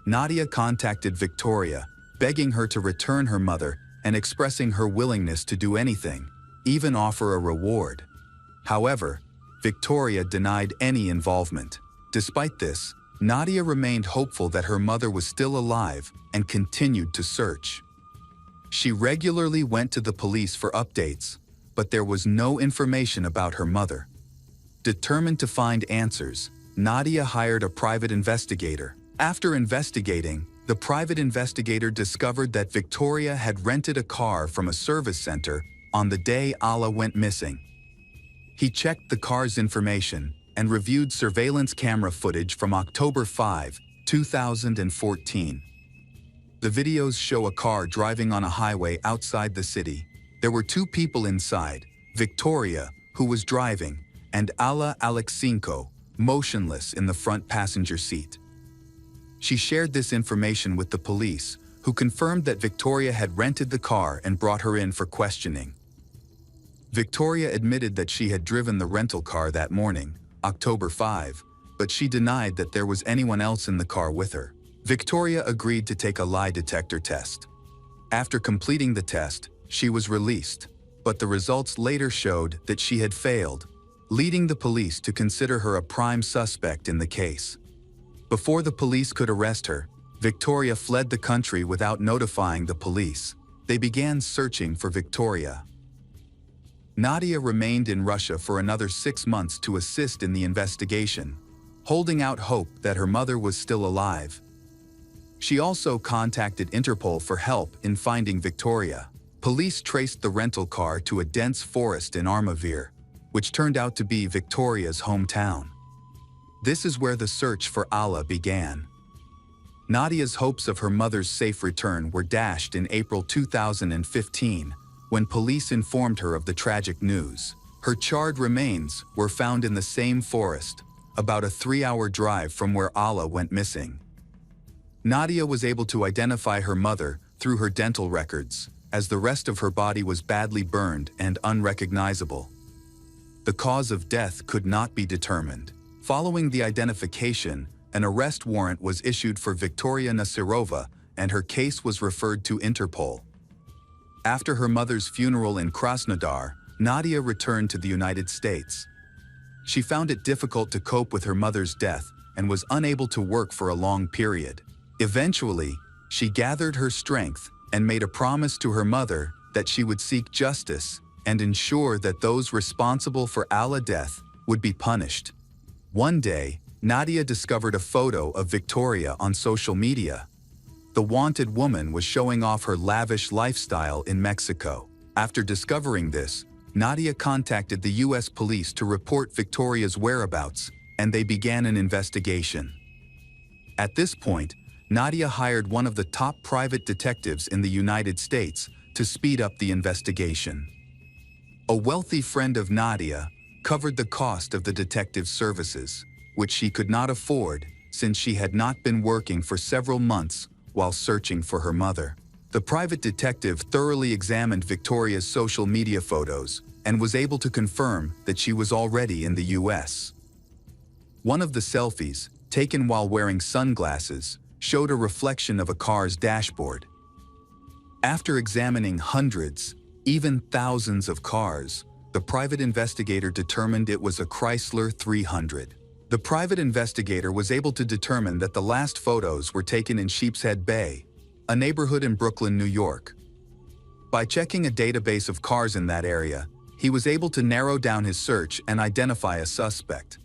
Nadia contacted Victoria, begging her to return her mother and expressing her willingness to do anything, even offer a reward. However, Victoria denied any involvement. Despite this, Nadia remained hopeful that her mother was still alive and continued to search. She regularly went to the police for updates, but there was no information about her mother. Determined to find answers, Nadia hired a private investigator. After investigating, the private investigator discovered that Victoria had rented a car from a service center on the day Alla went missing. He checked the car's information and reviewed surveillance camera footage from October 5, 2014. The videos show a car driving on a highway outside the city. There were two people inside, Victoria, who was driving, and Alla Alexenko, motionless in the front passenger seat. She shared this information with the police, who confirmed that Victoria had rented the car and brought her in for questioning. Victoria admitted that she had driven the rental car that morning, October 5, but she denied that there was anyone else in the car with her. Victoria agreed to take a lie detector test. After completing the test, she was released, but the results later showed that she had failed, leading the police to consider her a prime suspect in the case. Before the police could arrest her, Victoria fled the country without notifying the police. They began searching for Victoria. Nadia remained in Russia for another 6 months to assist in the investigation, holding out hope that her mother was still alive. She also contacted Interpol for help in finding Victoria. Police traced the rental car to a dense forest in Armavir, which turned out to be Victoria's hometown. This is where the search for Allah began. Nadia's hopes of her mother's safe return were dashed in April 2015, when police informed her of the tragic news. Her charred remains were found in the same forest, about a 3-hour drive from where Allah went missing. Nadia was able to identify her mother through her dental records, as the rest of her body was badly burned and unrecognizable. The cause of death could not be determined. Following the identification, an arrest warrant was issued for Victoria Nasirova, and her case was referred to Interpol. After her mother's funeral in Krasnodar, Nadia returned to the United States. She found it difficult to cope with her mother's death and was unable to work for a long period. Eventually, she gathered her strength and made a promise to her mother that she would seek justice and ensure that those responsible for Allah's death would be punished. One day, Nadia discovered a photo of Victoria on social media. The wanted woman was showing off her lavish lifestyle in Mexico. After discovering this, Nadia contacted the U.S. police to report Victoria's whereabouts, and they began an investigation. At this point, Nadia hired one of the top private detectives in the United States to speed up the investigation. A wealthy friend of Nadia covered the cost of the detective's services, which she could not afford since she had not been working for several months while searching for her mother. The private detective thoroughly examined Victoria's social media photos and was able to confirm that she was already in the US. One of the selfies, taken while wearing sunglasses, showed a reflection of a car's dashboard. After examining hundreds, even thousands of cars, the private investigator determined it was a Chrysler 300. The private investigator was able to determine that the last photos were taken in Sheepshead Bay, a neighborhood in Brooklyn, New York. By checking a database of cars in that area, he was able to narrow down his search and identify a suspect.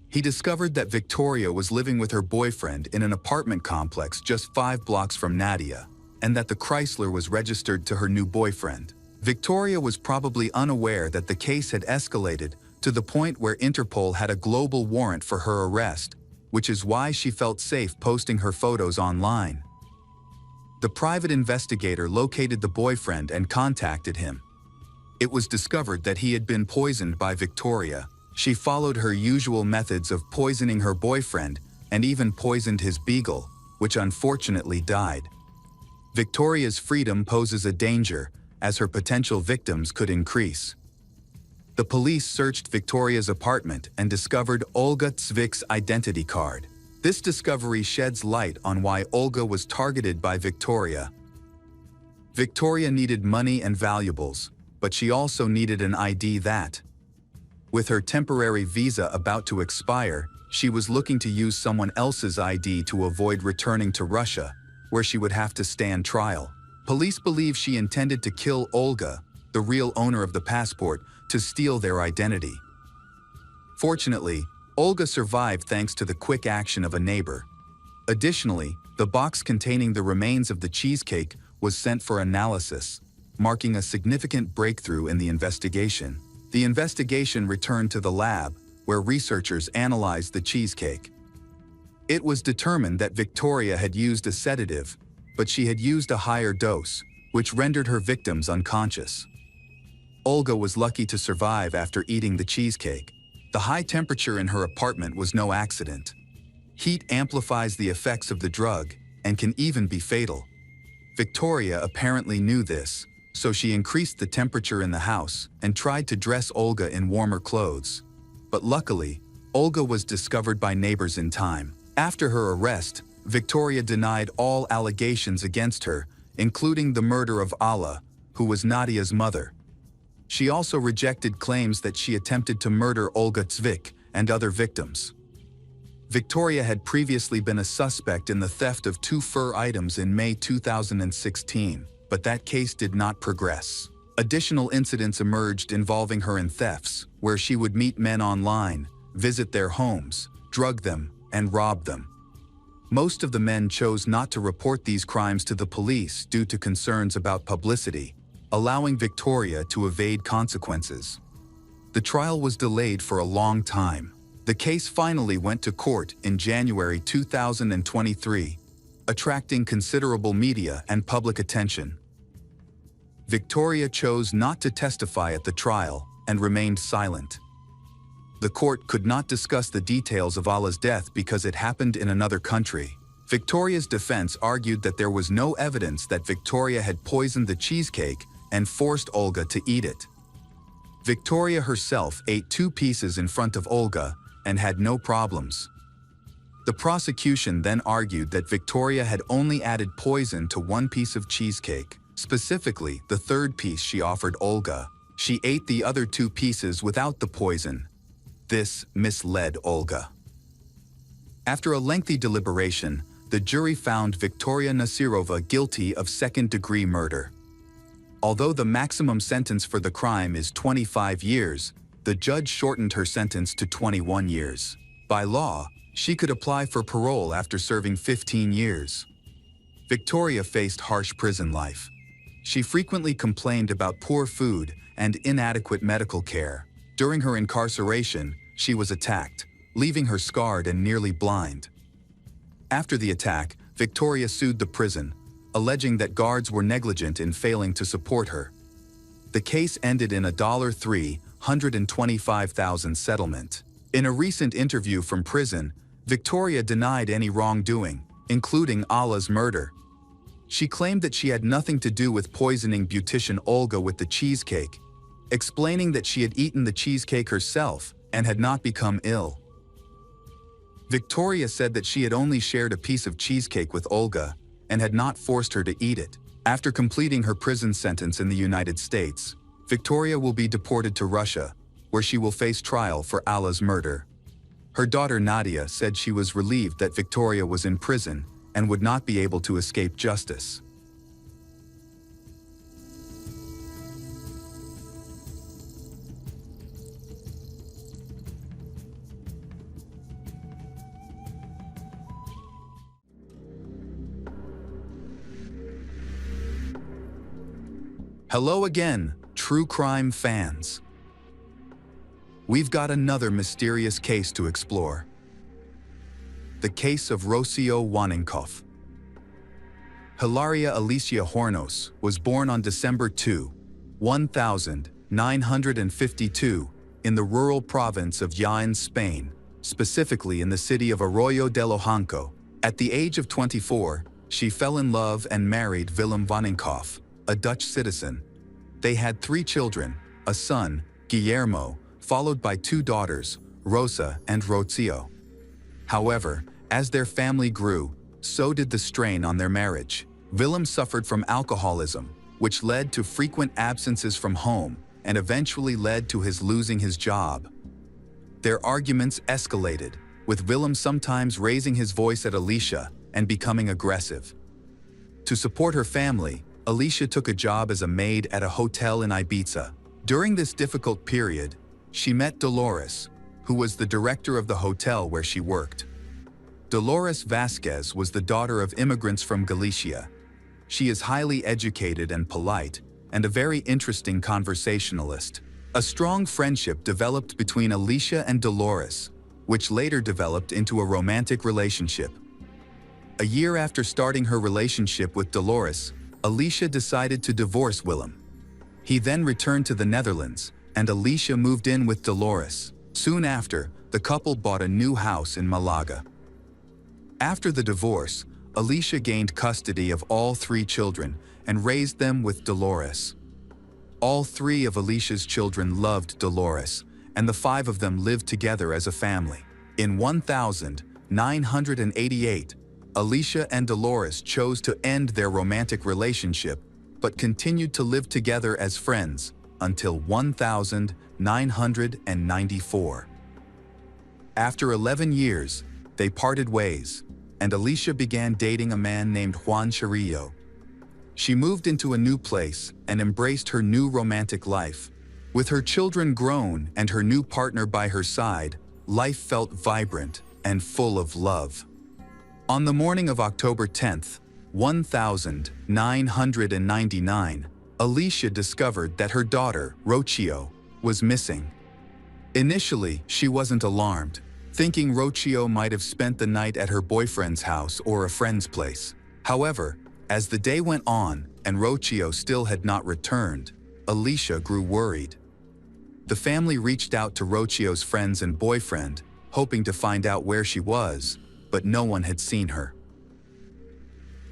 He discovered that Victoria was living with her boyfriend in an apartment complex just 5 blocks from Nadia, and that the Chrysler was registered to her new boyfriend. Victoria was probably unaware that the case had escalated to the point where Interpol had a global warrant for her arrest, which is why she felt safe posting her photos online. The private investigator located the boyfriend and contacted him. It was discovered that he had been poisoned by Victoria. She followed her usual methods of poisoning her boyfriend and even poisoned his beagle, which unfortunately died. Victoria's freedom poses a danger, as her potential victims could increase. The police searched Victoria's apartment and discovered Olga Tzvik's identity card. This discovery sheds light on why Olga was targeted by Victoria. Victoria needed money and valuables, but she also needed an ID that. With her temporary visa about to expire, she was looking to use someone else's ID to avoid returning to Russia, where she would have to stand trial. Police believe she intended to kill Olga, the real owner of the passport, to steal their identity. Fortunately, Olga survived thanks to the quick action of a neighbor. Additionally, the box containing the remains of the cheesecake was sent for analysis, marking a significant breakthrough in the investigation. The investigation returned to the lab, where researchers analyzed the cheesecake. It was determined that Victoria had used a sedative, but she had used a higher dose, which rendered her victims unconscious. Olga was lucky to survive after eating the cheesecake. The high temperature in her apartment was no accident. Heat amplifies the effects of the drug and can even be fatal. Victoria apparently knew this, so she increased the temperature in the house and tried to dress Olga in warmer clothes. But luckily, Olga was discovered by neighbors in time. After her arrest, Victoria denied all allegations against her, including the murder of Allah, who was Nadia's mother. She also rejected claims that she attempted to murder Olga Tzvik and other victims. Victoria had previously been a suspect in the theft of 2 fur items in May 2016, but that case did not progress. Additional incidents emerged involving her in thefts, where she would meet men online, visit their homes, drug them, and rob them. Most of the men chose not to report these crimes to the police due to concerns about publicity, allowing Victoria to evade consequences. The trial was delayed for a long time. The case finally went to court in January 2023, attracting considerable media and public attention. Victoria chose not to testify at the trial and remained silent. The court could not discuss the details of Allah's death because it happened in another country. Victoria's defense argued that there was no evidence that Victoria had poisoned the cheesecake and forced Olga to eat it. Victoria herself ate 2 pieces in front of Olga and had no problems. The prosecution then argued that Victoria had only added poison to 1 piece of cheesecake, specifically the 3rd piece she offered Olga. She ate the other 2 pieces without the poison. This misled Olga. After a lengthy deliberation, the jury found Victoria Nasirova guilty of 2nd-degree murder. Although the maximum sentence for the crime is 25 years, the judge shortened her sentence to 21 years. By law, she could apply for parole after serving 15 years. Victoria faced harsh prison life. She frequently complained about poor food and inadequate medical care. During her incarceration, she was attacked, leaving her scarred and nearly blind. After the attack, Victoria sued the prison, alleging that guards were negligent in failing to support her. The case ended in a $325,000 settlement. In a recent interview from prison, Victoria denied any wrongdoing, including Allah's murder. She claimed that she had nothing to do with poisoning beautician Olga with the cheesecake, explaining that she had eaten the cheesecake herself and had not become ill. Victoria said that she had only shared a piece of cheesecake with Olga and had not forced her to eat it. After completing her prison sentence in the United States, Victoria will be deported to Russia, where she will face trial for Allah's murder. Her daughter Nadia said she was relieved that Victoria was in prison and would not be able to escape justice. Hello again, true crime fans. We've got another mysterious case to explore. The case of Rocio Waninkoff. Hilaria Alicia Hornos was born on December 2, 1952, in the rural province of Jaén, Spain, specifically in the city of Arroyo de Lojanco. At the age of 24, she fell in love and married Willem Waninkoff, a Dutch citizen. They had 3 children, a son, Guillermo, followed by 2 daughters, Rosa and Rocio. However, as their family grew, so did the strain on their marriage. Willem suffered from alcoholism, which led to frequent absences from home and eventually led to his losing his job. Their arguments escalated, with Willem sometimes raising his voice at Alicia and becoming aggressive. To support her family, Alicia took a job as a maid at a hotel in Ibiza. During this difficult period, she met Dolores, who was the director of the hotel where she worked. Dolores Vasquez was the daughter of immigrants from Galicia. She is highly educated and polite, and a very interesting conversationalist. A strong friendship developed between Alicia and Dolores, which later developed into a romantic relationship. A year after starting her relationship with Dolores, Alicia decided to divorce Willem. He then returned to the Netherlands, and Alicia moved in with Dolores. Soon after, the couple bought a new house in Malaga. After the divorce, Alicia gained custody of all 3 children and raised them with Dolores. All 3 of Alicia's children loved Dolores, and the 5 of them lived together as a family. In 1988, Alicia and Dolores chose to end their romantic relationship, but continued to live together as friends until 1994. After 11 years, they parted ways, and Alicia began dating a man named Juan Charillo. She moved into a new place and embraced her new romantic life. With her children grown and her new partner by her side, life felt vibrant and full of love. On the morning of October 10th, 1999, Alicia discovered that her daughter, Rocio, was missing. Initially, she wasn't alarmed. thinking Rocio might have spent the night at her boyfriend's house or a friend's place. However, as the day went on and Rocio still had not returned, Alicia grew worried. The family reached out to Rocio's friends and boyfriend, hoping to find out where she was, but no one had seen her.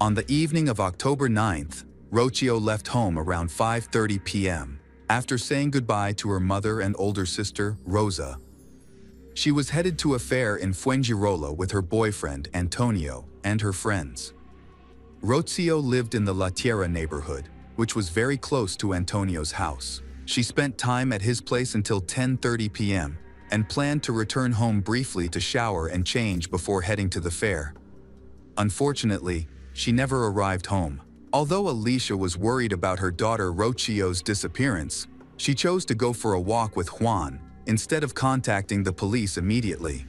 On the evening of October 9th, Rocio left home around 5:30 p.m. after saying goodbye to her mother and older sister, Rosa. She was headed to a fair in Fuengirola with her boyfriend, Antonio, and her friends. Rocio lived in the La Tierra neighborhood, which was very close to Antonio's house. She spent time at his place until 10:30 p.m. and planned to return home briefly to shower and change before heading to the fair. Unfortunately, she never arrived home. Although Alicia was worried about her daughter Rocio's disappearance, she chose to go for a walk with Juan instead of contacting the police immediately.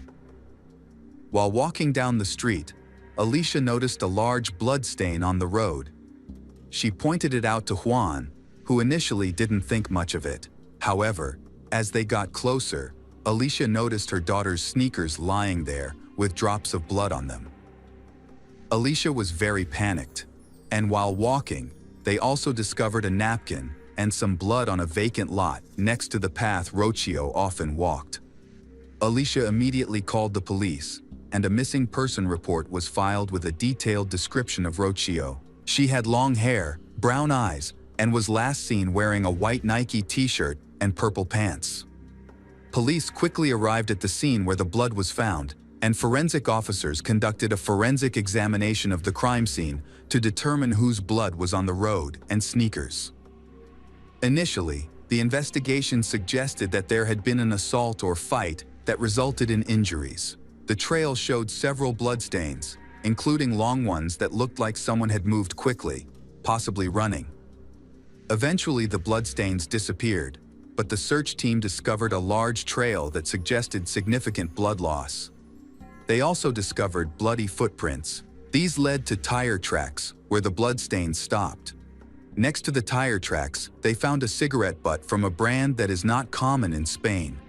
While walking down the street, Alicia noticed a large blood stain on the road. She pointed it out to Juan, who initially didn't think much of it. However, as they got closer, Alicia noticed her daughter's sneakers lying there with drops of blood on them. Alicia was very panicked, and while walking, they also discovered a napkin and some blood on a vacant lot next to the path Rocio often walked. Alicia immediately called the police, and a missing person report was filed with a detailed description of Rocio. She had long hair, brown eyes, and was last seen wearing a white Nike t-shirt and purple pants. Police quickly arrived at the scene where the blood was found, and forensic officers conducted a forensic examination of the crime scene to determine whose blood was on the road and sneakers. Initially, the investigation suggested that there had been an assault or fight that resulted in injuries. The trail showed several bloodstains, including long ones that looked like someone had moved quickly, possibly running. Eventually, the bloodstains disappeared, but the search team discovered a large trail that suggested significant blood loss. They also discovered bloody footprints. These led to tire tracks where the bloodstains stopped. Next to the tire tracks, they found a cigarette butt from a brand that is not common in Spain.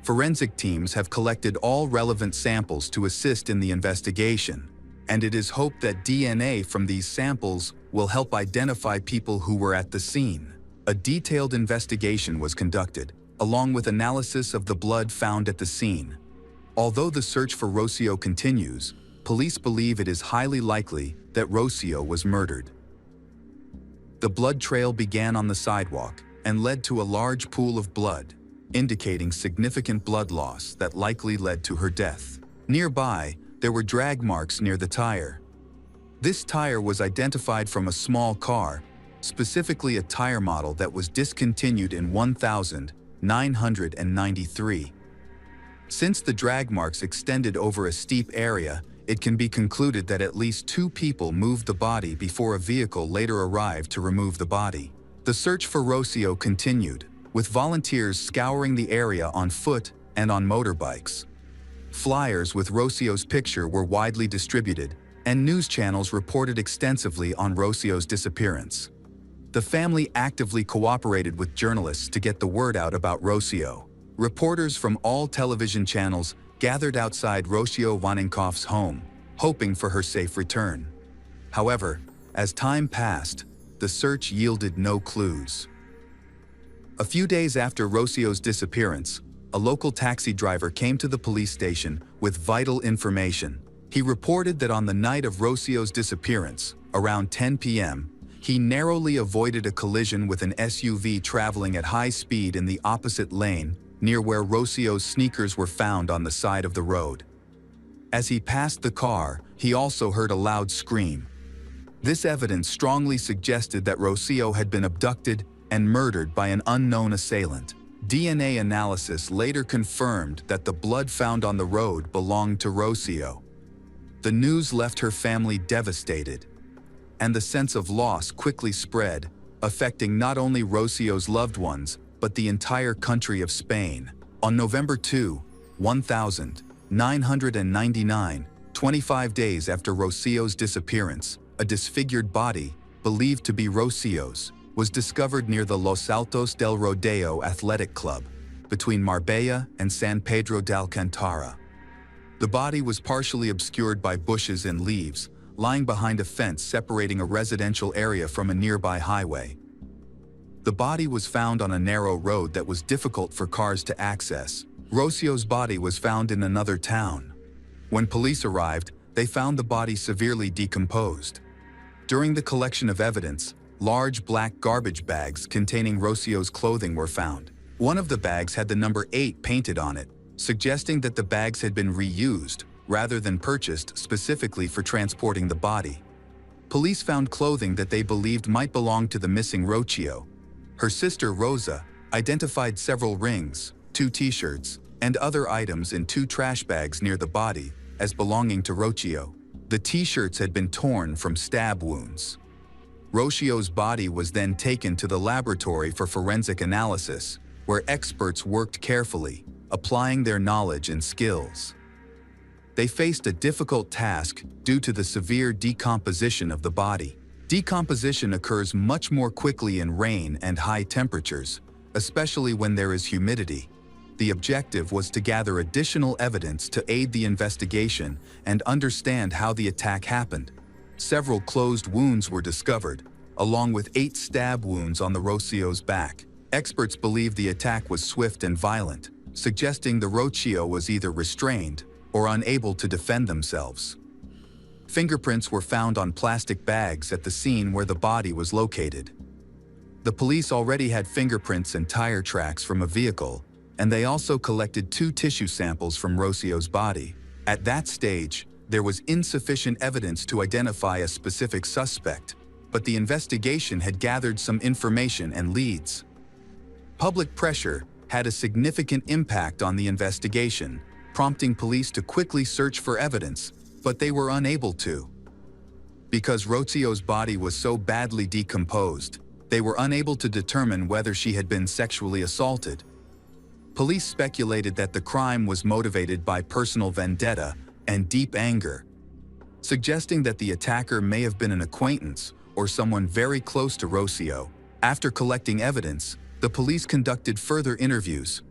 Forensic teams have collected all relevant samples to assist in the investigation, and it is hoped that DNA from these samples will help identify people who were at the scene. A detailed investigation was conducted, along with analysis of the blood found at the scene. Although the search for Rocio continues, police believe it is highly likely that Rocio was murdered. The blood trail began on the sidewalk and led to a large pool of blood, indicating significant blood loss that likely led to her death. Nearby, there were drag marks near the tire. This tire was identified from a small car, specifically a tire model that was discontinued in 1993. Since the drag marks extended over a steep area, it can be concluded that at least 2 people moved the body before a vehicle later arrived to remove the body. The search for Rocio continued, with volunteers scouring the area on foot and on motorbikes. Flyers with Rocio's picture were widely distributed, and news channels reported extensively on Rocio's disappearance. The family actively cooperated with journalists to get the word out about Rocio. Reporters from all television channels gathered outside Rocio Vaninkoff's home, hoping for her safe return. However, as time passed, the search yielded no clues. A few days after Rocio's disappearance, a local taxi driver came to the police station with vital information. He reported that on the night of Rocio's disappearance, around 10 p.m., he narrowly avoided a collision with an SUV traveling at high speed in the opposite lane, near where Rocio's sneakers were found on the side of the road. As he passed the car, he also heard a loud scream. This evidence strongly suggested that Rocio had been abducted and murdered by an unknown assailant. DNA analysis later confirmed that the blood found on the road belonged to Rocio. The news left her family devastated, and the sense of loss quickly spread, affecting not only Rocio's loved ones, but the entire country of Spain. On November 2, 1999, 25 days after Rocio's disappearance, a disfigured body, believed to be Rocio's, was discovered near the Los Altos del Rodeo Athletic Club, between Marbella and San Pedro de Alcantara. The body was partially obscured by bushes and leaves, lying behind a fence separating a residential area from a nearby highway. The body was found on a narrow road that was difficult for cars to access. Rocio's body was found in another town. When police arrived, they found the body severely decomposed. During the collection of evidence, large black garbage bags containing Rocio's clothing were found. One of the bags had the number 8 painted on it, suggesting that the bags had been reused rather than purchased specifically for transporting the body. Police found clothing that they believed might belong to the missing Rocio. Her sister Rosa identified several rings, 2 t-shirts, and other items in 2 trash bags near the body as belonging to Rocio. The t-shirts had been torn from stab wounds. Rocio's body was then taken to the laboratory for forensic analysis, where experts worked carefully, applying their knowledge and skills. They faced a difficult task due to the severe decomposition of the body. Decomposition occurs much more quickly in rain and high temperatures, especially when there is humidity. The objective was to gather additional evidence to aid the investigation and understand how the attack happened. Several closed wounds were discovered, along with 8 stab wounds on the Rocio's back. Experts believe the attack was swift and violent, suggesting the Rocio was either restrained or unable to defend themselves. Fingerprints were found on plastic bags at the scene where the body was located. The police already had fingerprints and tire tracks from a vehicle, and they also collected 2 tissue samples from Rocio's body. At that stage, there was insufficient evidence to identify a specific suspect, but the investigation had gathered some information and leads. Public pressure had a significant impact on the investigation, prompting police to quickly search for evidence, but they were unable to. Because Rocio's body was so badly decomposed, they were unable to determine whether she had been sexually assaulted. Police speculated that the crime was motivated by personal vendetta and deep anger, suggesting that the attacker may have been an acquaintance or someone very close to Rocio. After collecting evidence, the police conducted further interviews.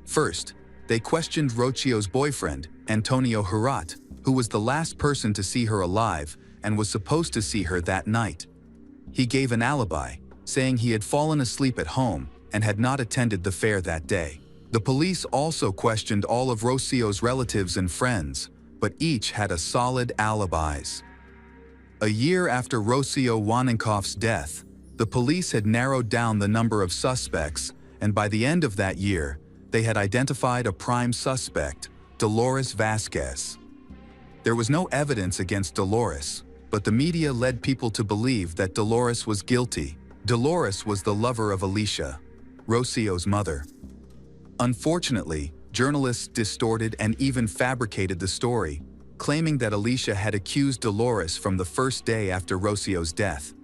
First, they questioned Rocio's boyfriend, Antonio Hurat, who was the last person to see her alive and was supposed to see her that night. He gave an alibi, saying he had fallen asleep at home and had not attended the fair that day. The police also questioned all of Rocio's relatives and friends, but each had a solid alibis. A year after Rocio Wanenkoff's death, the police had narrowed down the number of suspects, and by the end of that year, they had identified a prime suspect, Dolores Vasquez. There was no evidence against Dolores, but the media led people to believe that Dolores was guilty. Dolores was the lover of Alicia, Rocio's mother. Unfortunately, journalists distorted and even fabricated the story, claiming that Alicia had accused Dolores from the first day after Rocio's death.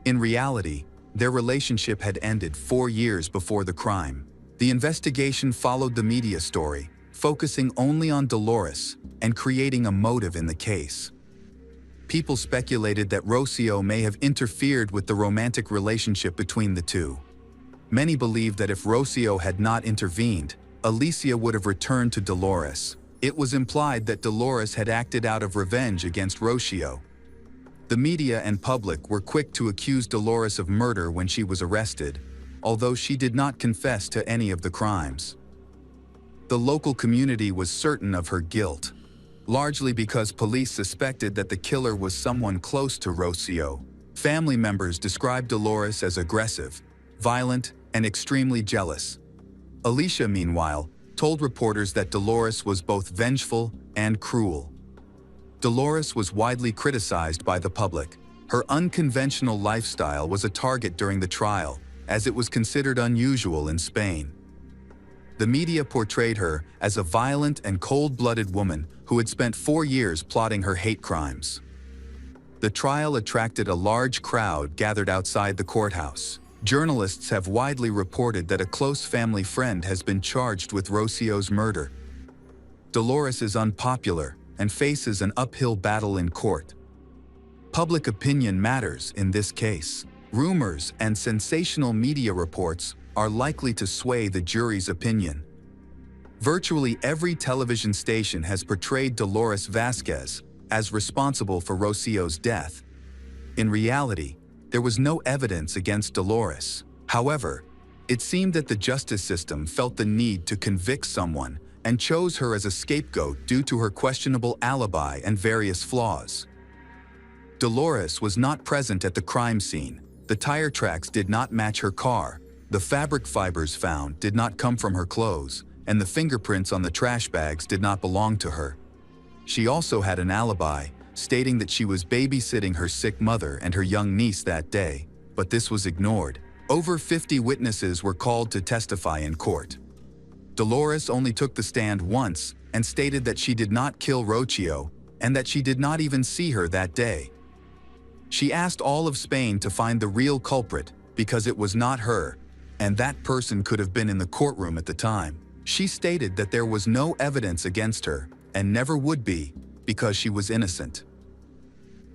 In reality, their relationship had ended 4 years before the crime. The investigation followed the media story, focusing only on Dolores and creating a motive in the case. People speculated that Rocio may have interfered with the romantic relationship between the two. Many believed that if Rocio had not intervened, Alicia would have returned to Dolores. It was implied that Dolores had acted out of revenge against Rocio. The media and public were quick to accuse Dolores of murder when she was arrested, although she did not confess to any of the crimes. The local community was certain of her guilt, largely because police suspected that the killer was someone close to Rocio. Family members described Dolores as aggressive, violent, and extremely jealous. Alicia, meanwhile, told reporters that Dolores was both vengeful and cruel. Dolores was widely criticized by the public. Her unconventional lifestyle was a target during the trial, as it was considered unusual in Spain. The media portrayed her as a violent and cold-blooded woman who had spent 4 years plotting her hate crimes. The trial attracted a large crowd gathered outside the courthouse. Journalists have widely reported that a close family friend has been charged with Rocio's murder. Dolores is unpopular and faces an uphill battle in court. Public opinion matters in this case. Rumors and sensational media reports are likely to sway the jury's opinion. Virtually every television station has portrayed Dolores Vasquez as responsible for Rocio's death. In reality, there was no evidence against Dolores. However, it seemed that the justice system felt the need to convict someone and chose her as a scapegoat due to her questionable alibi and various flaws. Dolores was not present at the crime scene. The tire tracks did not match her car, the fabric fibers found did not come from her clothes, and the fingerprints on the trash bags did not belong to her. She also had an alibi, stating that she was babysitting her sick mother and her young niece that day, but this was ignored. Over 50 witnesses were called to testify in court. Dolores only took the stand once and stated that she did not kill Rocio and that she did not even see her that day. She asked all of Spain to find the real culprit because it was not her, and that person could have been in the courtroom at the time. She stated that there was no evidence against her and never would be because she was innocent.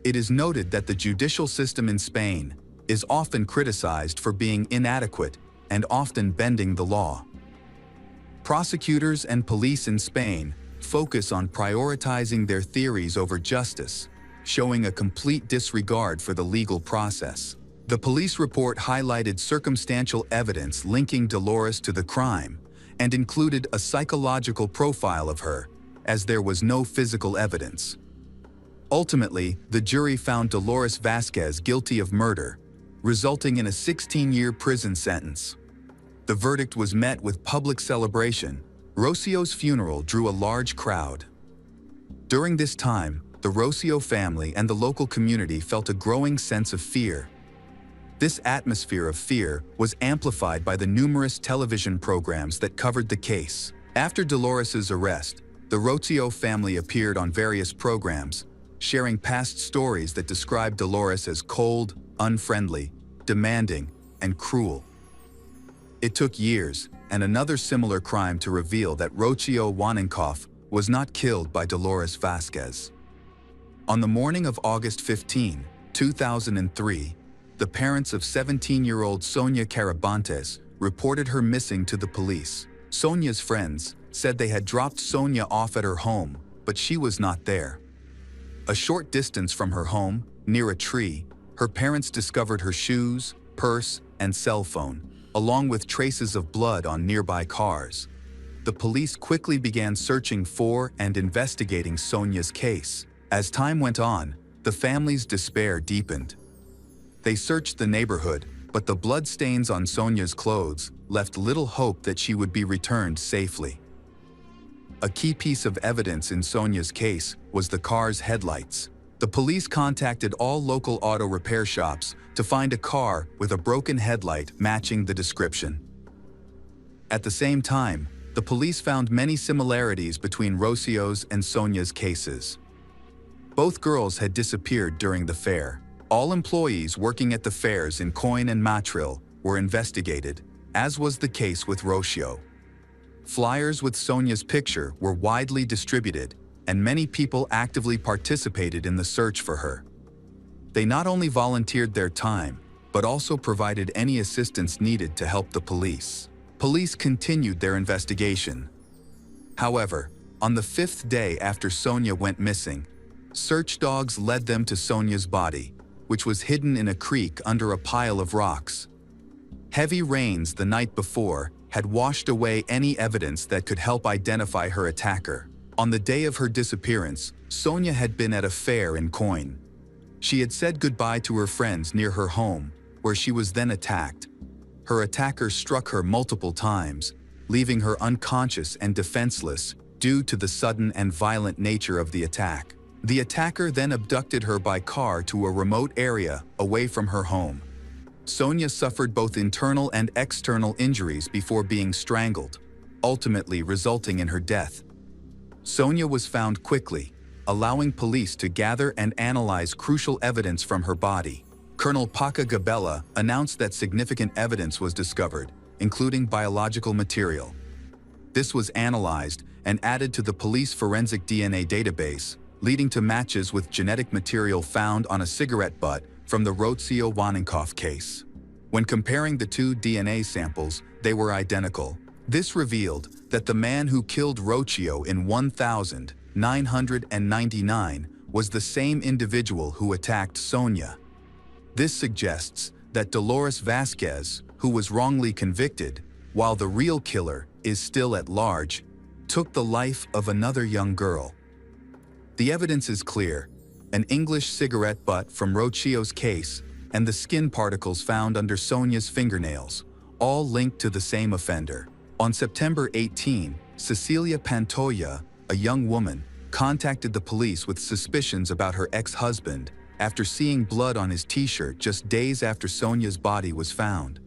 It is noted that the judicial system in Spain is often criticized for being inadequate and often bending the law. Prosecutors and police in Spain focus on prioritizing their theories over justice, showing a complete disregard for the legal process. The police report highlighted circumstantial evidence linking Dolores to the crime and included a psychological profile of her, as there was no physical evidence. Ultimately, the jury found Dolores Vasquez guilty of murder, resulting in a 16-year prison sentence. The verdict was met with public celebration. Rocio's funeral drew a large crowd. During this time, the Rocio family and the local community felt a growing sense of fear. This atmosphere of fear was amplified by the numerous television programs that covered the case. After Dolores's arrest, the Rocio family appeared on various programs, sharing past stories that described Dolores as cold, unfriendly, demanding, and cruel. It took years and another similar crime to reveal that Rocio Waninkoff was not killed by Dolores Vasquez. On the morning of August 15, 2003, the parents of 17-year-old Sonia Carabantes reported her missing to the police. Sonia's friends said they had dropped Sonia off at her home, but she was not there. A short distance from her home, near a tree, her parents discovered her shoes, purse, and cell phone, along with traces of blood on nearby cars. The police quickly began searching for and investigating Sonia's case. As time went on, the family's despair deepened. They searched the neighborhood, but the bloodstains on Sonia's clothes left little hope that she would be returned safely. A key piece of evidence in Sonia's case was the car's headlights. The police contacted all local auto repair shops to find a car with a broken headlight matching the description. At the same time, the police found many similarities between Rocio's and Sonia's cases. Both girls had disappeared during the fair. All employees working at the fairs in Coin and Matril were investigated, as was the case with Rocio. Flyers with Sonia's picture were widely distributed, and many people actively participated in the search for her. They not only volunteered their time, but also provided any assistance needed to help the police. Police continued their investigation. However, on the fifth day after Sonia went missing, search dogs led them to Sonia's body, which was hidden in a creek under a pile of rocks. Heavy rains the night before had washed away any evidence that could help identify her attacker. On the day of her disappearance, Sonia had been at a fair in Coin. She had said goodbye to her friends near her home, where she was then attacked. Her attacker struck her multiple times, leaving her unconscious and defenseless due to the sudden and violent nature of the attack. The attacker then abducted her by car to a remote area away from her home. Sonia suffered both internal and external injuries before being strangled, ultimately resulting in her death. Sonia was found quickly, allowing police to gather and analyze crucial evidence from her body. Colonel Paca Gabella announced that significant evidence was discovered, including biological material. This was analyzed and added to the police forensic DNA database, leading to matches with genetic material found on a cigarette butt from the Rocio Waninkoff case. When comparing the two DNA samples, they were identical, This revealed that the man who killed Rocio in 1999 was the same individual who attacked Sonia. This suggests that Dolores Vasquez, who was wrongly convicted, while the real killer is still at large, took the life of another young girl. The evidence is clear: an English cigarette butt from Rocio's case and the skin particles found under Sonia's fingernails, all linked to the same offender. On September 18, Cecilia Pantoja, a young woman, contacted the police with suspicions about her ex-husband after seeing blood on his t-shirt just days after Sonia's body was found.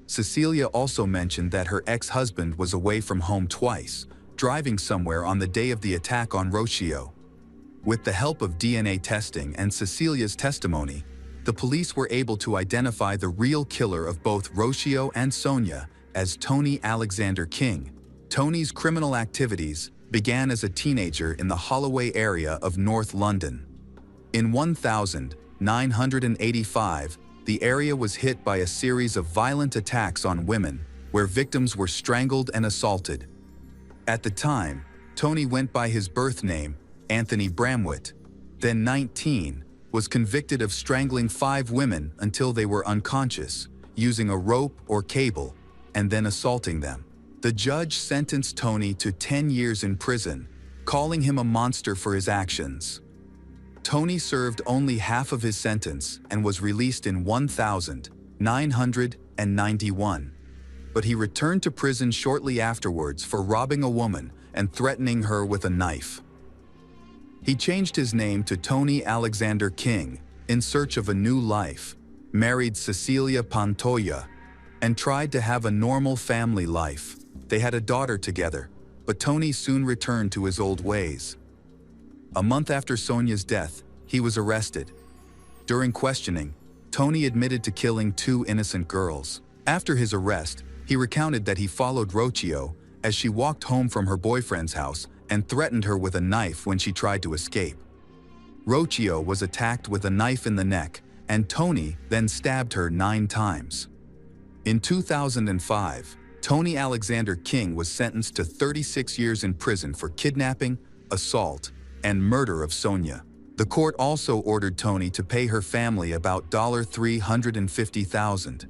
Cecilia also mentioned that her ex-husband was away from home twice, driving somewhere on the day of the attack on Rocio. With the help of DNA testing and Cecilia's testimony, the police were able to identify the real killer of both Rocio and Sonia as Tony Alexander King. Tony's criminal activities began as a teenager in the Holloway area of North London. In 1985, the area was hit by a series of violent attacks on women, where victims were strangled and assaulted. At the time, Tony went by his birth name, Anthony Bramwit, then 19, was convicted of strangling 5 women until they were unconscious, using a rope or cable, and then assaulting them. The judge sentenced Tony to 10 years in prison, calling him a monster for his actions. Tony served only half of his sentence and was released in 1991. But he returned to prison shortly afterwards for robbing a woman and threatening her with a knife. He changed his name to Tony Alexander King in search of a new life, married Cecilia Pantoja, and tried to have a normal family life. They had a daughter together, but Tony soon returned to his old ways. A month after Sonia's death, he was arrested. During questioning, Tony admitted to killing 2 innocent girls. After his arrest, he recounted that he followed Rocio as she walked home from her boyfriend's house and threatened her with a knife when she tried to escape. Rocio was attacked with a knife in the neck, and Tony then stabbed her 9 times. In 2005, Tony Alexander King was sentenced to 36 years in prison for kidnapping, assault, and murder of Sonia. The court also ordered Tony to pay her family about $350,000.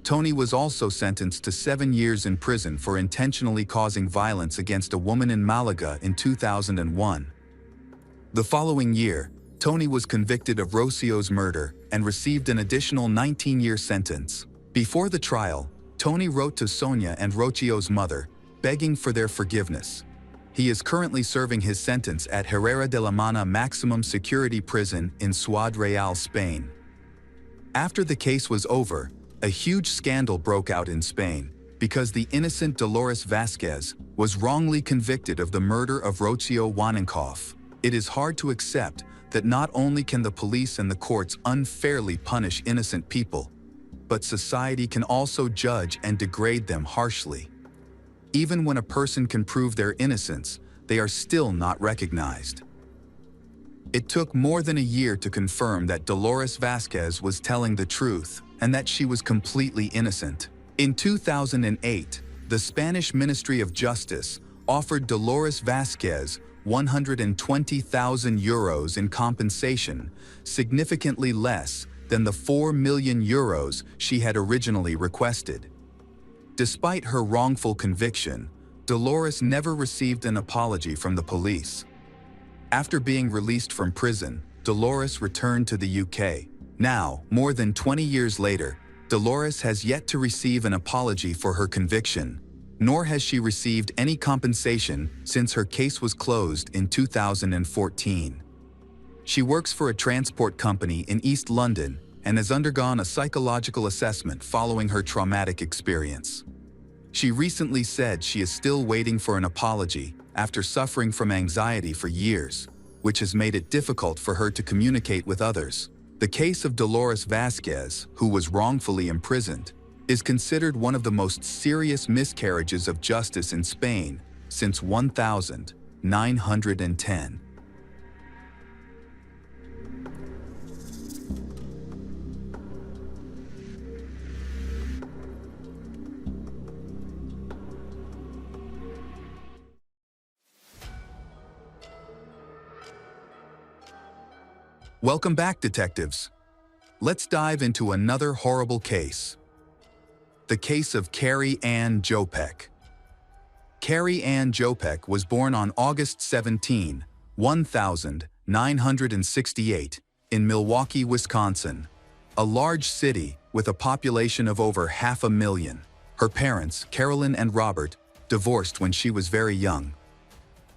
Tony was also sentenced to 7 years in prison for intentionally causing violence against a woman in Malaga in 2001. The following year, Tony was convicted of Rocio's murder and received an additional 19-year sentence. Before the trial, Tony wrote to Sonia and Rocio's mother, begging for their forgiveness. He is currently serving his sentence at Herrera de la Mana Maximum Security Prison in Ciudad Real, Spain. After the case was over, a huge scandal broke out in Spain because the innocent Dolores Vasquez was wrongly convicted of the murder of Rocio Waninkoff. It is hard to accept that not only can the police and the courts unfairly punish innocent people, but society can also judge and degrade them harshly. Even when a person can prove their innocence, they are still not recognized. It took more than a year to confirm that Dolores Vasquez was telling the truth and that she was completely innocent. In 2008, the Spanish Ministry of Justice offered Dolores Vasquez 120,000 euros in compensation, significantly less than the 4 million euros she had originally requested. Despite her wrongful conviction, Dolores never received an apology from the police. After being released from prison, Dolores returned to the UK. Now, more than 20 years later, Dolores has yet to receive an apology for her conviction, nor has she received any compensation since her case was closed in 2014. She works for a transport company in East London and has undergone a psychological assessment following her traumatic experience. She recently said she is still waiting for an apology after suffering from anxiety for years, which has made it difficult for her to communicate with others. The case of Dolores Vasquez, who was wrongfully imprisoned, is considered one of the most serious miscarriages of justice in Spain since 1910. Welcome back, detectives. Let's dive into another horrible case. The case of Carrie Ann Jopek. Carrie Ann Jopek was born on August 17, 1968, in Milwaukee, Wisconsin, a large city with a population of over 500,000. Her parents, Carolyn and Robert, divorced when she was very young.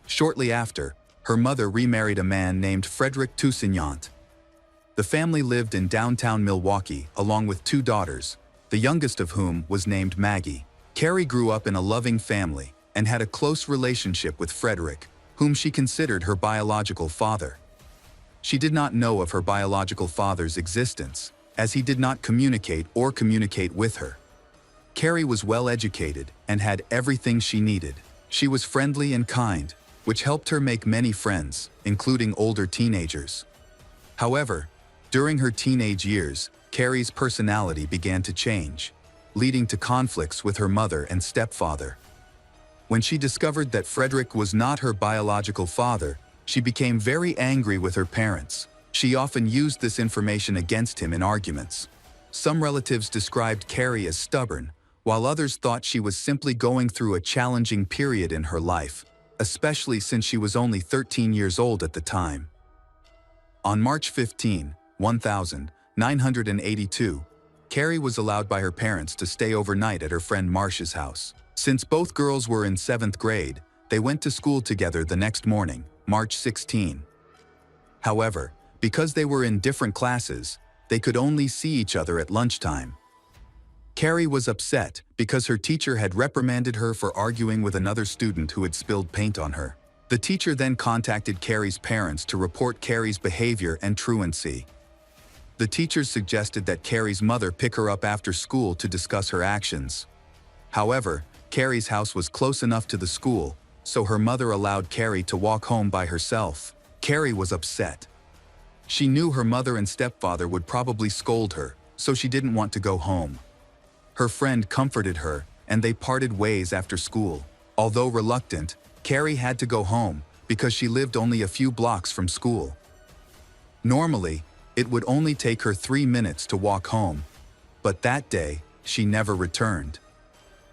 Shortly after, her mother remarried a man named Frederick Toussaint. The family lived in downtown Milwaukee along with 2 daughters, the youngest of whom was named Maggie. Carrie grew up in a loving family and had a close relationship with Frederick, whom she considered her biological father. She did not know of her biological father's existence, as he did not communicate with her. Carrie was well educated and had everything she needed. She was friendly and kind, which helped her make many friends, including older teenagers. However, during her teenage years, Carrie's personality began to change, leading to conflicts with her mother and stepfather. When she discovered that Frederick was not her biological father, she became very angry with her parents. She often used this information against him in arguments. Some relatives described Carrie as stubborn, while others thought she was simply going through a challenging period in her life, especially since she was only 13 years old at the time. On March 15, 1982, Carrie was allowed by her parents to stay overnight at her friend Marcia's house. Since both girls were in 7th grade, they went to school together the next morning, March 16. However, because they were in different classes, they could only see each other at lunchtime. Carrie was upset because her teacher had reprimanded her for arguing with another student who had spilled paint on her. The teacher then contacted Carrie's parents to report Carrie's behavior and truancy. The teachers suggested that Carrie's mother pick her up after school to discuss her actions. However, Carrie's house was close enough to the school, so her mother allowed Carrie to walk home by herself. Carrie was upset. She knew her mother and stepfather would probably scold her, so she didn't want to go home. Her friend comforted her, and they parted ways after school. Although reluctant, Carrie had to go home because she lived only a few blocks from school. Normally, it would only take her 3 minutes to walk home, but that day, she never returned.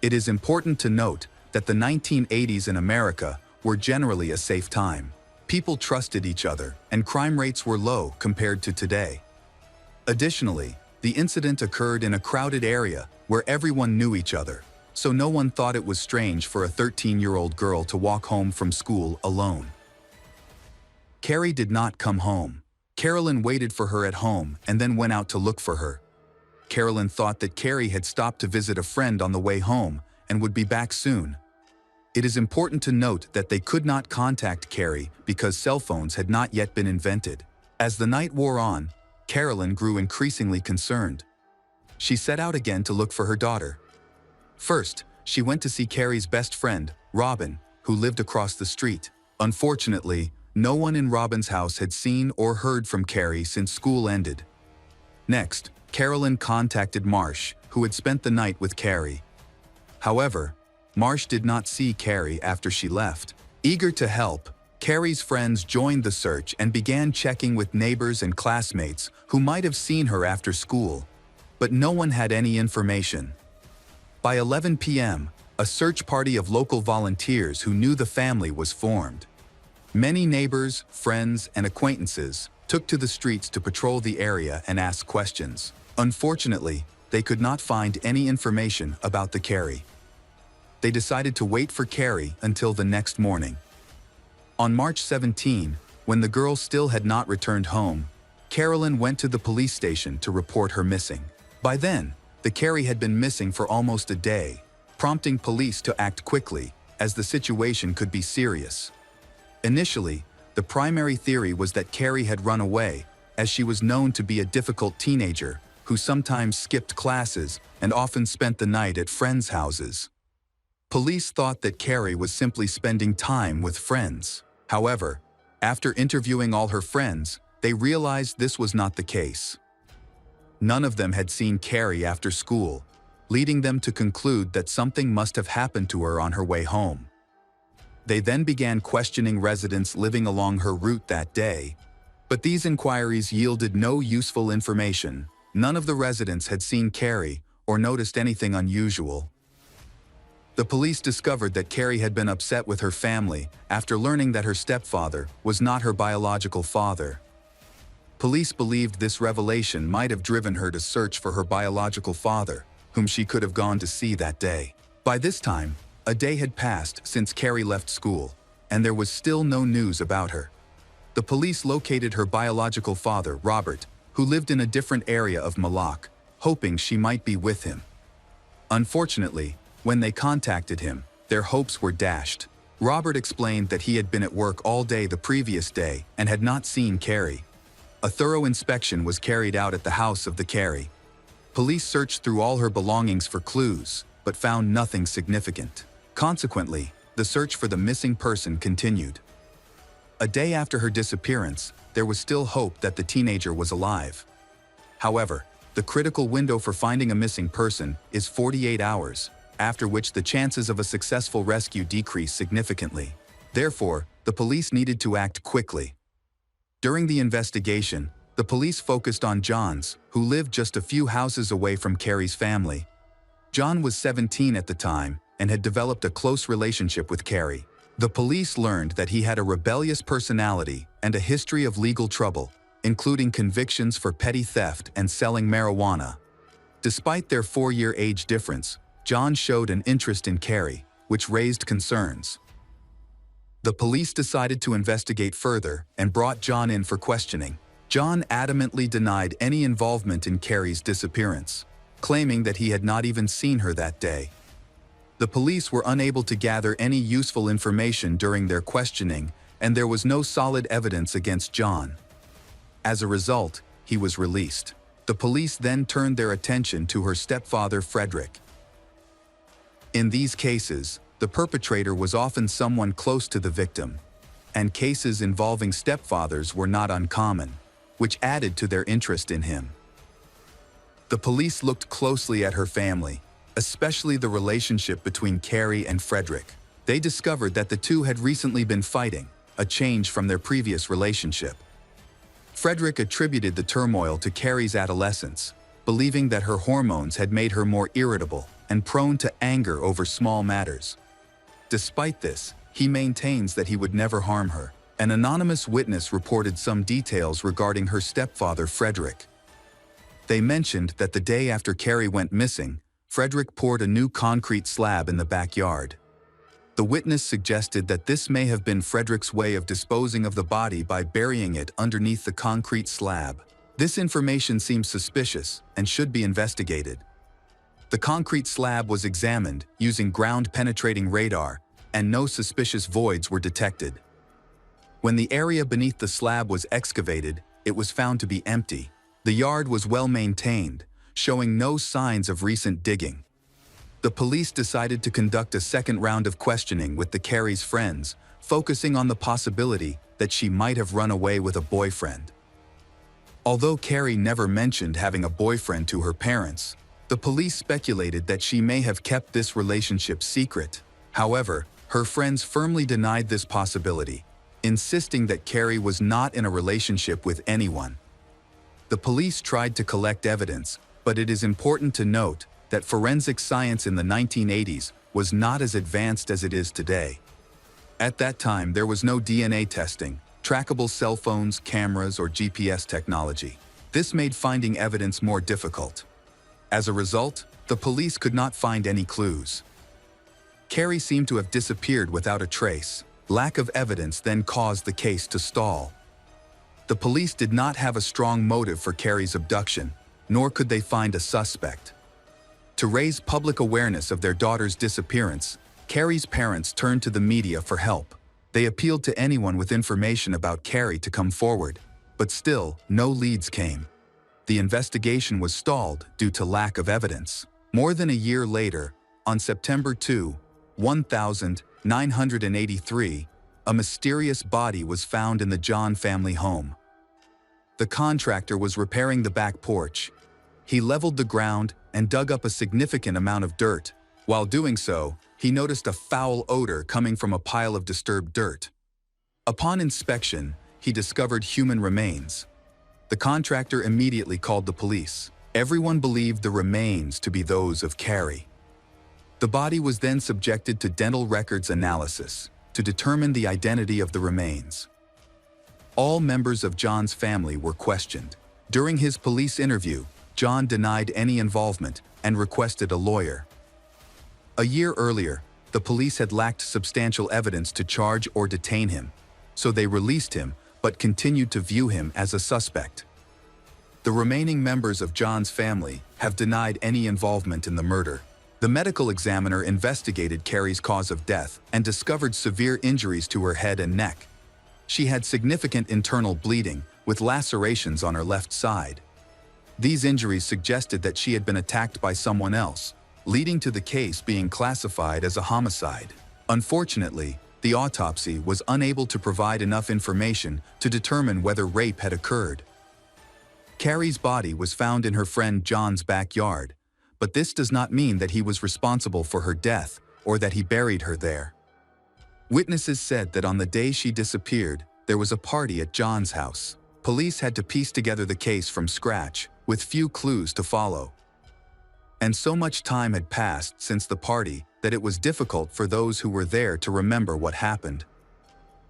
It is important to note that the 1980s in America were generally a safe time. People trusted each other, and crime rates were low compared to today. Additionally, the incident occurred in a crowded area where everyone knew each other, so no one thought it was strange for a 13-year-old girl to walk home from school alone. Carrie did not come home. Carolyn waited for her at home and then went out to look for her. Carolyn thought that Carrie had stopped to visit a friend on the way home and would be back soon. It is important to note that they could not contact Carrie because cell phones had not yet been invented. As the night wore on, Carolyn grew increasingly concerned. She set out again to look for her daughter. First, she went to see Carrie's best friend, Robin, who lived across the street. Unfortunately, no one in Robin's house had seen or heard from Carrie since school ended. Next, Carolyn contacted Marsh, who had spent the night with Carrie. However, Marsh did not see Carrie after she left. Eager to help, Carrie's friends joined the search and began checking with neighbors and classmates who might have seen her after school, but no one had any information. By 11 p.m., a search party of local volunteers who knew the family was formed. Many neighbors, friends, and acquaintances took to the streets to patrol the area and ask questions. Unfortunately, they could not find any information about the Carrie. They decided to wait for Carrie until the next morning. On March 17, when the girl still had not returned home, Carolyn went to the police station to report her missing. By then, the Carrie had been missing for almost a day, prompting police to act quickly, as the situation could be serious. Initially, the primary theory was that Carrie had run away, as she was known to be a difficult teenager who sometimes skipped classes and often spent the night at friends' houses. Police thought that Carrie was simply spending time with friends. However, after interviewing all her friends, they realized this was not the case. None of them had seen Carrie after school, leading them to conclude that something must have happened to her on her way home. They then began questioning residents living along her route that day, But these inquiries yielded no useful information. None of the residents had seen Carrie or noticed anything unusual. The police discovered that Carrie had been upset with her family after learning that her stepfather was not her biological father. Police believed this revelation might have driven her to search for her biological father, whom she could have gone to see that day. By this time, a day had passed since Carrie left school, and there was still no news about her. The police located her biological father, Robert, who lived in a different area of Malak, hoping she might be with him. Unfortunately, when they contacted him, their hopes were dashed. Robert explained that he had been at work all day the previous day and had not seen Carrie. A thorough inspection was carried out at the house of the Carrie. Police searched through all her belongings for clues, but found nothing significant. Consequently, the search for the missing person continued. A day after her disappearance, there was still hope that the teenager was alive. However, the critical window for finding a missing person is 48 hours, after which the chances of a successful rescue decrease significantly. Therefore, the police needed to act quickly. During the investigation, the police focused on Johns, who lived just a few houses away from Carrie's family. John was 17 at the time and had developed a close relationship with Carrie. The police learned that he had a rebellious personality and a history of legal trouble, including convictions for petty theft and selling marijuana. Despite their 4-year age difference, John showed an interest in Carrie, which raised concerns. The police decided to investigate further and brought John in for questioning. John adamantly denied any involvement in Carrie's disappearance, claiming that he had not even seen her that day. The police were unable to gather any useful information during their questioning, and there was no solid evidence against John. As a result, he was released. The police then turned their attention to her stepfather, Frederick. In these cases, the perpetrator was often someone close to the victim, and cases involving stepfathers were not uncommon, which added to their interest in him. The police looked closely at her family, especially the relationship between Carrie and Frederick. They discovered that the two had recently been fighting, a change from their previous relationship. Frederick attributed the turmoil to Carrie's adolescence, believing that her hormones had made her more irritable and prone to anger over small matters. Despite this, he maintains that he would never harm her. An anonymous witness reported some details regarding her stepfather, Frederick. They mentioned that the day after Carrie went missing, Frederick poured a new concrete slab in the backyard. The witness suggested that this may have been Frederick's way of disposing of the body by burying it underneath the concrete slab. This information seems suspicious and should be investigated. The concrete slab was examined using ground-penetrating radar, and no suspicious voids were detected. When the area beneath the slab was excavated, it was found to be empty. The yard was well maintained, showing no signs of recent digging. The police decided to conduct a second round of questioning with the Carrie's friends, focusing on the possibility that she might have run away with a boyfriend. Although Carrie never mentioned having a boyfriend to her parents, the police speculated that she may have kept this relationship secret. However, her friends firmly denied this possibility, insisting that Carrie was not in a relationship with anyone. The police tried to collect evidence, but it is important to note that forensic science in the 1980s was not as advanced as it is today. At that time, there was no DNA testing, trackable cell phones, cameras, or GPS technology. This made finding evidence more difficult. As a result, the police could not find any clues. Carrie seemed to have disappeared without a trace. Lack of evidence then caused the case to stall. The police did not have a strong motive for Carrie's abduction, nor could they find a suspect. To raise public awareness of their daughter's disappearance, Carrie's parents turned to the media for help. They appealed to anyone with information about Carrie to come forward, but still, no leads came. The investigation was stalled due to lack of evidence. More than a year later, on September 2, 1983, a mysterious body was found in the John family home. The contractor was repairing the back porch. He leveled the ground and dug up a significant amount of dirt. While doing so, he noticed a foul odor coming from a pile of disturbed dirt. Upon inspection, he discovered human remains. The contractor immediately called the police. Everyone believed the remains to be those of Carrie. The body was then subjected to dental records analysis to determine the identity of the remains. All members of John's family were questioned. During his police interview, John denied any involvement and requested a lawyer. A year earlier, the police had lacked substantial evidence to charge or detain him, so they released him but continued to view him as a suspect. The remaining members of John's family have denied any involvement in the murder. The medical examiner investigated Carrie's cause of death and discovered severe injuries to her head and neck. She had significant internal bleeding, with lacerations on her left side. These injuries suggested that she had been attacked by someone else, leading to the case being classified as a homicide. Unfortunately, the autopsy was unable to provide enough information to determine whether rape had occurred. Carrie's body was found in her friend John's backyard, but this does not mean that he was responsible for her death or that he buried her there. Witnesses said that on the day she disappeared, there was a party at John's house. Police had to piece together the case from scratch, with few clues to follow. And so much time had passed since the party that it was difficult for those who were there to remember what happened.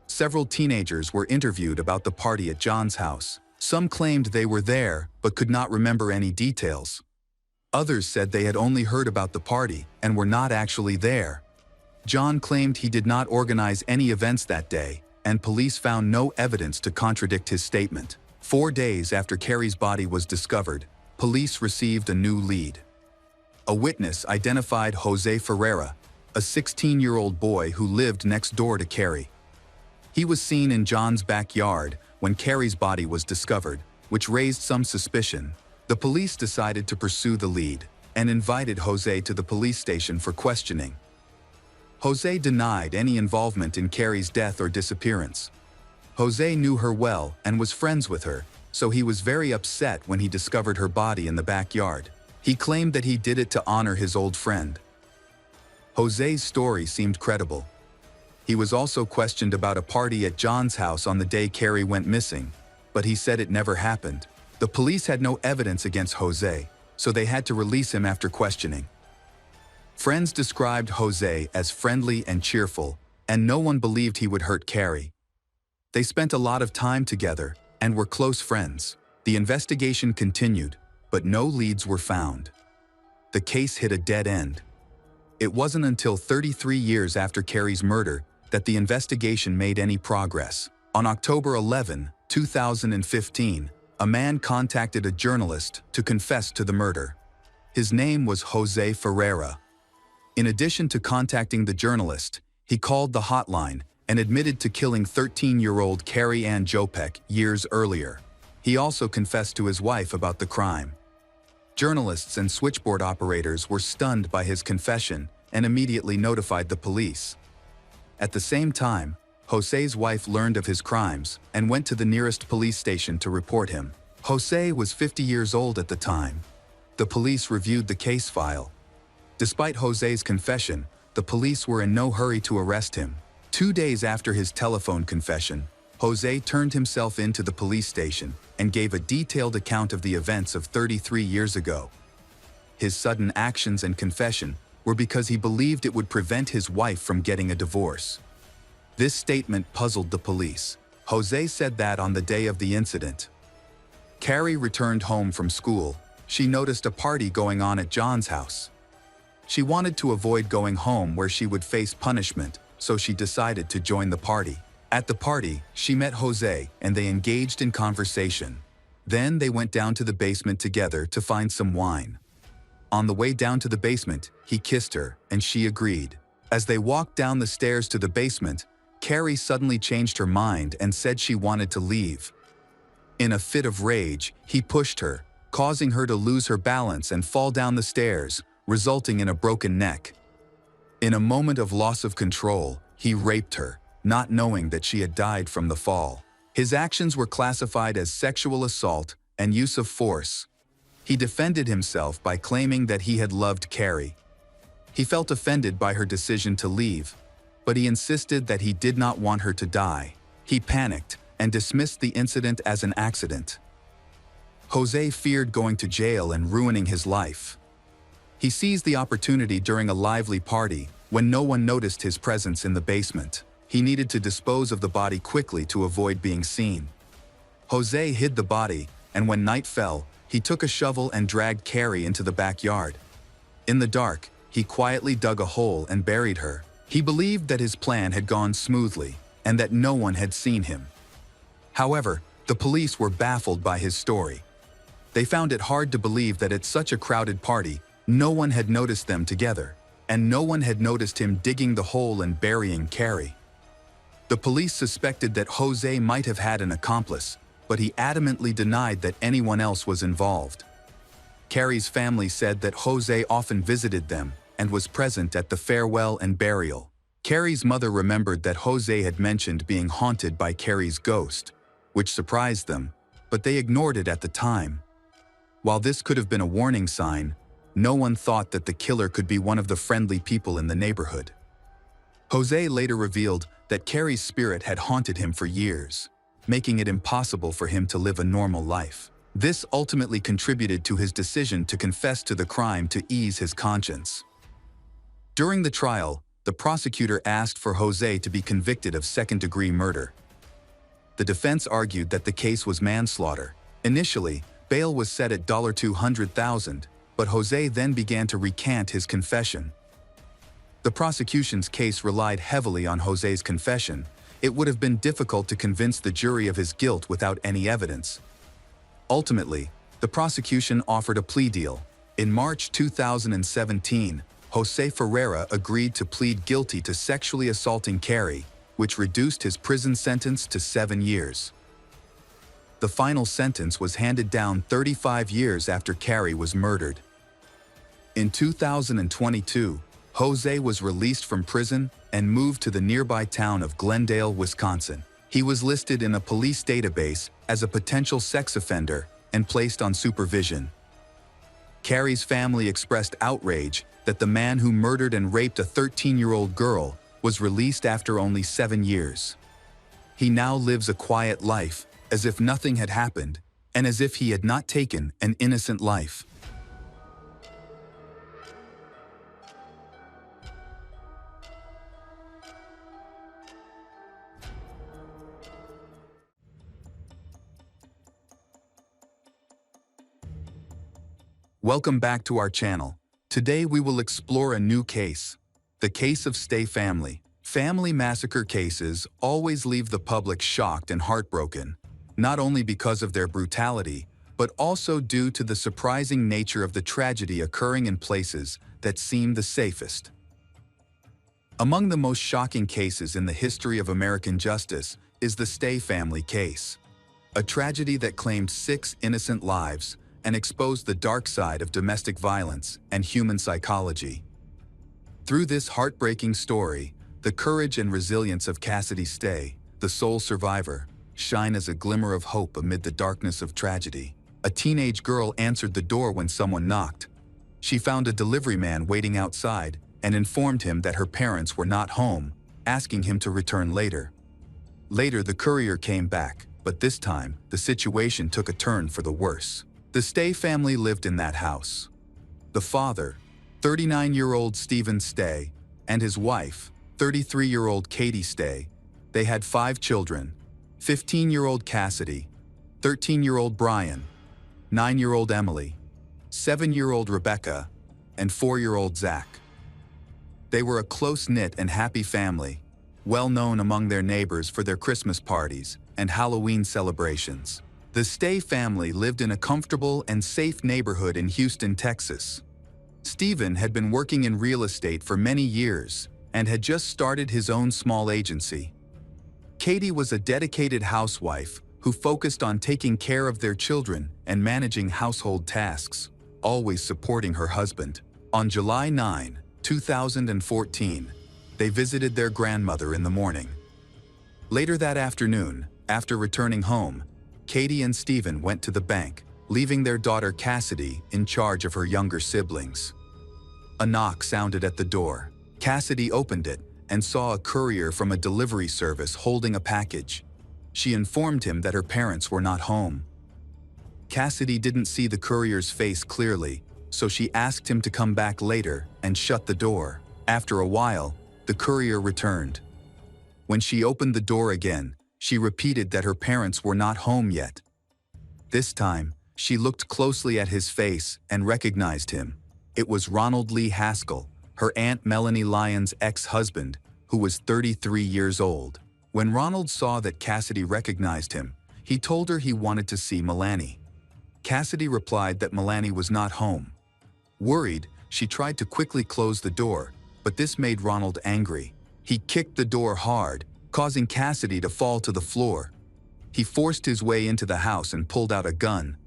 Several teenagers were interviewed about the party at John's house. Some claimed they were there but could not remember any details. Others said they had only heard about the party and were not actually there. John claimed he did not organize any events that day, and police found no evidence to contradict his statement. 4 days after Carrie's body was discovered, police received a new lead. A witness identified Jose Ferreira, a 16-year-old boy who lived next door to Carrie. He was seen in John's backyard when Carrie's body was discovered, which raised some suspicion. The police decided to pursue the lead and invited Jose to the police station for questioning. Jose denied any involvement in Carrie's death or disappearance. Jose knew her well and was friends with her, so he was very upset when he discovered her body in the backyard. He claimed that he did it to honor his old friend. Jose's story seemed credible. He was also questioned about a party at John's house on the day Carrie went missing, but he said it never happened. The police had no evidence against Jose, so they had to release him after questioning. Friends described Jose as friendly and cheerful, and no one believed he would hurt Carrie. They spent a lot of time together and were close friends. The investigation continued, but no leads were found. The case hit a dead end. It wasn't until 33 years after Carrie's murder that the investigation made any progress. On October 11, 2015, a man contacted a journalist to confess to the murder. His name was Jose Ferreira. In addition to contacting the journalist, he called the hotline and admitted to killing 13-year-old Carrie Ann Jopek years earlier. He also confessed to his wife about the crime. Journalists and switchboard operators were stunned by his confession and immediately notified the police. At the same time, Jose's wife learned of his crimes and went to the nearest police station to report him. Jose was 50 years old at the time. The police reviewed the case file. Despite Jose's confession, the police were in no hurry to arrest him. 2 days after his telephone confession, Jose turned himself into the police station and gave a detailed account of the events of 33 years ago. His sudden actions and confession were because he believed it would prevent his wife from getting a divorce. This statement puzzled the police. Jose said that on the day of the incident. Carrie returned home from school. She noticed a party going on at John's house. She wanted to avoid going home where she would face punishment, so she decided to join the party. At the party, she met Jose and they engaged in conversation. Then they went down to the basement together to find some wine. On the way down to the basement, he kissed her and she agreed. As they walked down the stairs to the basement, Carrie suddenly changed her mind and said she wanted to leave. In a fit of rage, he pushed her, causing her to lose her balance and fall down the stairs, resulting in a broken neck. In a moment of loss of control, he raped her, not knowing that she had died from the fall. His actions were classified as sexual assault and use of force. He defended himself by claiming that he had loved Carrie. He felt offended by her decision to leave, but he insisted that he did not want her to die. He panicked and dismissed the incident as an accident. Jose feared going to jail and ruining his life. He seized the opportunity during a lively party when no one noticed his presence in the basement. He needed to dispose of the body quickly to avoid being seen. Jose hid the body, and when night fell, he took a shovel and dragged Carrie into the backyard. In the dark, he quietly dug a hole and buried her. He believed that his plan had gone smoothly and that no one had seen him. However, the police were baffled by his story. They found it hard to believe that at such a crowded party, no one had noticed them together, and no one had noticed him digging the hole and burying Carrie. The police suspected that Jose might have had an accomplice, but he adamantly denied that anyone else was involved. Carrie's family said that Jose often visited them and was present at the farewell and burial. Carrie's mother remembered that Jose had mentioned being haunted by Carrie's ghost, which surprised them, but they ignored it at the time. While this could have been a warning sign, no one thought that the killer could be one of the friendly people in the neighborhood. Jose later revealed that Carrie's spirit had haunted him for years, making it impossible for him to live a normal life. This ultimately contributed to his decision to confess to the crime to ease his conscience. During the trial, the prosecutor asked for Jose to be convicted of second-degree murder. The defense argued that the case was manslaughter. Initially, bail was set at $200,000, but Jose then began to recant his confession. The prosecution's case relied heavily on Jose's confession. It would have been difficult to convince the jury of his guilt without any evidence. Ultimately, the prosecution offered a plea deal. In March 2017, Jose Ferreira agreed to plead guilty to sexually assaulting Carrie, which reduced his prison sentence to 7 years. The final sentence was handed down 35 years after Carrie was murdered. In 2022, Jose was released from prison and moved to the nearby town of Glendale, Wisconsin. He was listed in a police database as a potential sex offender and placed on supervision. Carrie's family expressed outrage that the man who murdered and raped a 13-year-old girl was released after only 7 years. He now lives a quiet life, as if nothing had happened, and as if he had not taken an innocent life. Welcome back to our channel. Today we will explore a new case, the case of Stay Family. Family massacre cases always leave the public shocked and heartbroken, not only because of their brutality, but also due to the surprising nature of the tragedy occurring in places that seem the safest. Among the most shocking cases in the history of American justice is the Stay Family case, a tragedy that claimed 6 innocent lives and exposed the dark side of domestic violence and human psychology. Through this heartbreaking story, the courage and resilience of Cassidy Stay, the sole survivor, shine as a glimmer of hope amid the darkness of tragedy. A teenage girl answered the door when someone knocked. She found a delivery man waiting outside and informed him that her parents were not home, asking him to return later. Later, the courier came back, but this time, the situation took a turn for the worse. The Stay family lived in that house. The father, 39-year-old Stephen Stay, and his wife, 33-year-old Katie Stay, they had 5 children, 15-year-old Cassidy, 13-year-old Brian, 9-year-old Emily, 7-year-old Rebecca, and 4-year-old Zach. They were a close-knit and happy family, well known among their neighbors for their Christmas parties and Halloween celebrations. The Stay family lived in a comfortable and safe neighborhood in Houston, Texas. Stephen had been working in real estate for many years and had just started his own small agency. Katie was a dedicated housewife who focused on taking care of their children and managing household tasks, always supporting her husband. On July 9, 2014, they visited their grandmother in the morning. Later that afternoon, after returning home, Katie and Stephen went to the bank, leaving their daughter Cassidy in charge of her younger siblings. A knock sounded at the door. Cassidy opened it and saw a courier from a delivery service holding a package. She informed him that her parents were not home. Cassidy didn't see the courier's face clearly, so she asked him to come back later and shut the door. After a while, the courier returned. When she opened the door again, she repeated that her parents were not home yet. This time, she looked closely at his face and recognized him. It was Ronald Lee Haskell, her Aunt Melanie Lyon's ex-husband, who was 33 years old. When Ronald saw that Cassidy recognized him, he told her he wanted to see Melanie. Cassidy replied that Melanie was not home. Worried, she tried to quickly close the door, but this made Ronald angry. He kicked the door hard, causing Cassidy to fall to the floor. He forced his way into the house and pulled out a gun.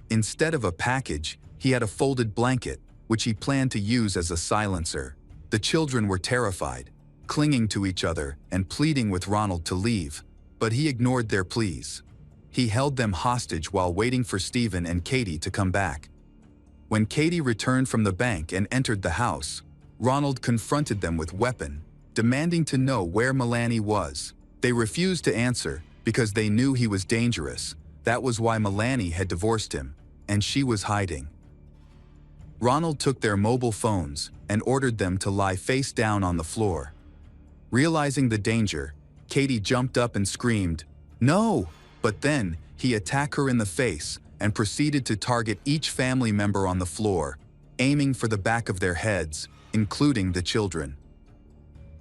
Instead of a package, he had a folded blanket, which he planned to use as a silencer. The children were terrified, clinging to each other and pleading with Ronald to leave, but he ignored their pleas. He held them hostage while waiting for Stephen and Katie to come back. When Katie returned from the bank and entered the house, Ronald confronted them with a weapon, demanding to know where Melanie was. They refused to answer because they knew he was dangerous. That was why Melanie had divorced him, and she was hiding. Ronald took their mobile phones and ordered them to lie face down on the floor. Realizing the danger, Katie jumped up and screamed, "No!" But then, he attacked her in the face and proceeded to target each family member on the floor, aiming for the back of their heads, including the children.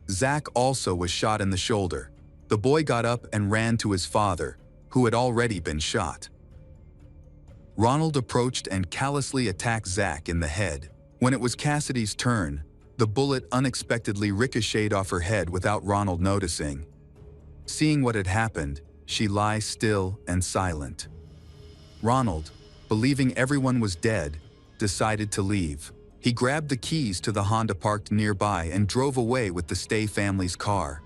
Zach also was shot in the shoulder. The boy got up and ran to his father, who had already been shot. Ronald approached and callously attacked Zach in the head. When it was Cassidy's turn, the bullet unexpectedly ricocheted off her head without Ronald noticing. Seeing what had happened, she lay still and silent. Ronald, believing everyone was dead, decided to leave. He grabbed the keys to the Honda parked nearby and drove away with the Stay family's car.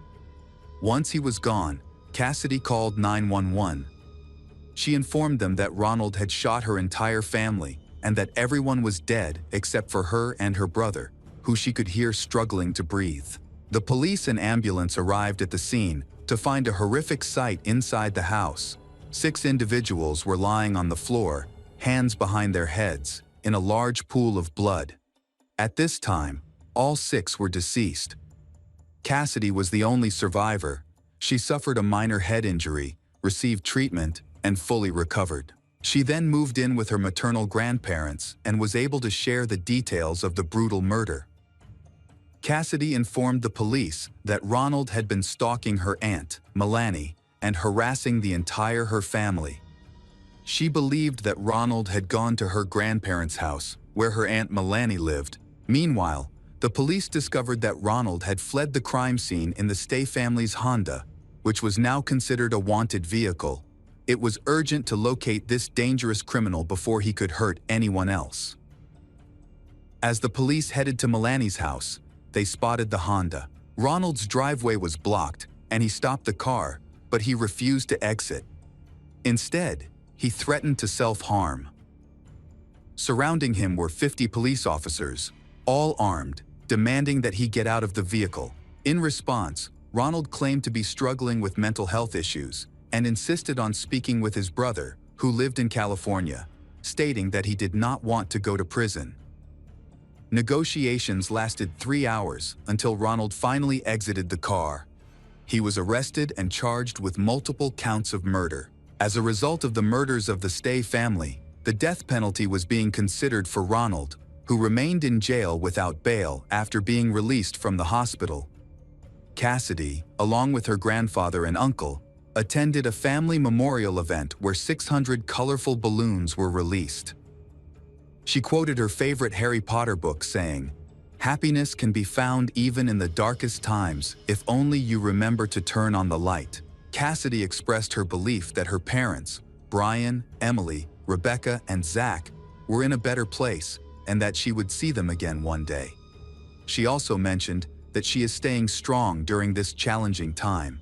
Once he was gone, Cassidy called 911. She informed them that Ronald had shot her entire family and that everyone was dead except for her and her brother, who she could hear struggling to breathe. The police and ambulance arrived at the scene to find a horrific sight inside the house. 6 individuals were lying on the floor, hands behind their heads, in a large pool of blood. At this time, all 6 were deceased. Cassidy was the only survivor. She suffered a minor head injury, received treatment, and fully recovered. She then moved in with her maternal grandparents and was able to share the details of the brutal murder. Cassidy informed the police that Ronald had been stalking her aunt, Melanie, and harassing the entire her family. She believed that Ronald had gone to her grandparents' house, where her aunt Melanie lived. Meanwhile, the police discovered that Ronald had fled the crime scene in the Stay family's Honda, which was now considered a wanted vehicle. It was urgent to locate this dangerous criminal before he could hurt anyone else. As the police headed to Melanie's house, they spotted the Honda. Ronald's driveway was blocked, and he stopped the car, but he refused to exit. Instead, he threatened to self-harm. Surrounding him were 50 police officers, all armed, demanding that he get out of the vehicle. In response, Ronald claimed to be struggling with mental health issues and insisted on speaking with his brother, who lived in California, stating that he did not want to go to prison. Negotiations lasted 3 hours until Ronald finally exited the car. He was arrested and charged with multiple counts of murder. As a result of the murders of the Stay family, the death penalty was being considered for Ronald, who remained in jail without bail after being released from the hospital. Cassidy, along with her grandfather and uncle, attended a family memorial event where 600 colorful balloons were released. She quoted her favorite Harry Potter book saying, "Happiness can be found even in the darkest times if only you remember to turn on the light." Cassidy expressed her belief that her parents, Brian, Emily, Rebecca, and Zach, were in a better place and that she would see them again one day. She also mentioned that she is staying strong during this challenging time.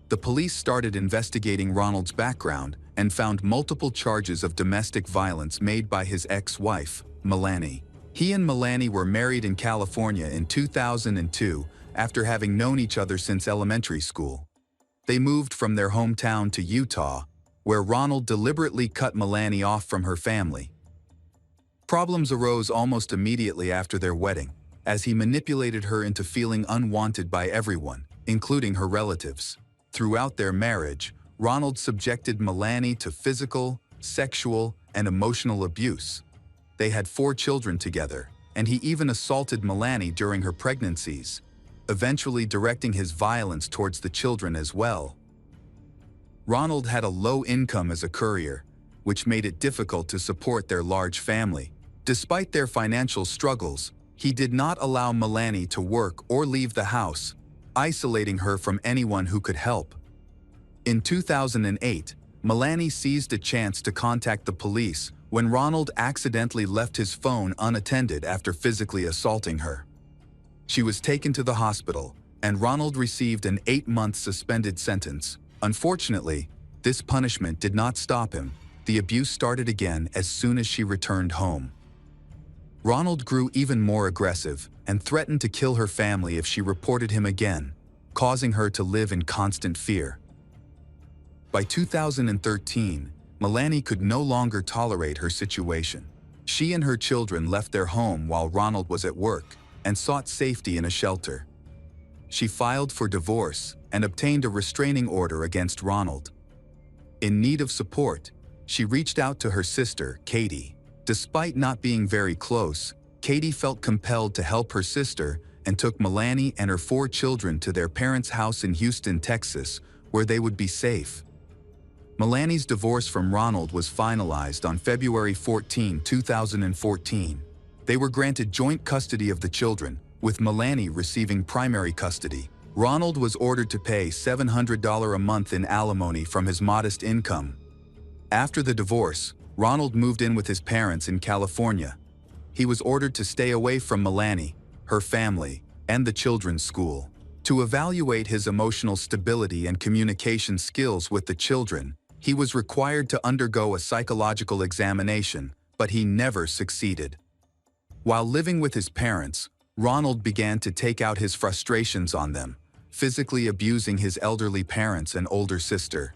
The police started investigating Ronald's background and found multiple charges of domestic violence made by his ex-wife, Melanie. He and Melanie were married in California in 2002 after having known each other since elementary school. They moved from their hometown to Utah, where Ronald deliberately cut Melanie off from her family. Problems arose almost immediately after their wedding, as he manipulated her into feeling unwanted by everyone, including her relatives. Throughout their marriage, Ronald subjected Melanie to physical, sexual, and emotional abuse. They had 4 children together, and he even assaulted Melanie during her pregnancies, eventually directing his violence towards the children as well. Ronald had a low income as a courier, which made it difficult to support their large family. Despite their financial struggles, he did not allow Melanie to work or leave the house, isolating her from anyone who could help. In 2008, Melanie seized a chance to contact the police when Ronald accidentally left his phone unattended after physically assaulting her. She was taken to the hospital, and Ronald received an 8-month suspended sentence. Unfortunately, this punishment did not stop him. The abuse started again as soon as she returned home. Ronald grew even more aggressive and threatened to kill her family if she reported him again, causing her to live in constant fear. By 2013, Melanie could no longer tolerate her situation. She and her children left their home while Ronald was at work and sought safety in a shelter. She filed for divorce and obtained a restraining order against Ronald. In need of support, she reached out to her sister, Katie. Despite not being very close, Katie felt compelled to help her sister and took Melanie and her 4 children to their parents' house in Houston, Texas, where they would be safe. Melanie's divorce from Ronald was finalized on February 14, 2014. They were granted joint custody of the children, with Melanie receiving primary custody. Ronald was ordered to pay $700 a month in alimony from his modest income. After the divorce, Ronald moved in with his parents in California. He was ordered to stay away from Melanie, her family, and the children's school. To evaluate his emotional stability and communication skills with the children, he was required to undergo a psychological examination, but he never succeeded. While living with his parents, Ronald began to take out his frustrations on them, physically abusing his elderly parents and older sister.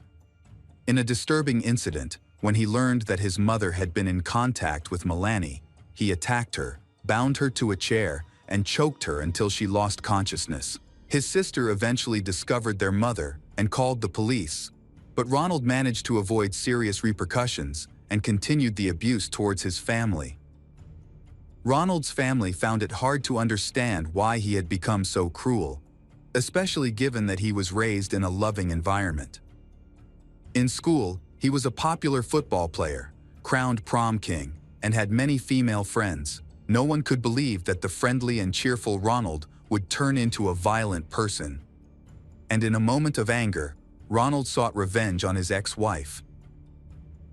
In a disturbing incident, when he learned that his mother had been in contact with Melanie, he attacked her, bound her to a chair, and choked her until she lost consciousness. His sister eventually discovered their mother and called the police, but Ronald managed to avoid serious repercussions and continued the abuse towards his family. Ronald's family found it hard to understand why he had become so cruel, especially given that he was raised in a loving environment. In school, he was a popular football player, crowned prom king, and had many female friends. No one could believe that the friendly and cheerful Ronald would turn into a violent person. And in a moment of anger, Ronald sought revenge on his ex-wife.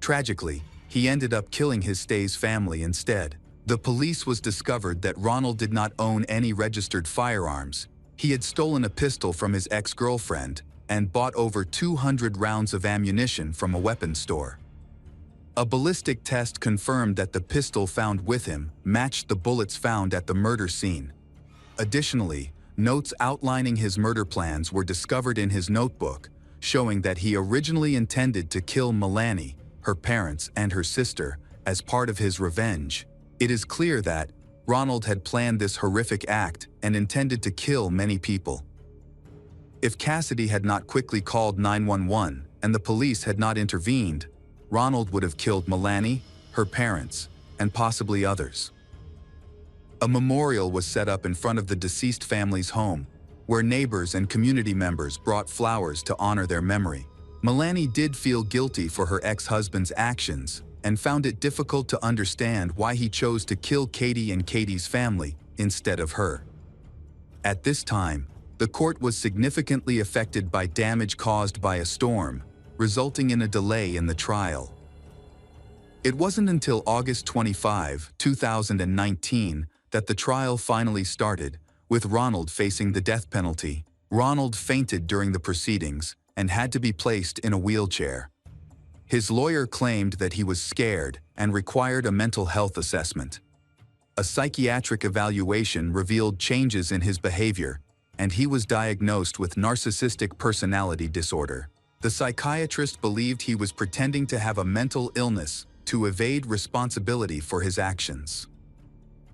Tragically, he ended up killing his stay's family instead. The police was discovered that Ronald did not own any registered firearms. He had stolen a pistol from his ex-girlfriend and bought over 200 rounds of ammunition from a weapons store. A ballistic test confirmed that the pistol found with him matched the bullets found at the murder scene. Additionally, notes outlining his murder plans were discovered in his notebook, showing that he originally intended to kill Melanie, her parents, and her sister as part of his revenge. It is clear that Ronald had planned this horrific act and intended to kill many people. If Cassidy had not quickly called 911 and the police had not intervened, Ronald would have killed Melanie, her parents, and possibly others. A memorial was set up in front of the deceased family's home, where neighbors and community members brought flowers to honor their memory. Melanie did feel guilty for her ex-husband's actions and found it difficult to understand why he chose to kill Katie and Katie's family instead of her. At this time, the court was significantly affected by damage caused by a storm, resulting in a delay in the trial. It wasn't until August 25, 2019, that the trial finally started, with Ronald facing the death penalty. Ronald fainted during the proceedings and had to be placed in a wheelchair. His lawyer claimed that he was scared and required a mental health assessment. A psychiatric evaluation revealed changes in his behavior, and he was diagnosed with narcissistic personality disorder. The psychiatrist believed he was pretending to have a mental illness to evade responsibility for his actions.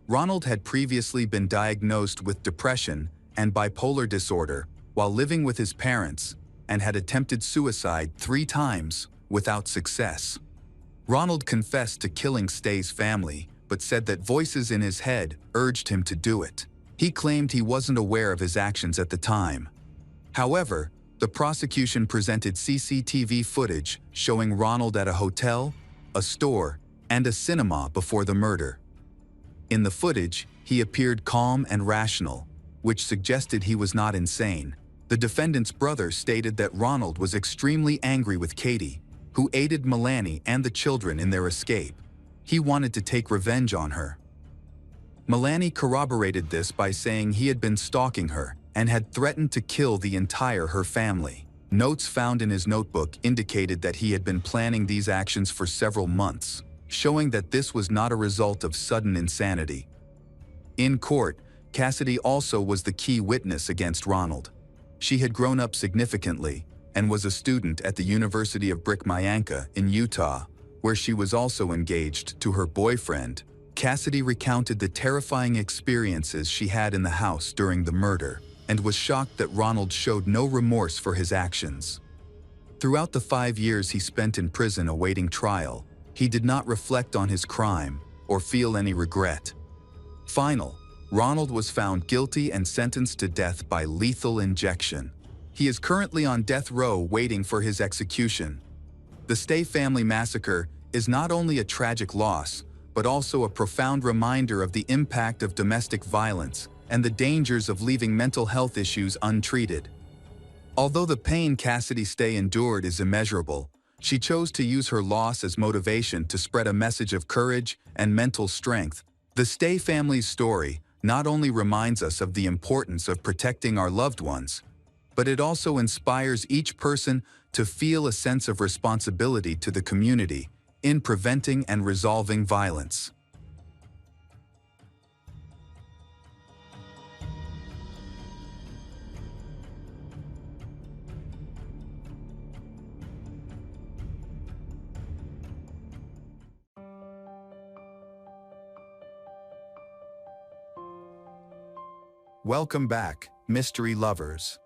Ronald had previously been diagnosed with depression and bipolar disorder while living with his parents and had attempted suicide 3 times without success. Ronald confessed to killing Stay's family, but said that voices in his head urged him to do it. He claimed he wasn't aware of his actions at the time. However, the prosecution presented CCTV footage showing Ronald at a hotel, a store, and a cinema before the murder. In the footage, he appeared calm and rational, which suggested he was not insane. The defendant's brother stated that Ronald was extremely angry with Katie, who aided Melanie and the children in their escape. He wanted to take revenge on her. Melanie corroborated this by saying he had been stalking her and had threatened to kill the entire her family. Notes found in his notebook indicated that he had been planning these actions for several months, showing that this was not a result of sudden insanity. In court, Cassidy also was the key witness against Ronald. She had grown up significantly and was a student at the University of Brick-Mayanka in Utah, where she was also engaged to her boyfriend. Cassidy recounted the terrifying experiences she had in the house during the murder and was shocked that Ronald showed no remorse for his actions. Throughout the 5 years he spent in prison awaiting trial, he did not reflect on his crime or feel any regret. Ronald was found guilty and sentenced to death by lethal injection. He is currently on death row waiting for his execution. The Stay family massacre is not only a tragic loss, but also a profound reminder of the impact of domestic violence and the dangers of leaving mental health issues untreated. Although the pain Cassidy Stay endured is immeasurable, she chose to use her loss as motivation to spread a message of courage and mental strength. The Stay family's story not only reminds us of the importance of protecting our loved ones, but it also inspires each person to feel a sense of responsibility to the community in preventing and resolving violence. Welcome back, mystery lovers.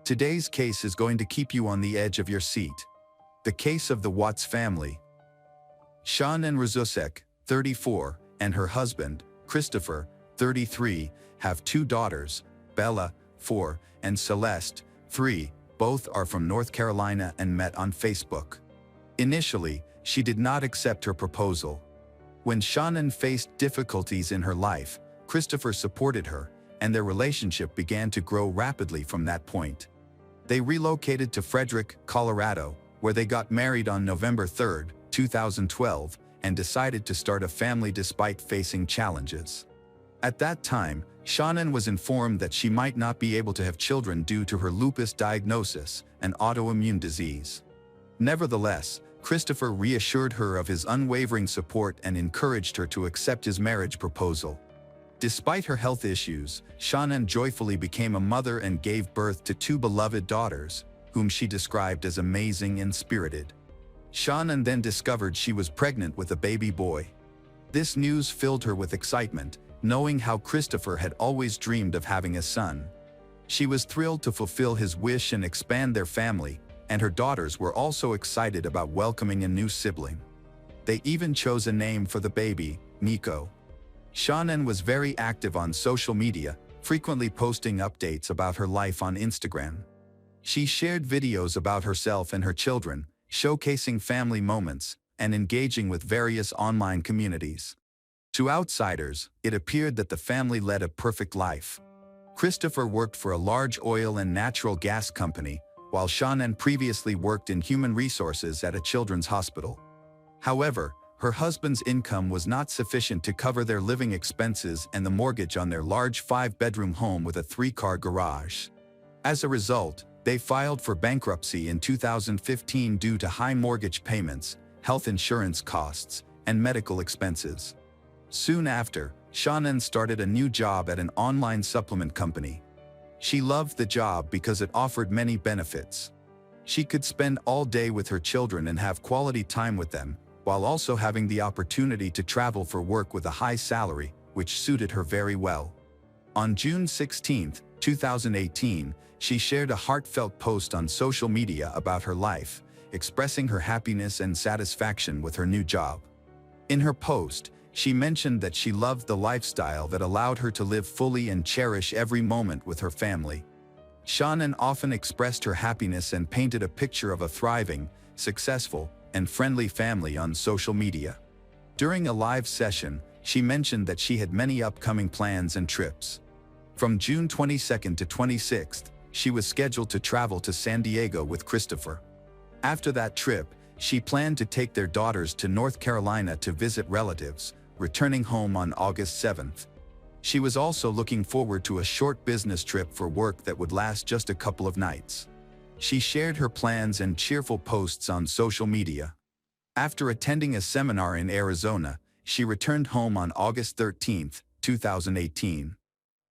Today's case is going to keep you on the edge of your seat. The case of the Watts family. Shannon Razusek, 34, and her husband, Christopher, 33, have 2 daughters, Bella, 4, and Celeste, 3. Both are from North Carolina and met on Facebook. Initially, she did not accept her proposal. When Shannon faced difficulties in her life, Christopher supported her, and their relationship began to grow rapidly from that point. They relocated to Frederick, Colorado, where they got married on November 3, 2012, and decided to start a family despite facing challenges. At that time, Shannon was informed that she might not be able to have children due to her lupus diagnosis, an autoimmune disease. Nevertheless, Christopher reassured her of his unwavering support and encouraged her to accept his marriage proposal. Despite her health issues, Shannon joyfully became a mother and gave birth to 2 beloved daughters, whom she described as amazing and spirited. Shannon then discovered she was pregnant with a baby boy. This news filled her with excitement, knowing how Christopher had always dreamed of having a son. She was thrilled to fulfill his wish and expand their family, and her daughters were also excited about welcoming a new sibling. They even chose a name for the baby, Nico. Shannon was very active on social media, frequently posting updates about her life on Instagram. She shared videos about herself and her children, showcasing family moments, and engaging with various online communities. To outsiders, it appeared that the family led a perfect life. Christopher worked for a large oil and natural gas company, while Shannon previously worked in human resources at a children's hospital. However, her husband's income was not sufficient to cover their living expenses and the mortgage on their large 5-bedroom home with a 3-car garage. As a result, they filed for bankruptcy in 2015 due to high mortgage payments, health insurance costs, and medical expenses. Soon after, Shannon started a new job at an online supplement company. She loved the job because it offered many benefits. She could spend all day with her children and have quality time with them, while also having the opportunity to travel for work with a high salary, which suited her very well. On June 16, 2018, she shared a heartfelt post on social media about her life, expressing her happiness and satisfaction with her new job. In her post, she mentioned that she loved the lifestyle that allowed her to live fully and cherish every moment with her family. Shannon often expressed her happiness and painted a picture of a thriving, successful, and friendly family on social media. During a live session, she mentioned that she had many upcoming plans and trips. From June 22nd to 26th, she was scheduled to travel to San Diego with Christopher. After that trip, she planned to take their daughters to North Carolina to visit relatives, returning home on August 7th. She was also looking forward to a short business trip for work that would last just a couple of nights. She shared her plans and cheerful posts on social media. After attending a seminar in Arizona, she returned home on August 13, 2018.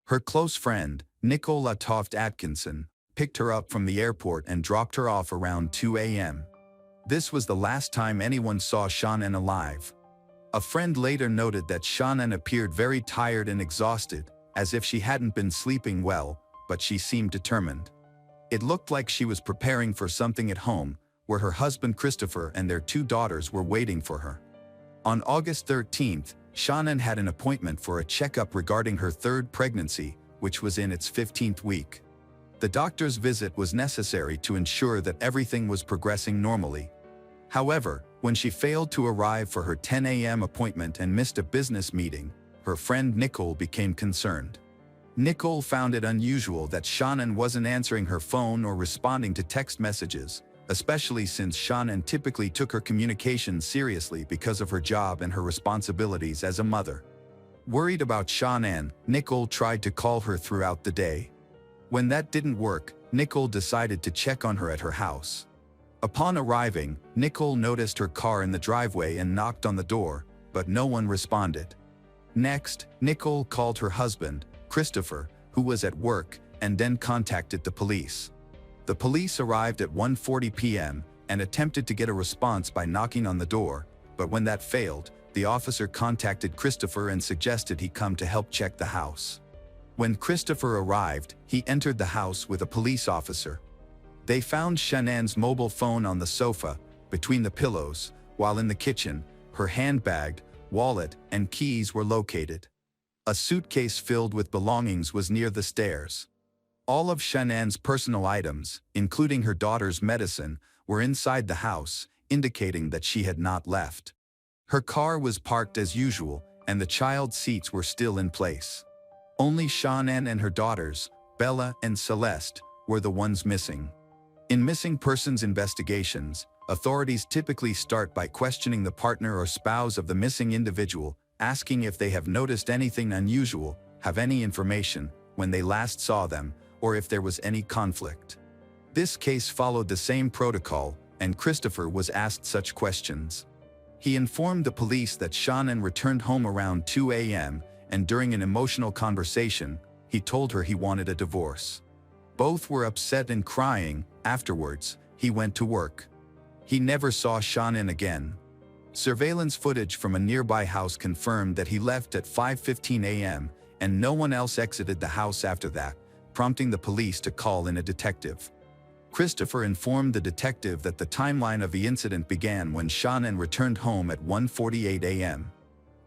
Her close friend, Nicola Toft Atkinson, picked her up from the airport and dropped her off around 2 a.m. This was the last time anyone saw Shannon alive. A friend later noted that Shannon appeared very tired and exhausted, as if she hadn't been sleeping well, but she seemed determined. It looked like she was preparing for something at home, where her husband Christopher and their 2 daughters were waiting for her. On August 13th, Shannon had an appointment for a checkup regarding her 3rd pregnancy, which was in its 15th week. The doctor's visit was necessary to ensure that everything was progressing normally. However, when she failed to arrive for her 10 a.m. appointment and missed a business meeting, her friend Nicole became concerned. Nicole found it unusual that Shannon wasn't answering her phone or responding to text messages, especially since Shannon typically took her communication seriously because of her job and her responsibilities as a mother. Worried about Shannon, Nicole tried to call her throughout the day. When that didn't work, Nicole decided to check on her at her house. Upon arriving, Nicole noticed her car in the driveway and knocked on the door, but no one responded. Next, Nicole called her husband, Christopher, who was at work, and then contacted the police. The police arrived at 1:40 p.m. and attempted to get a response by knocking on the door, but when that failed, the officer contacted Christopher and suggested he come to help check the house. When Christopher arrived, he entered the house with a police officer. They found Shannon's mobile phone on the sofa, between the pillows, while in the kitchen, her handbag, wallet, and keys were located. A suitcase filled with belongings was near the stairs. All of Shannon's personal items, including her daughter's medicine, were inside the house, indicating that she had not left. Her car was parked as usual, and the child's seats were still in place. Only Shannon and her daughters, Bella and Celeste, were the ones missing. In missing persons investigations, authorities typically start by questioning the partner or spouse of the missing individual, asking if they have noticed anything unusual, have any information, when they last saw them, or if there was any conflict. This case followed the same protocol, and Christopher was asked such questions. He informed the police that Shannon returned home around 2 a.m., and during an emotional conversation, he told her he wanted a divorce. Both were upset and crying. Afterwards, he went to work. He never saw Shannon again. Surveillance footage from a nearby house confirmed that he left at 5:15 a.m., and no one else exited the house after that, prompting the police to call in a detective. Christopher informed the detective that the timeline of the incident began when Shannon returned home at 1:48 a.m.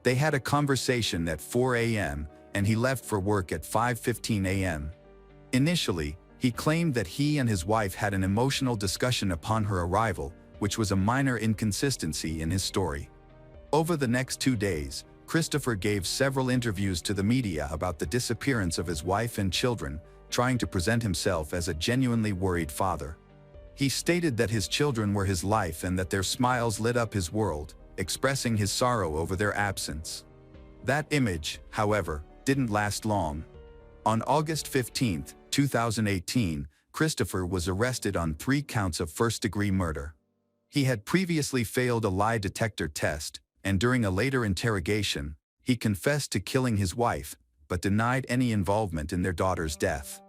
They had a conversation at 4 a.m., and he left for work at 5:15 a.m. Initially, he claimed that he and his wife had an emotional discussion upon her arrival, which was a minor inconsistency in his story. Over the next 2 days, Christopher gave several interviews to the media about the disappearance of his wife and children, trying to present himself as a genuinely worried father. He stated that his children were his life and that their smiles lit up his world, expressing his sorrow over their absence. That image, however, didn't last long. On August 15, 2018, Christopher was arrested on 3 counts of first-degree murder. He had previously failed a lie detector test, and during a later interrogation, he confessed to killing his wife, but denied any involvement in their daughter's death.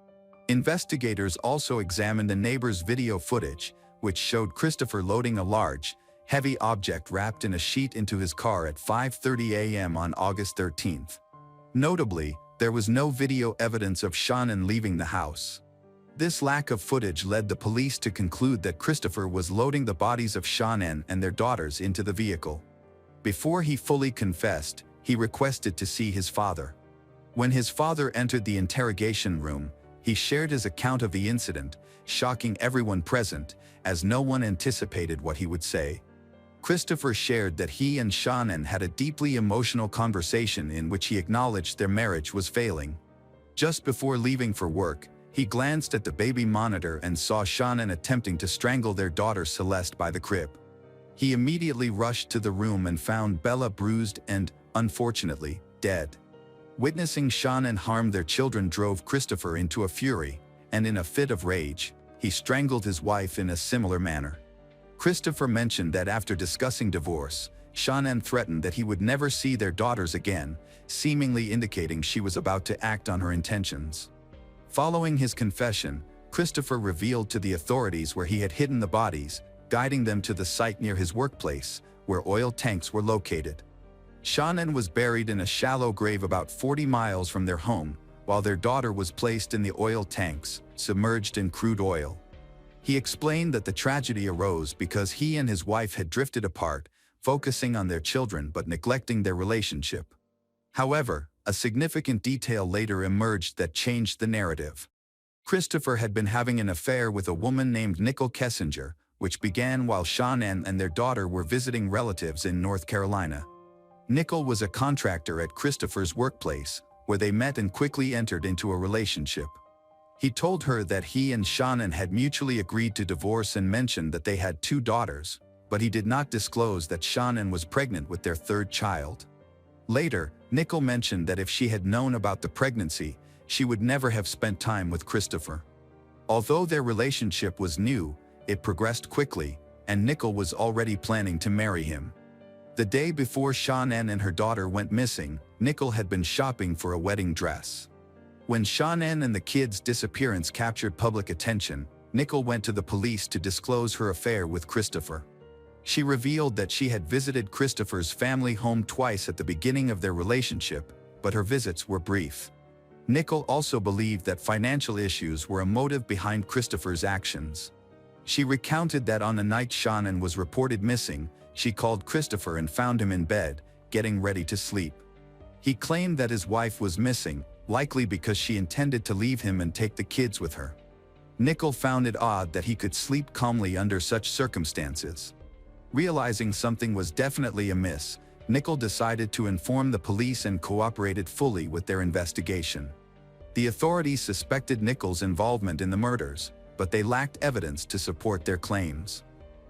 Investigators also examined a neighbor's video footage, which showed Christopher loading a large, heavy object wrapped in a sheet into his car at 5:30 a.m. on August 13th. Notably, there was no video evidence of Shannon leaving the house. This lack of footage led the police to conclude that Christopher was loading the bodies of Shannon and their daughters into the vehicle. Before he fully confessed, he requested to see his father. When his father entered the interrogation room, he shared his account of the incident, shocking everyone present, as no one anticipated what he would say. Christopher shared that he and Shannon had a deeply emotional conversation in which he acknowledged their marriage was failing. Just before leaving for work, he glanced at the baby monitor and saw Shannon attempting to strangle their daughter Celeste by the crib. He immediately rushed to the room and found Bella bruised and, unfortunately, dead. Witnessing Shannon harm their children drove Christopher into a fury, and in a fit of rage, he strangled his wife in a similar manner. Christopher mentioned that after discussing divorce, Shannon threatened that he would never see their daughters again, seemingly indicating she was about to act on her intentions. Following his confession, Christopher revealed to the authorities where he had hidden the bodies, guiding them to the site near his workplace, where oil tanks were located. Shannon was buried in a shallow grave about 40 miles from their home, while their daughter was placed in the oil tanks, submerged in crude oil. He explained that the tragedy arose because he and his wife had drifted apart, focusing on their children but neglecting their relationship. However, a significant detail later emerged that changed the narrative. Christopher had been having an affair with a woman named Nicole Kessinger, which began while Shannon and their daughter were visiting relatives in North Carolina. Nicole was a contractor at Christopher's workplace, where they met and quickly entered into a relationship. He told her that he and Shannon had mutually agreed to divorce and mentioned that they had 2 daughters, but he did not disclose that Shannon was pregnant with their 3rd child. Later, Nicole mentioned that if she had known about the pregnancy, she would never have spent time with Christopher. Although their relationship was new, it progressed quickly, and Nicole was already planning to marry him. The day before Shannon and her daughter went missing, Nicole had been shopping for a wedding dress. When Shannon and the kids' disappearance captured public attention, Nicole went to the police to disclose her affair with Christopher. She revealed that she had visited Christopher's family home twice at the beginning of their relationship, but her visits were brief. Nicole also believed that financial issues were a motive behind Christopher's actions. She recounted that on the night Shannon was reported missing, she called Christopher and found him in bed, getting ready to sleep. He claimed that his wife was missing, likely because she intended to leave him and take the kids with her. Nicole found it odd that he could sleep calmly under such circumstances. Realizing something was definitely amiss, Nicole decided to inform the police and cooperated fully with their investigation. The authorities suspected Nicole's involvement in the murders, but they lacked evidence to support their claims.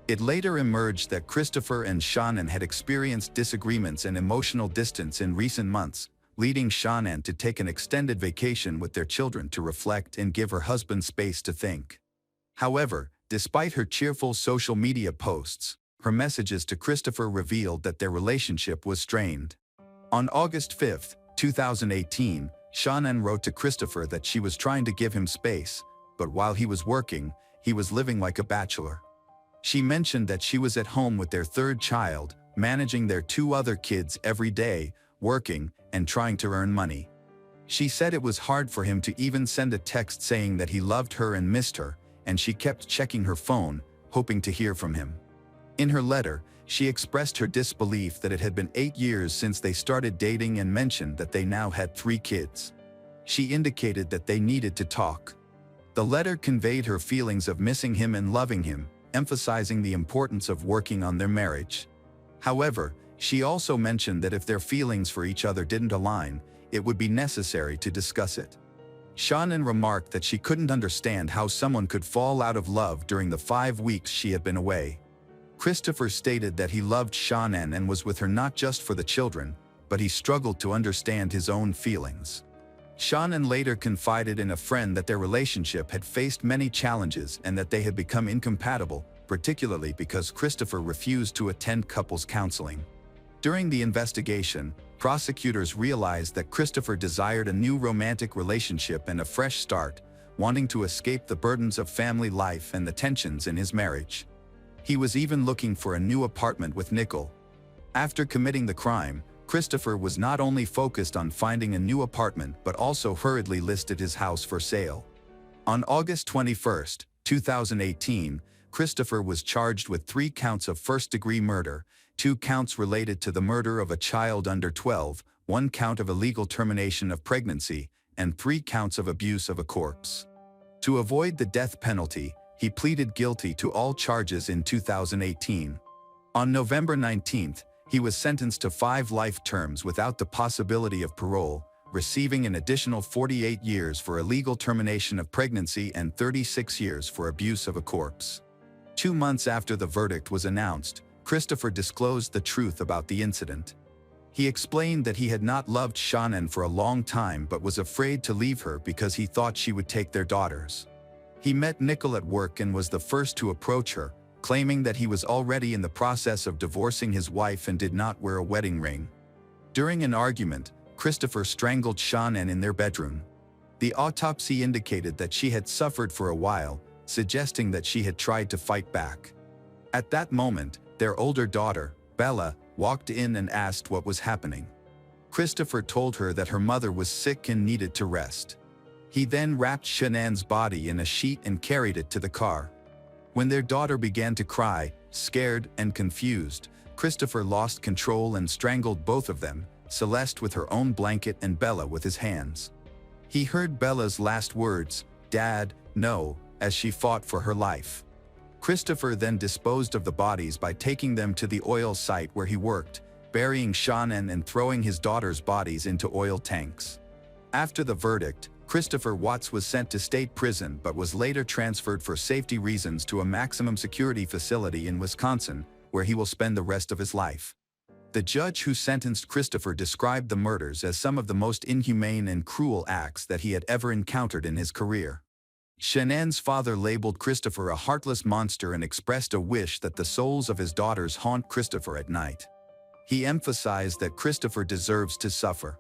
It later emerged that Christopher and Shannon had experienced disagreements and emotional distance in recent months, leading Shannon to take an extended vacation with their children to reflect and give her husband space to think. However, despite her cheerful social media posts, her messages to Christopher revealed that their relationship was strained. On August 5, 2018, Shannon wrote to Christopher that she was trying to give him space, but while he was working, he was living like a bachelor. She mentioned that she was at home with their 3rd child, managing their 2 other kids every day, working, and trying to earn money. She said it was hard for him to even send a text saying that he loved her and missed her, and she kept checking her phone, hoping to hear from him. In her letter, she expressed her disbelief that it had been 8 years since they started dating and mentioned that they now had 3 kids. She indicated that they needed to talk. The letter conveyed her feelings of missing him and loving him, emphasizing the importance of working on their marriage. However, she also mentioned that if their feelings for each other didn't align, it would be necessary to discuss it. Shannon remarked that she couldn't understand how someone could fall out of love during the 5 weeks she had been away. Christopher stated that he loved Shannon and was with her not just for the children, but he struggled to understand his own feelings. Shannon later confided in a friend that their relationship had faced many challenges and that they had become incompatible, particularly because Christopher refused to attend couples counseling. During the investigation, prosecutors realized that Christopher desired a new romantic relationship and a fresh start, wanting to escape the burdens of family life and the tensions in his marriage. He was even looking for a new apartment with Nicole. After committing the crime, Christopher was not only focused on finding a new apartment but also hurriedly listed his house for sale. On August 21, 2018, Christopher was charged with 3 counts of first-degree murder, 2 counts related to the murder of a child under 12, 1 count of illegal termination of pregnancy, and 3 counts of abuse of a corpse. To avoid the death penalty, he pleaded guilty to all charges in 2018. On November 19, he was sentenced to 5 life terms without the possibility of parole, receiving an additional 48 years for illegal termination of pregnancy and 36 years for abuse of a corpse. 2 months after the verdict was announced, Christopher disclosed the truth about the incident. He explained that he had not loved Shannon for a long time but was afraid to leave her because he thought she would take their daughters. He met Nicole at work and was the first to approach her, claiming that he was already in the process of divorcing his wife and did not wear a wedding ring. During an argument, Christopher strangled Shannon in their bedroom. The autopsy indicated that she had suffered for a while, suggesting that she had tried to fight back. At that moment, their older daughter, Bella, walked in and asked what was happening. Christopher told her that her mother was sick and needed to rest. He then wrapped Shannon's body in a sheet and carried it to the car. When their daughter began to cry, scared and confused, Christopher lost control and strangled both of them, Celeste with her own blanket and Bella with his hands. He heard Bella's last words, "Dad, no," as she fought for her life. Christopher then disposed of the bodies by taking them to the oil site where he worked, burying Shannon and throwing his daughter's bodies into oil tanks. After the verdict, Christopher Watts was sent to state prison but was later transferred for safety reasons to a maximum security facility in Wisconsin, where he will spend the rest of his life. The judge who sentenced Christopher described the murders as some of the most inhumane and cruel acts that he had ever encountered in his career. Shannon's father labeled Christopher a heartless monster and expressed a wish that the souls of his daughters haunt Christopher at night. He emphasized that Christopher deserves to suffer.